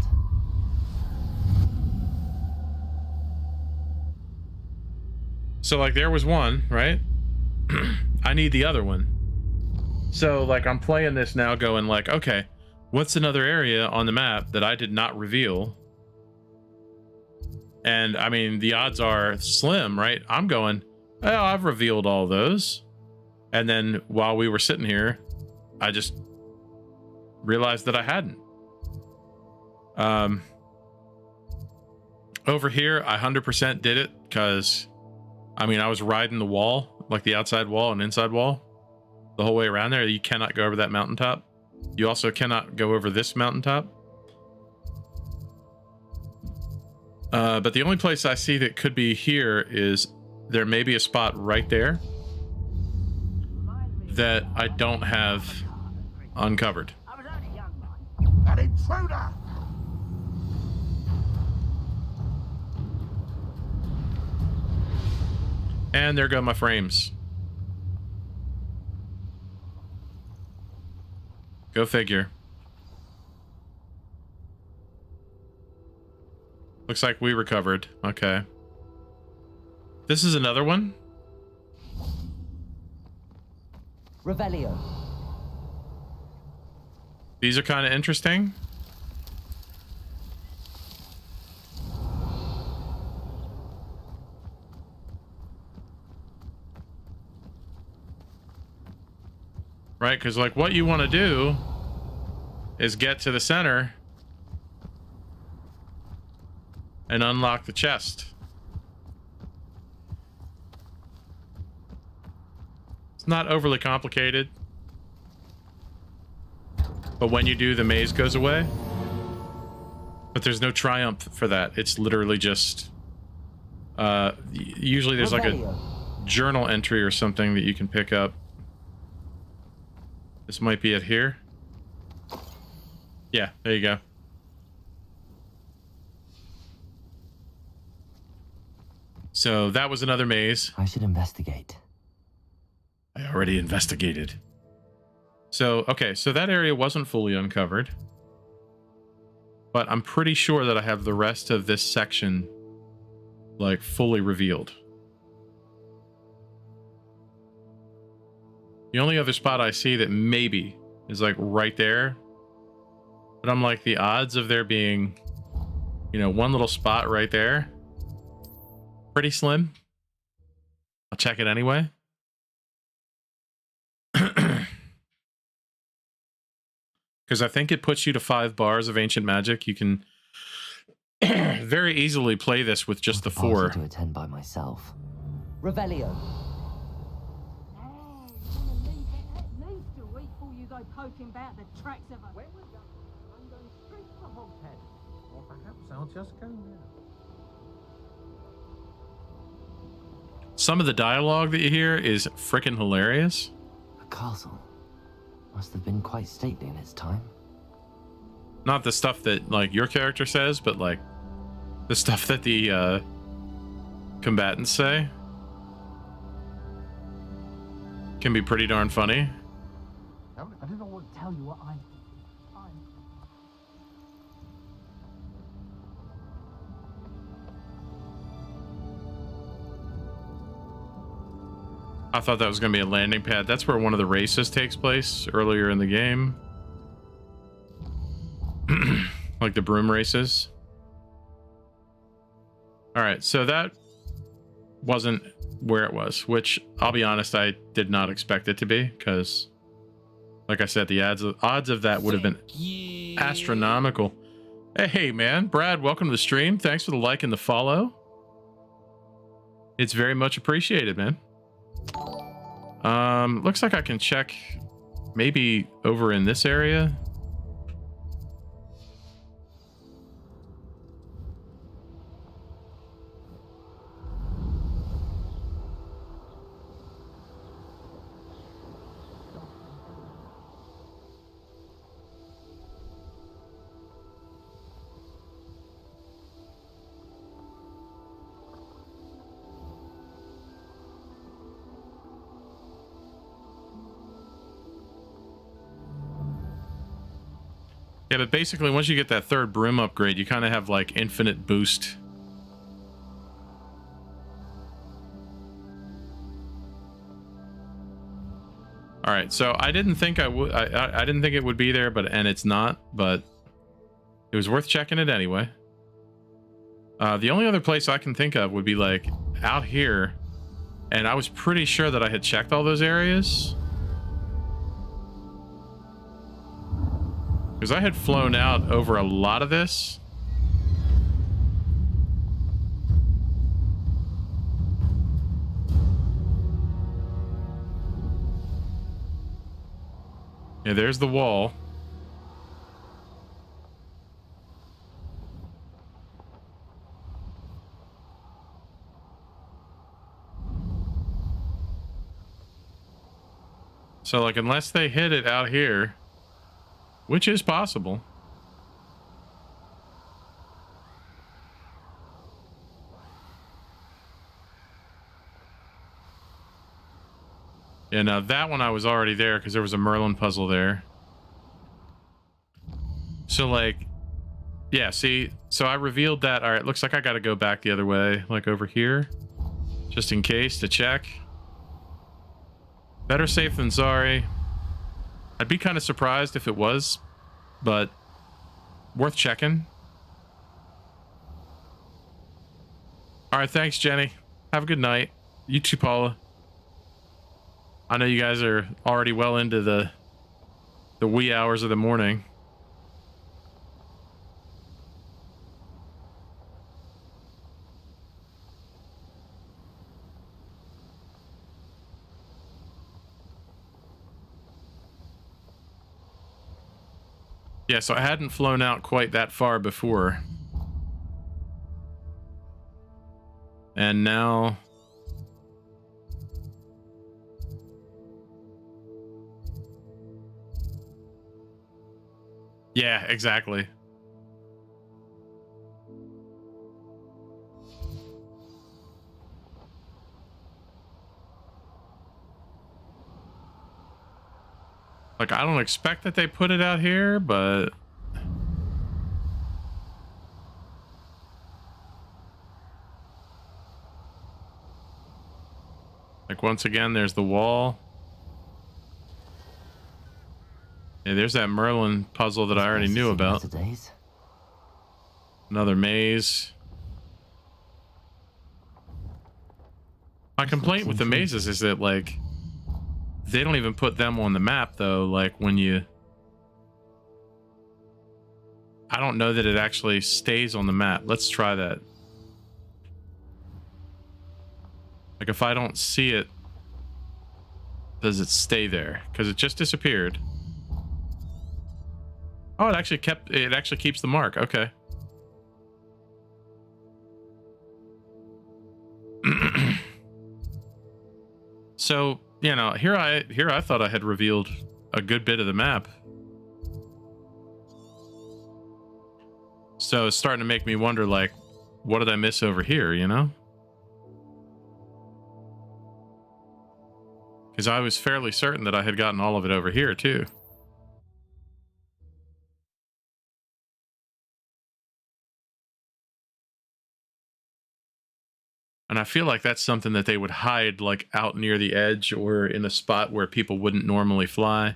So, like, there was one, right? I need the other one. So, like, I'm playing this now going, like, okay, what's another area on the map that I did not reveal? And, I mean, the odds are slim, right? I'm going, well, I've revealed all those. And then, while we were sitting here, I just realized that I hadn't. Over here, I 100% did it, because... I mean, I was riding the wall, like the outside wall and inside wall. the whole way around there. You cannot go over that mountaintop. You also cannot go over this mountaintop. But the only place I see that could be here is there may be a spot right there that I don't have uncovered. An intruder! And there go my frames. Go figure. Looks like we recovered. Okay. This is another one? Revelio. These are kind of interesting. Right, because like what you want to do is get to the center and unlock the chest. It's not overly complicated. But when you do, the maze goes away. But there's no triumph for that. It's literally just... usually there's like a journal entry or something that you can pick up. This might be it here. Yeah, there you go. So that was another maze. I should investigate. I already investigated. So, okay, so that area wasn't fully uncovered. But I'm pretty sure that I have the rest of this section, like, fully revealed. The only other spot I see that maybe is, like, right there. But I'm like, the odds of there being, you know, one little spot right there, pretty slim. I'll check it anyway. Because I think it puts you to 5 bars of ancient magic. You can very easily play this with just the 4. To attend by myself. Revelio. Poking about the tracks of a... Where we're going, I'm going straight for Hogshead. Or perhaps I'll just go now. Some of the dialogue that you hear is freaking hilarious. A castle. Must have been quite stately in its time. Not the stuff that, like, your character says, but, like, the stuff that the combatants say can be pretty darn funny. I don't know what to tell you what I'm... I thought that was going to be a landing pad. That's where one of the races takes place earlier in the game. Like the broom races. All right, so that wasn't where it was, which I'll be honest, I did not expect it to be, because like I said, the odds of that would have been astronomical. Hey man, Brad, welcome to the stream. Thanks for the like and the follow. It's very much appreciated, man. Looks like I can check maybe over in this area. Yeah, but basically once you get that 3rd broom upgrade, you kind of have like infinite boost. All right, so I didn't think I would. I didn't think it would be there, and it's not. But it was worth checking it anyway. The only other place I can think of would be like out here, and I was pretty sure that I had checked all those areas. Because I had flown out over a lot of this. Yeah, there's the wall. So, like, unless they hit it out here, which is possible. Yeah, now that one I was already there because there was a Merlin puzzle there. So, like, yeah, see, so I revealed that. All right, looks like I got to go back the other way, like over here, just in case to check. Better safe than sorry. I'd be kind of surprised if it was, but worth checking. All right, thanks, Jenny. Have a good night. You too, Paula. I know you guys are already well into the wee hours of the morning. Yeah, so I hadn't flown out quite that far before. And now... Yeah, exactly. Like, I don't expect that they put it out here, but... Like, once again, there's the wall. Yeah, there's that Merlin puzzle that I already knew about. Another maze. My complaint with the mazes is that, like, they don't even put them on the map, though. Like, when you... I don't know that it actually stays on the map. Let's try that. Like, if I don't see it, does it stay there? Because it just disappeared. Oh, it actually keeps the mark. Okay. So, you know, here I thought I had revealed a good bit of the map. So it's starting to make me wonder, like, what did I miss over here, you know? Because I was fairly certain that I had gotten all of it over here, too. And I feel like that's something that they would hide, like, out near the edge or in a spot where people wouldn't normally fly.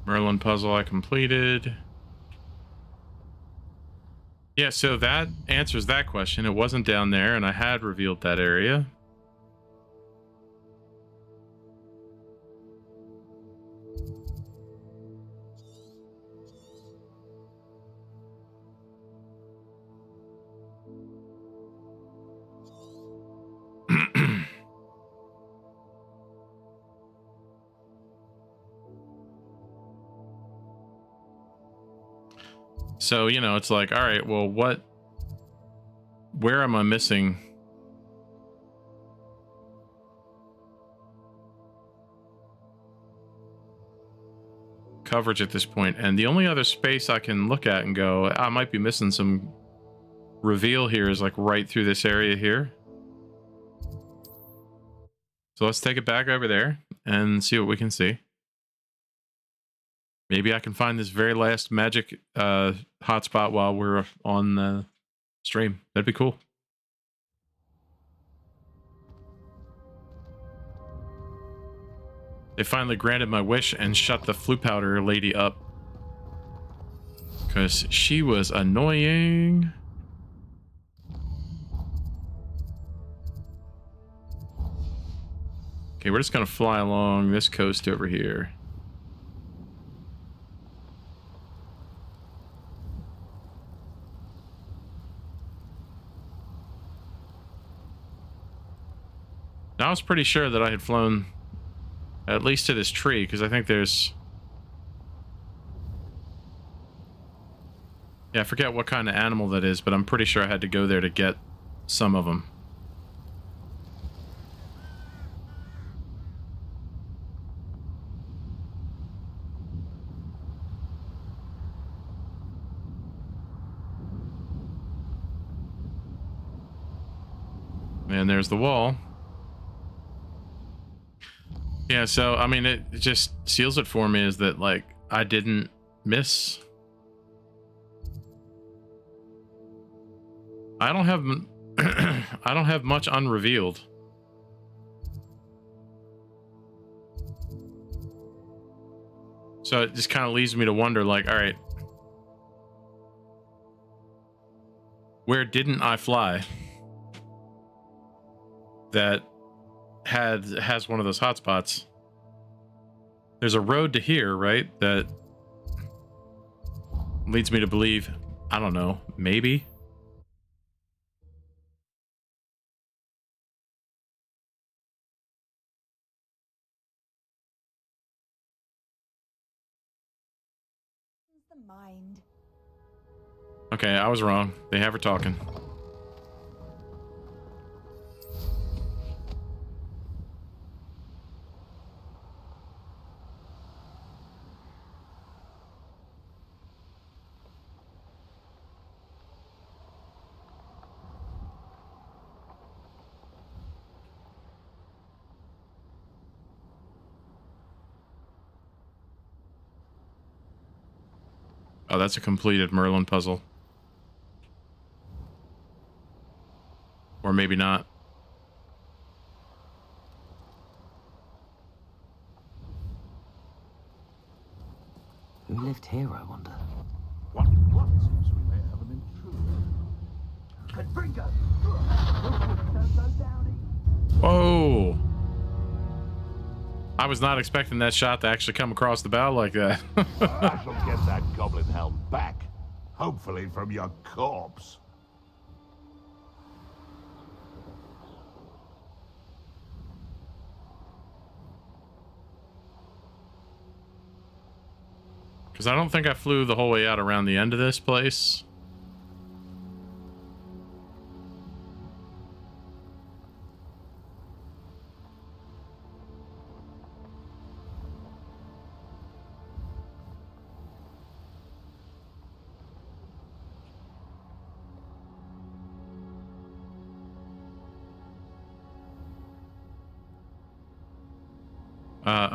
Merlin puzzle I completed. Yeah, so that answers that question. It wasn't down there, and I had revealed that area. So, you know, it's like, all right, well, where am I missing? coverage at this point, and the only other space I can look at and go, I might be missing some reveal here, is like right through this area here. So let's take it back over there and see what we can see. Maybe I can find this very last magic hotspot while we're on the stream. That'd be cool. They finally granted my wish and shut the flue powder lady up. Because she was annoying. Okay, we're just going to fly along this coast over here. Now, I was pretty sure that I had flown at least to this tree, because I think there's... Yeah, I forget what kind of animal that is, but I'm pretty sure I had to go there to get some of them. And there's the wall. Yeah, so, I mean, it just seals it for me is that, like, I didn't miss. I don't have I don't have much unrevealed. So it just kind of leaves me to wonder, like, all right, where didn't I fly that has one of those hotspots? There's a road to here, right? That leads me to believe, I don't know, maybe. The mind. Okay, I was wrong. They have her talking. Oh, that's a completed Merlin puzzle. Or maybe not. Who lived here, I wonder? What? Seems we may have an intruder. Whoa! I was not expecting that shot to actually come across the bow like that. I shall get that goblin helm back. Hopefully from your corpse. Because I don't think I flew the whole way out around the end of this place.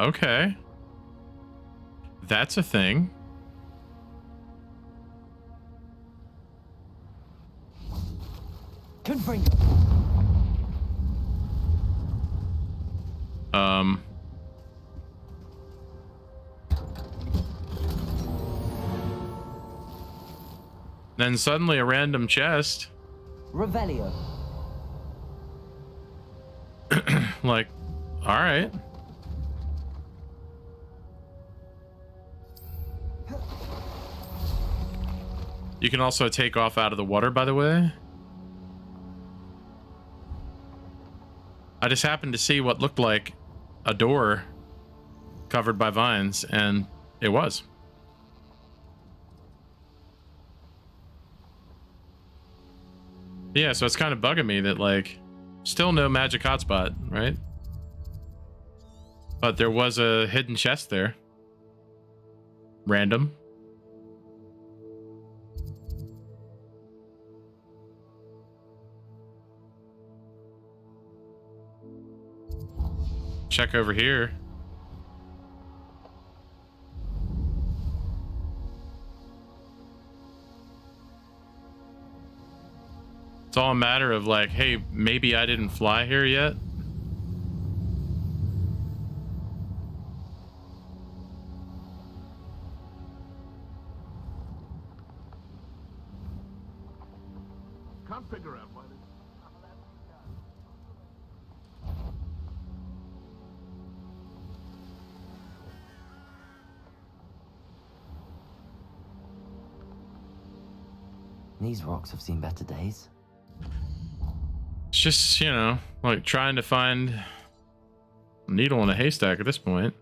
Okay. That's a thing. Confringo. Then suddenly a random chest. Revelio. Like, all right. You can also take off out of the water, by the way. I just happened to see what looked like a door covered by vines, and it was. Yeah, so it's kind of bugging me that, like, still no magic hotspot, right? But there was a hidden chest there. random. Check over here. It's all a matter of like, hey, maybe I didn't fly here yet. Can't figure out why this. These rocks have seen better days. It's just, you know, like trying to find a needle in a haystack at this point.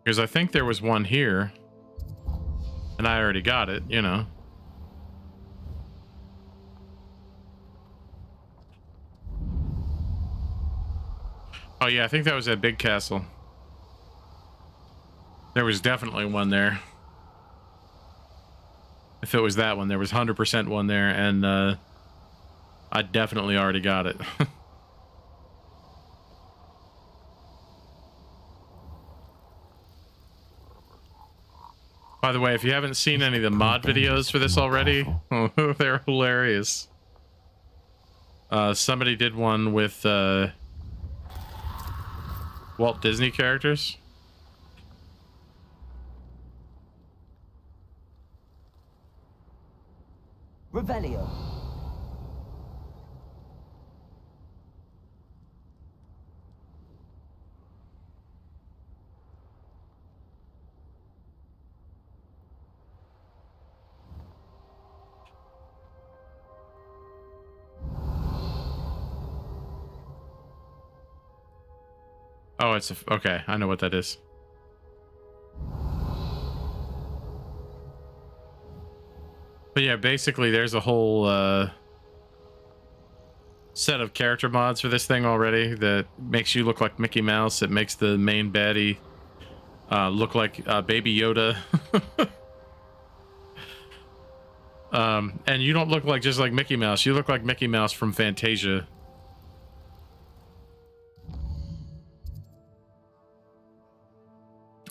Because I think there was one here, and I already got it, you know. Oh yeah, I think that was that big castle. There was definitely one there. If it was that one, there was 100% one there, and I definitely already got it. By the way, if you haven't seen any of the mod videos for this already, they're hilarious. Somebody did one with Walt Disney characters. Revelio. Oh, it's okay. I know what that is. But yeah, basically, there's a whole set of character mods for this thing already that makes you look like Mickey Mouse. It makes the main baddie look like Baby Yoda. And you don't look like just like Mickey Mouse. You look like Mickey Mouse from Fantasia.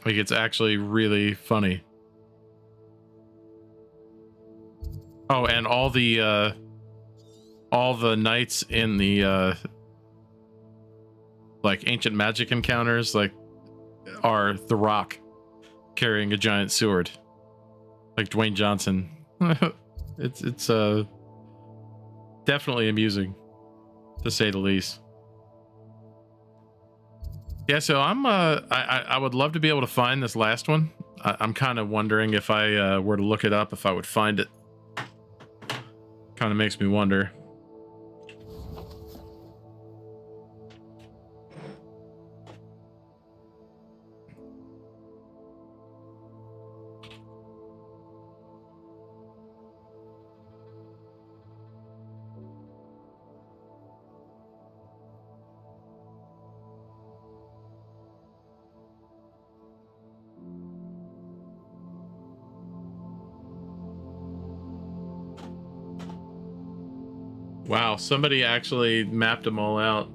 Like, it's actually really funny. Oh, and all the knights in the like ancient magic encounters like are The Rock carrying a giant sword, like Dwayne Johnson. it's definitely amusing, to say the least. Yeah, so I would love to be able to find this last one. I'm kind of wondering if I were to look it up, if I would find it. Kind of makes me wonder. Wow, somebody actually mapped them all out.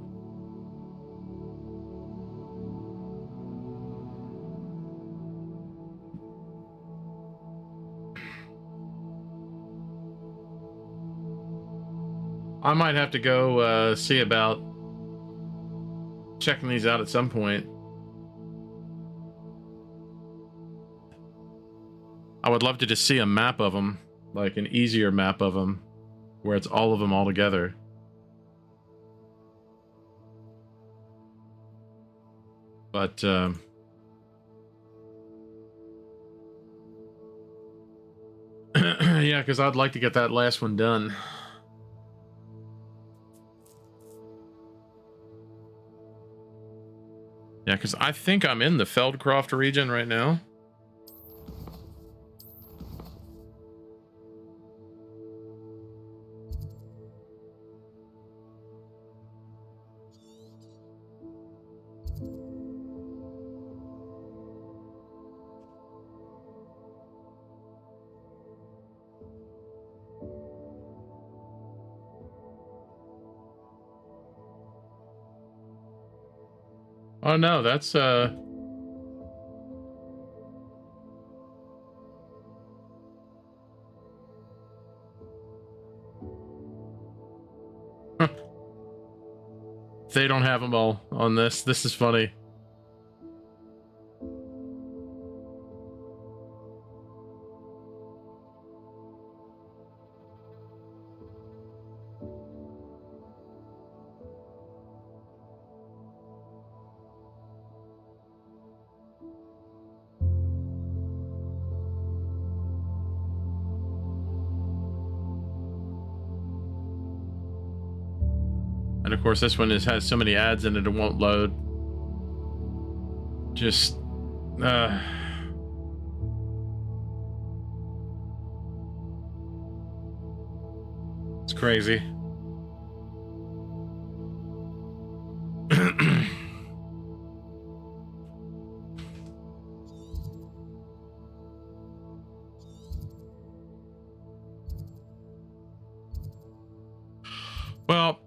I might have to go see about checking these out at some point. I would love to just see a map of them, like an easier map of them, where it's all of them all together. But yeah, because I'd like to get that last one done. Yeah, because I think I'm in the Feldcroft region right now. Oh no, that's they don't have them all on this. This is funny. And of course, this one has so many ads in it, it won't load. Just, it's crazy. Well,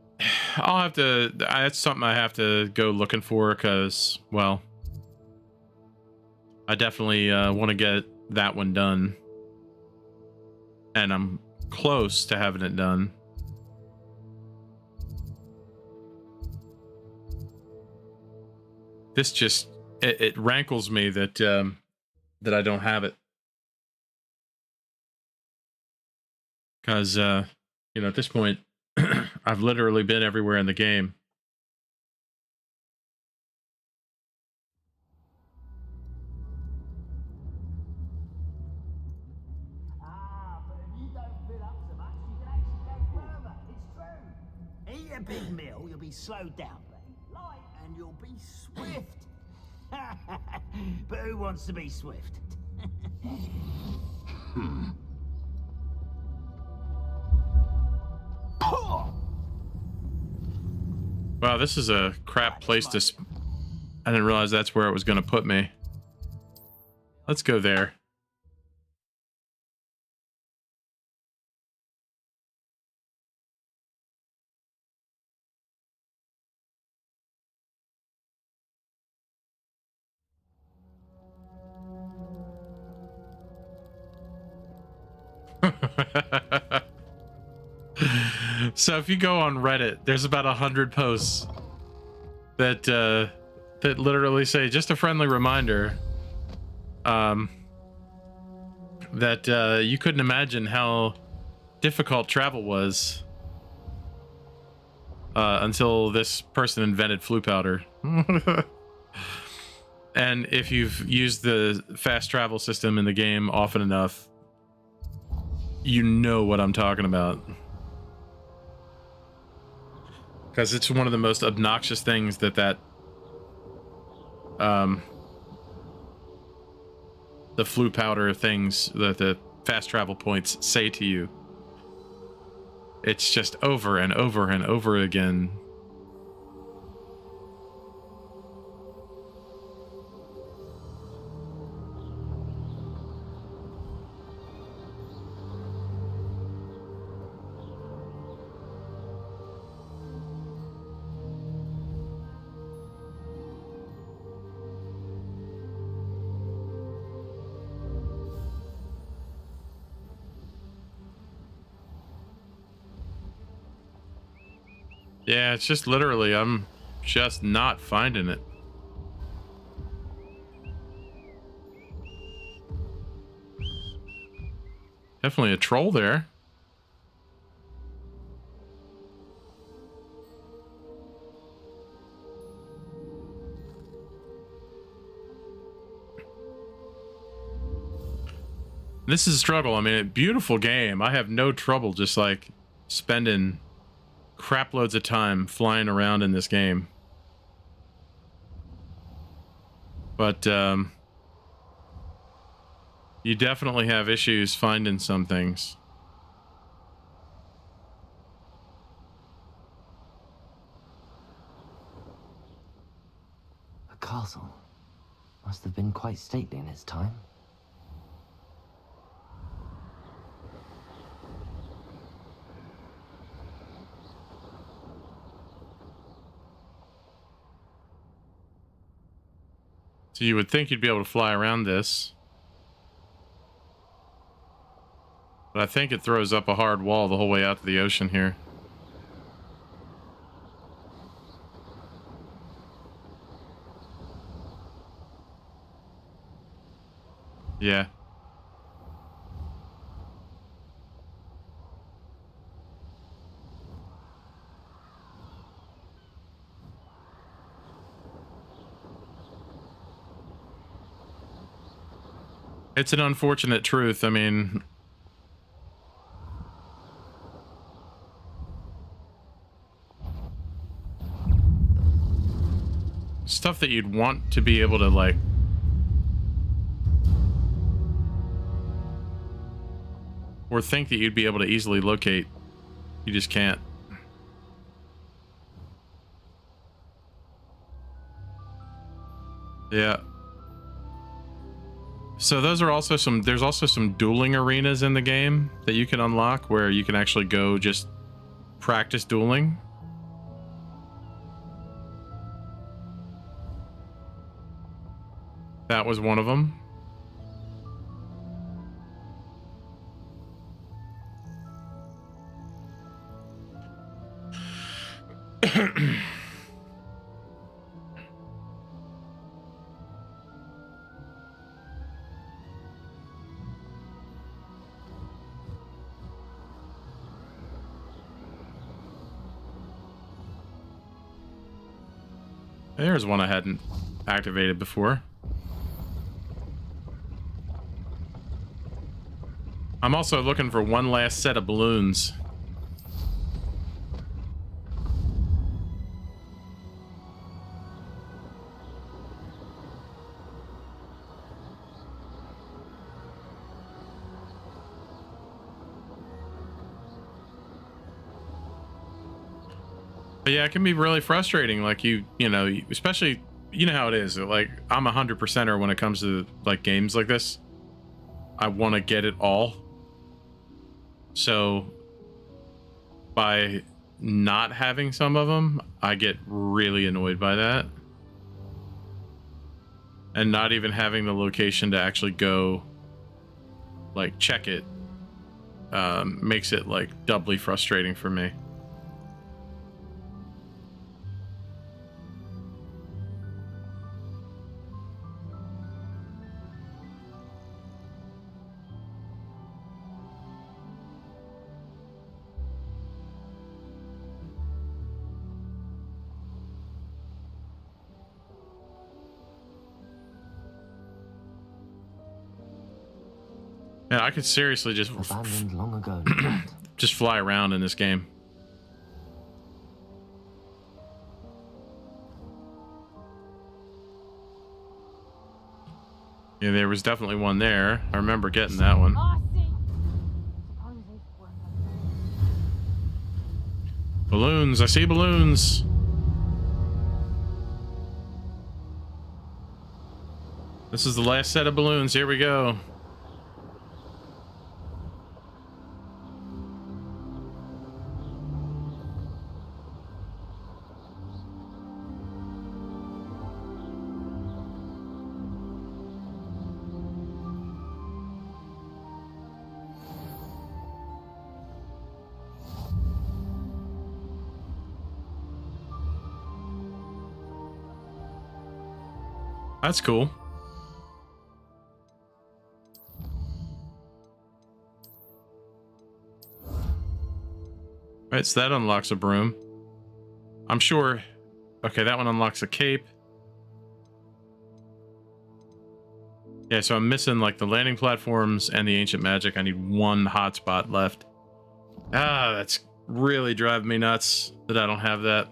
I'll have to, that's something I have to go looking for because, well, I definitely want to get that one done. And I'm close to having it done. This just, it rankles me that, that I don't have it. Because, you know, at this point, I've literally been everywhere in the game. Ah, but if you don't fill up so much, you can actually go further. It's true. Eat a big meal, you'll be slowed down, light, and you'll be swift. But who wants to be swift? Wow, this is a crap place to... I didn't realize that's where it was going to put me. Let's go there. So if you go on Reddit, there's about 100 posts that that literally say, just a friendly reminder, that you couldn't imagine how difficult travel was until this person invented flue powder. And if you've used the fast travel system in the game often enough, you know what I'm talking about. Because it's one of the most obnoxious things that the flue powder things that the fast travel points say to you. It's just over and over and over again. Yeah, it's just literally, I'm just not finding it. Definitely a troll there. This is a struggle. I mean, a beautiful game. I have no trouble just like spending crap loads of time flying around in this game. But you definitely have issues finding some things. A castle. Must have been quite stately in its time. So you would think you'd be able to fly around this. But I think it throws up a hard wall the whole way out to the ocean here. Yeah. It's an unfortunate truth. I mean, stuff that you'd want to be able to, like, or think that you'd be able to easily locate, you just can't. Yeah. So those are also there's also some dueling arenas in the game that you can unlock where you can actually go just practice dueling. That was one of them. There's one I hadn't activated before. I'm also looking for one last set of balloons. But yeah, it can be really frustrating. Like you know, especially, you know how it is. Like I'm 100%er when it comes to like games like this. I want to get it all. So by not having some of them, I get really annoyed by that. And not even having the location to actually go like check it makes it like doubly frustrating for me. Yeah, I could seriously just Abandoned long ago. just fly around in this game. Yeah, there was definitely one there. I remember getting that one. Balloons, I see balloons. This is the last set of balloons. Here we go. That's cool. Right, so that unlocks a broom. I'm sure. Okay, that one unlocks a cape. Yeah, so I'm missing like the landing platforms and the ancient magic. I need one hotspot left. Ah, that's really driving me nuts that I don't have that.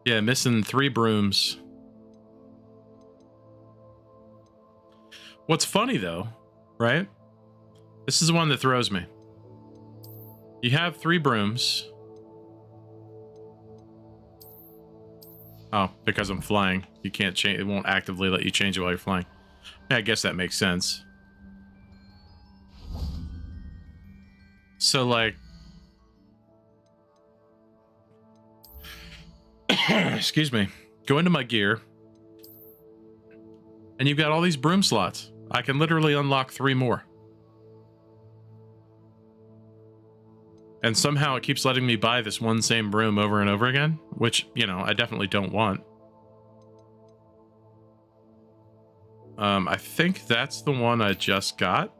Yeah, missing 3 brooms. What's funny though, right? This is the one that throws me. You have 3 brooms. Oh, because I'm flying. You can't change. It won't actively let you change it while you're flying. Yeah, I guess that makes sense. So, like... excuse me. Go into my gear. And you've got all these broom slots. I can literally unlock 3 more. And somehow it keeps letting me buy this one same broom over and over again, which, you know, I definitely don't want. I think that's the one I just got.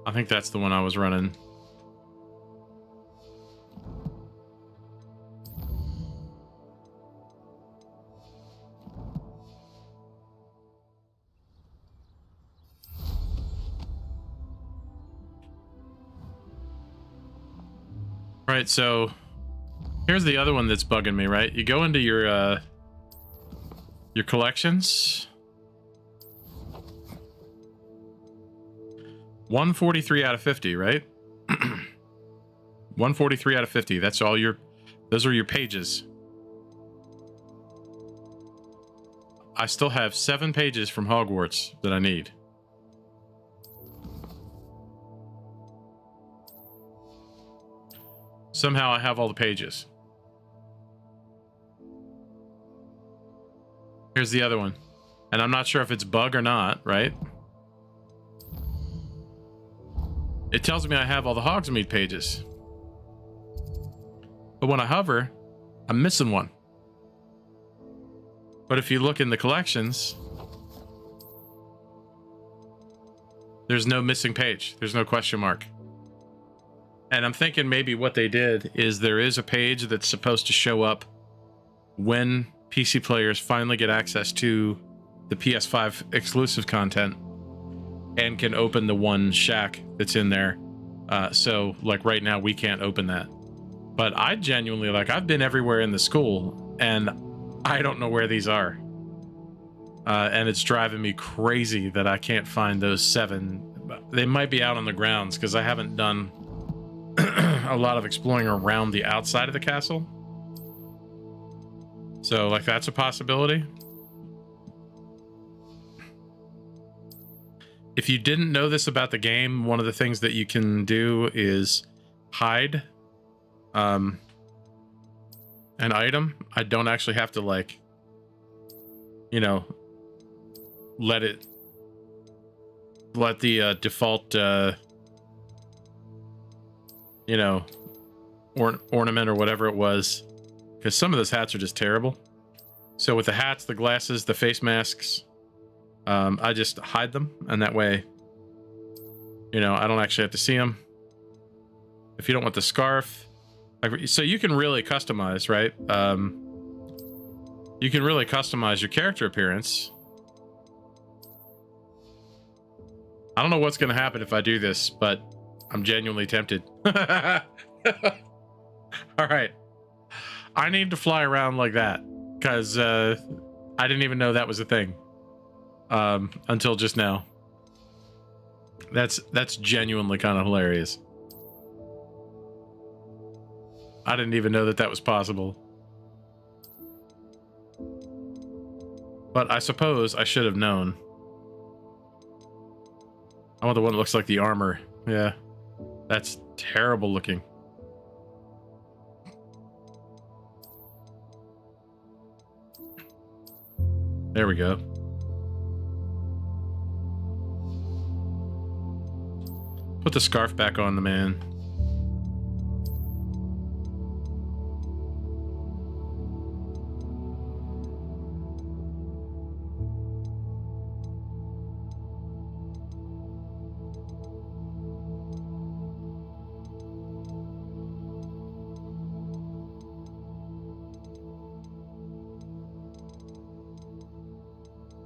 I think that's the one I was running. Right, so here's the other one that's bugging me, right? You go into your collections. 143 out of 50, right? 143 out of 50. That's all those are your pages. I still have 7 pages from Hogwarts that I need. Somehow I have all the pages. Here's the other one. And I'm not sure if it's bug or not, right? It tells me I have all the Hogsmeade pages. But when I hover, I'm missing one. But if you look in the collections, there's no missing page. There's no question mark. And I'm thinking maybe what they did is there is a page that's supposed to show up when PC players finally get access to the PS5 exclusive content and can open the one shack that's in there. So, like, right now, we can't open that. But I genuinely, like, I've been everywhere in the school, and I don't know where these are. And it's driving me crazy that I can't find those 7. They might be out on the grounds, because I haven't done a lot of exploring around the outside of the castle. So, like, that's a possibility. If you didn't know this about the game, one of the things that you can do is hide an item. I don't actually have to, like, you know, let the default you know, ornament or whatever it was, because some of those hats are just terrible. So with the hats, the glasses, the face masks, I just hide them, and that way, you know, I don't actually have to see them. If you don't want the scarf, so you can really customize, right? You can really customize your character appearance. I don't know what's going to happen if I do this, but I'm genuinely tempted. All right. I need to fly around like that, because I didn't even know that was a thing until just now. That's genuinely kind of hilarious. I didn't even know that that was possible. But I suppose I should have known. I want the one that looks like the armor. Yeah. That's terrible looking. There we go. Put the scarf back on the man.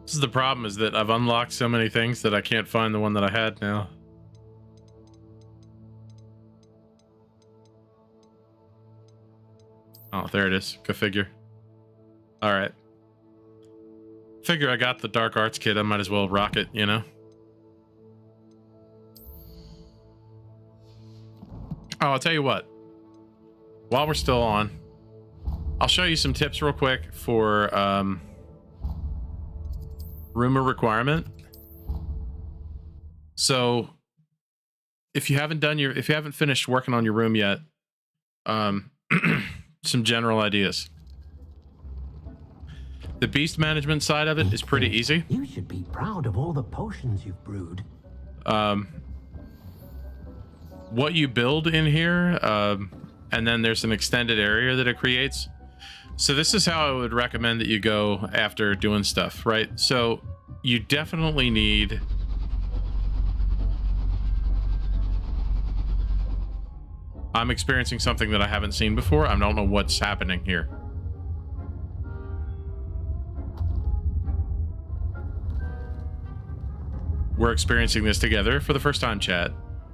This is the problem, is that I've unlocked so many things that I can't find the one that I had now. Oh, there it is. Go figure. All right. Figure I got the dark arts kit. I might as well rock it, you know? Oh, I'll tell you what. While we're still on, I'll show you some tips real quick for rumor requirement. So if you haven't finished working on your room yet, some general ideas. The beast management side of it is pretty easy. You should be proud of all the potions you've brewed. What you build in here, and then there's an extended area that it creates. So this is how I would recommend that you go after doing stuff, right? So you definitely need I'm experiencing something that I haven't seen before. I don't know what's happening here. We're experiencing this together for the first time, chat.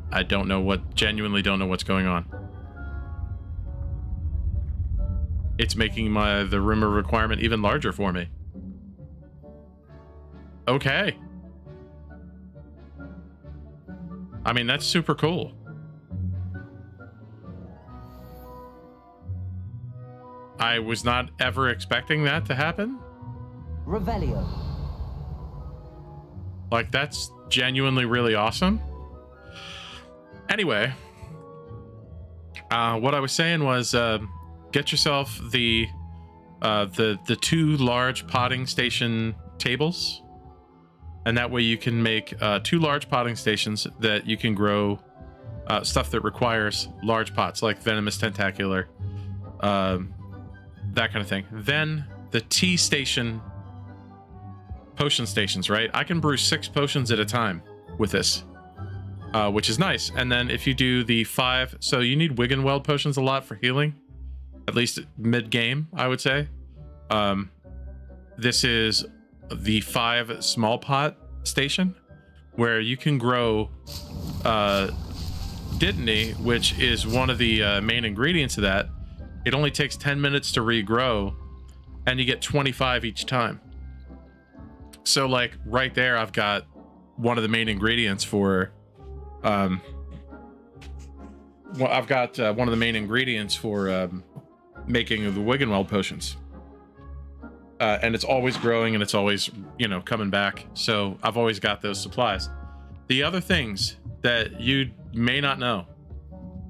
I genuinely don't know what's going on. It's making the rumor requirement even larger for me. Okay. I mean, that's super cool. I was not ever expecting that to happen. Revelio. Like, that's genuinely really awesome. Anyway, what I was saying was, get yourself the 2 large potting station tables, and that way you can make 2 large potting stations that you can grow stuff that requires large pots, like venomous tentacular, that kind of thing. Then the tea station potion stations, right? I can brew 6 potions at a time with this, which is nice. And then if you do the 5, so you need Wiggenweld potions a lot for healing, at least mid-game, I would say. This is the 5 small pot station, where you can grow Dittany, which is one of the main ingredients of that. It only takes 10 minutes to regrow, and you get 25 each time. So, like, right there, I've got one of the main ingredients for one of the main ingredients for making the Wiggenweld potions. And it's always growing, and it's always, coming back. So I've always got those supplies. The other things that you may not know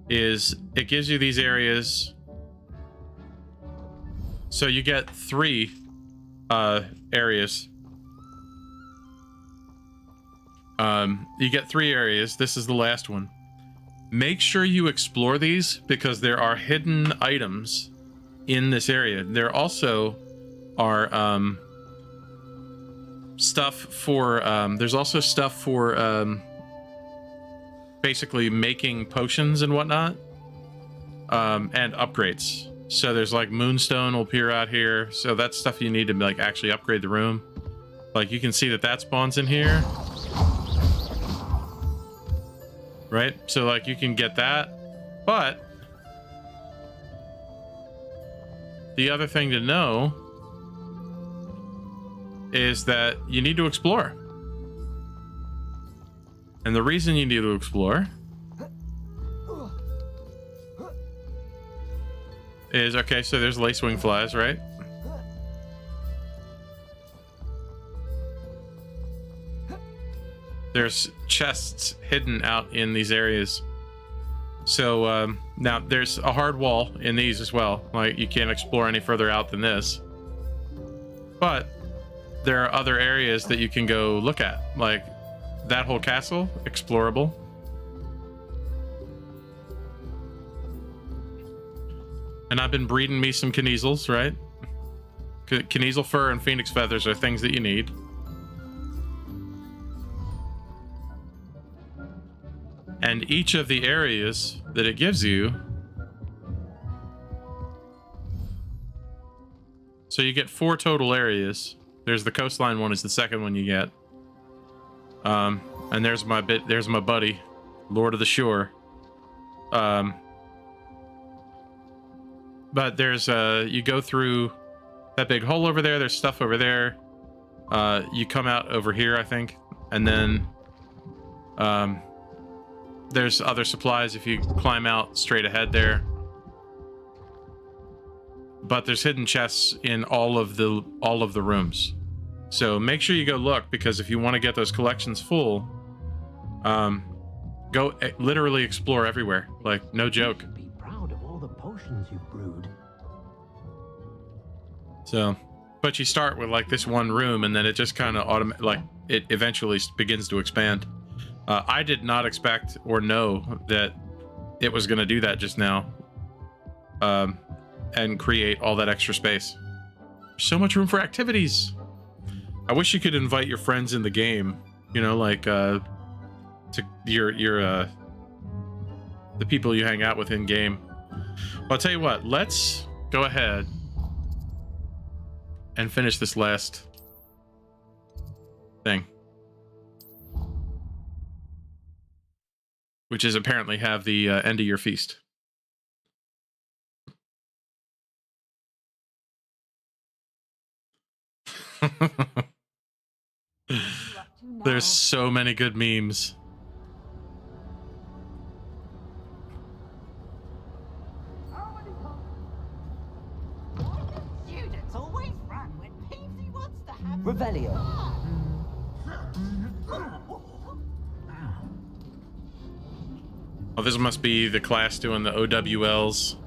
is it gives you these areas. So you get 3 areas. You get 3 areas. This is the last one. Make sure you explore these, because there are hidden items in this area. There also are stuff for there's also stuff for basically making potions and whatnot, and upgrades. So there's like moonstone will appear out here, so that's stuff you need to like actually upgrade the room. Like, you can see that spawns in here, right? So like you can get that. But the other thing to know is that you need to explore. And the reason you need to explore is, okay, so there's lacewing flies, right? There's chests hidden out in these areas. So now there's a hard wall in these as well. Like, you can't explore any further out than this. But there are other areas that you can go look at. Like that whole castle, explorable. And I've been breeding me some Kneazles, right? Kneazle fur and phoenix feathers are things that you need. And each of the areas that it gives you, so you get 4 total areas. There's the coastline one is the second one you get. And there's my buddy, Lord of the Shore. But there's you go through that big hole over there. There's stuff over there. You come out over here, I think, and then there's other supplies if you climb out straight ahead there. But there's hidden chests in all of the rooms. So make sure you go look, because if you want to get those collections full, go literally explore everywhere. Like, no joke. You should be proud of all the potions you've brewed. So, but you start with like this one room, and then it just kind of it eventually begins to expand. I did not expect or know that it was going to do that just now, and create all that extra space. So much room for activities. I wish you could invite your friends in the game. You know, like to your the people you hang out with in game. Well, I'll tell you what. Let's go ahead and finish this last thing, which is apparently have the end of your feast. There's so many good memes. Students always run when Peavsy wants to have Revelio. Oh, this must be the class doing the OWLs.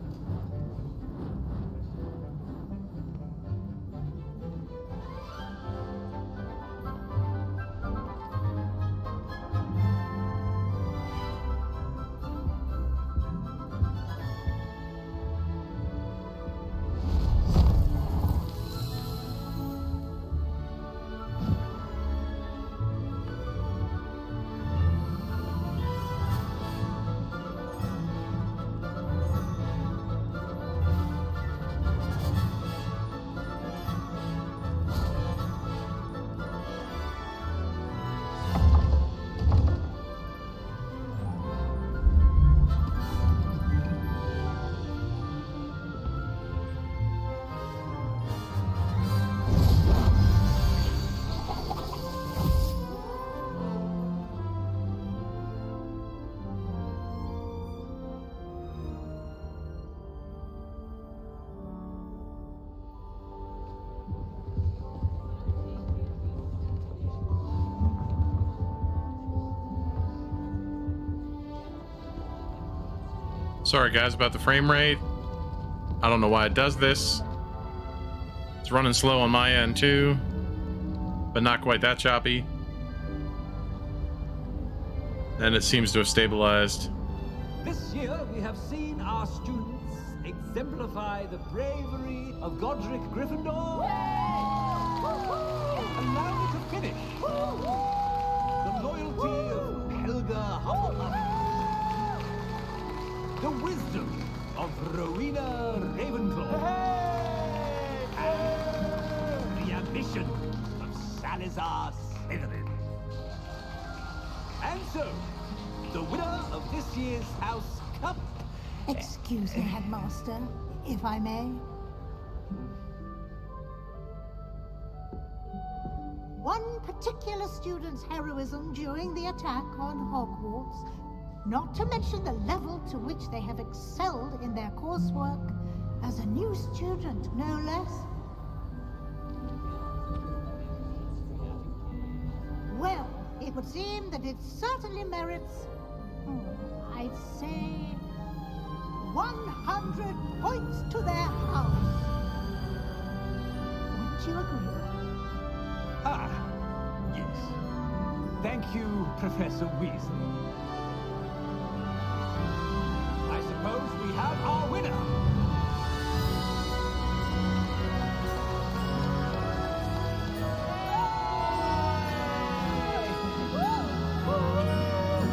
Sorry guys about the frame rate. I don't know why it does this. It's running slow on my end too, but not quite that choppy. And it seems to have stabilized. This year we have seen our students exemplify the bravery of Godric Gryffindor. And now to finish, the loyalty of Helga Hufflepuff. The wisdom of Rowena Ravenclaw. And the ambition of Salazar Slytherin. And so, the winner of this year's House Cup. Excuse me, Headmaster, if I may. One particular student's heroism during the attack on Hogwarts, not to mention the level to which they have excelled in their coursework, as a new student, no less. Well, it would seem that it certainly merits, I'd say, 100 points to their house. Wouldn't you agree? Ah, yes. Thank you, Professor Weasley. I suppose we have our winner.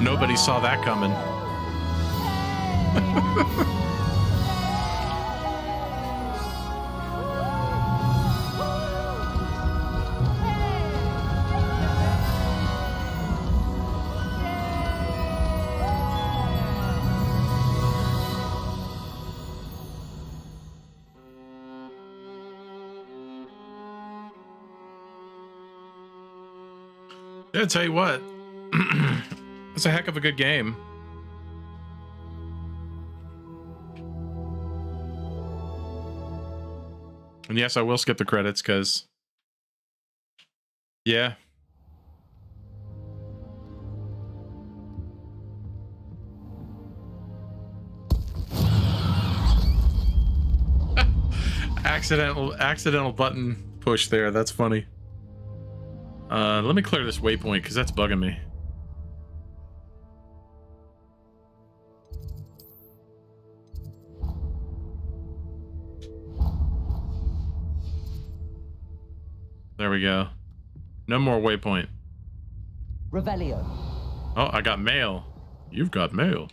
Nobody saw that coming. Yeah, tell you what, it's a heck of a good game. And yes, I will skip the credits because, yeah. Accidental button push there. That's funny. Let me clear this waypoint because that's bugging me. There we go. No more waypoint. Revelio. Oh, I got mail. You've got mail.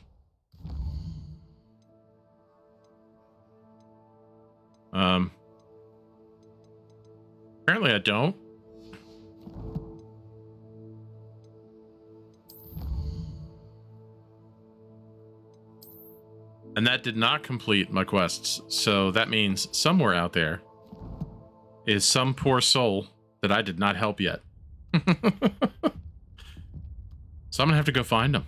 Apparently I don't. And that did not complete my quests. So that means somewhere out there is some poor soul that I did not help yet. So I'm gonna have to go find them.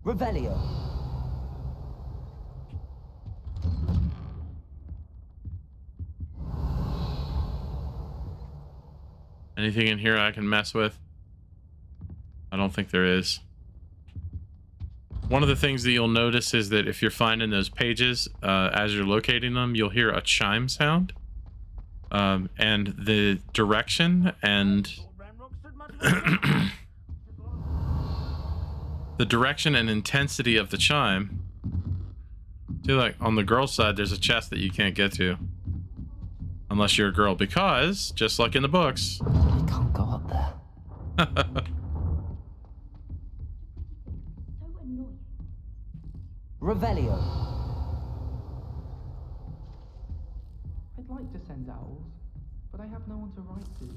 Revelio. Anything in here I can mess with? I don't think there is. One of the things that you'll notice is that if you're finding those pages, as you're locating them, you'll hear a chime sound. And the direction and the direction and intensity of the chime. See, like on the girl side, there's a chest that you can't get to unless you're a girl, because just like in the books, I can't go up there. Revelio. I'd like to send owls, but I have no one to write to.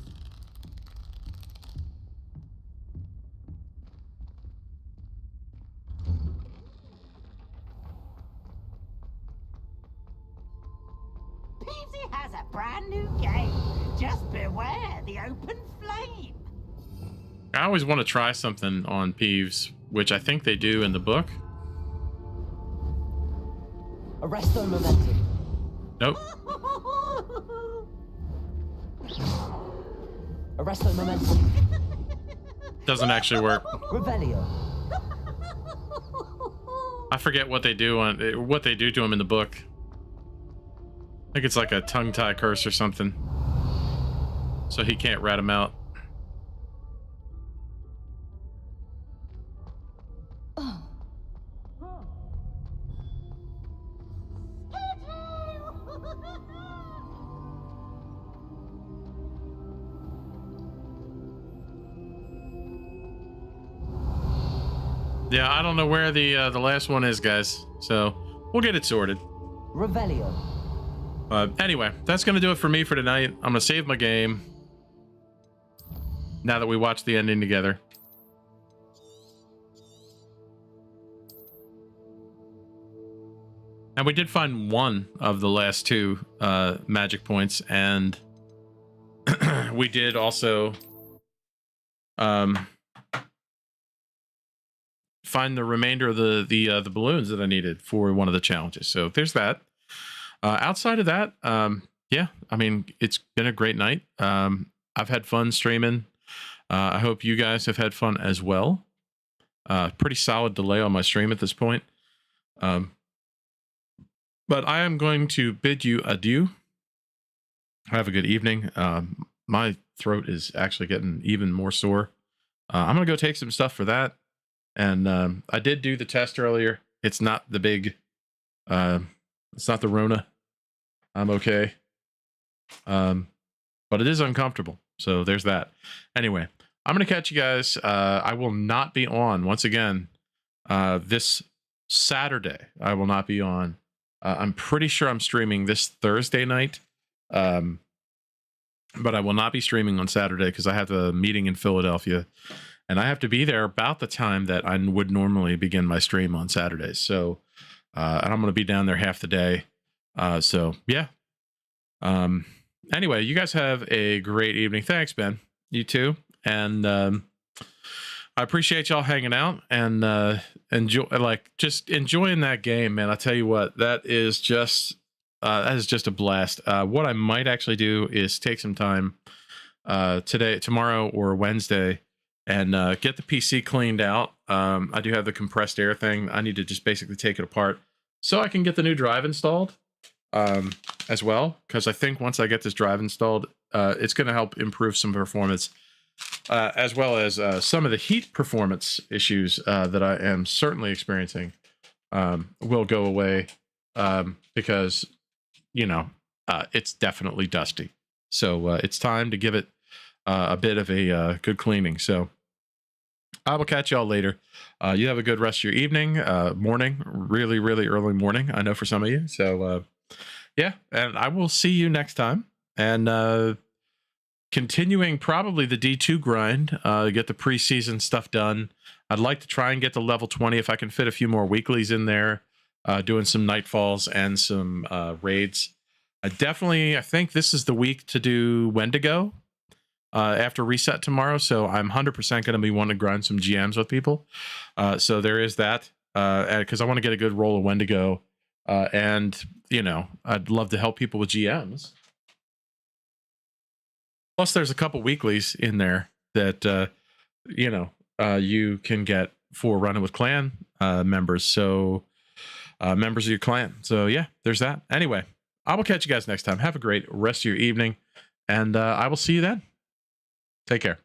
Peasy has a brand new game. Just beware the open flame. I always want to try something on Peeves, which I think they do in the book. Arresto momentum. Nope. Arresto momentum. Doesn't actually work. Revelio. I forget what they do to him in the book. I think it's like a tongue tie curse or something, so he can't rat him out. Yeah, I don't know where the last one is, guys. So we'll get it sorted. Revelio. Anyway, that's gonna do it for me for tonight. I'm gonna save my game now that we watched the ending together. And we did find one of the last two magic points, and we did also find the remainder of the balloons that I needed for one of the challenges. So there's that. Outside of that, yeah, I mean, it's been a great night. I've had fun streaming. I hope you guys have had fun as well. Pretty solid delay on my stream at this point. But I am going to bid you adieu. Have a good evening. My throat is actually getting even more sore. I'm going to go take some stuff for that. And I did do the test earlier. It's not the big, it's not the Rona. I'm okay. But it is uncomfortable. So there's that. Anyway, I'm going to catch you guys. I will not be on once again this Saturday. I will not be on. I'm pretty sure I'm streaming this Thursday night. but I will not be streaming on Saturday because I have a meeting in Philadelphia, and I have to be there about the time that I would normally begin my stream on Saturdays. So, and I'm going to be down there half the day. So yeah. Anyway, you guys have a great evening. Thanks, Ben. You too. And I appreciate y'all hanging out and just enjoying that game, man. I tell you what, that is just a blast. What I might actually do is take some time tomorrow or Wednesday and get the PC cleaned out. I do have the compressed air thing. I need to just basically take it apart so I can get the new drive installed as well, because I think once I get this drive installed, it's going to help improve some performance, as well as some of the heat performance issues that I am certainly experiencing will go away, because, it's definitely dusty. So it's time to give it a bit of a good cleaning. So I will catch y'all later. You have a good rest of your evening, morning, really, really early morning, I know for some of you. So yeah, and I will see you next time. And continuing probably the D2 grind, get the preseason stuff done. I'd like to try and get to level 20 if I can fit a few more weeklies in there, doing some nightfalls and some raids. I think this is the week to do Wendigo after reset tomorrow. So I'm 100% going to be wanting to grind some GMs with people. So there is that, because I want to get a good roll of Wendigo. And, I'd love to help people with GMs. Plus, there's a couple weeklies in there that, you can get for running with clan members. So, members of your clan. So, yeah, there's that. Anyway, I will catch you guys next time. Have a great rest of your evening, and I will see you then. Take care.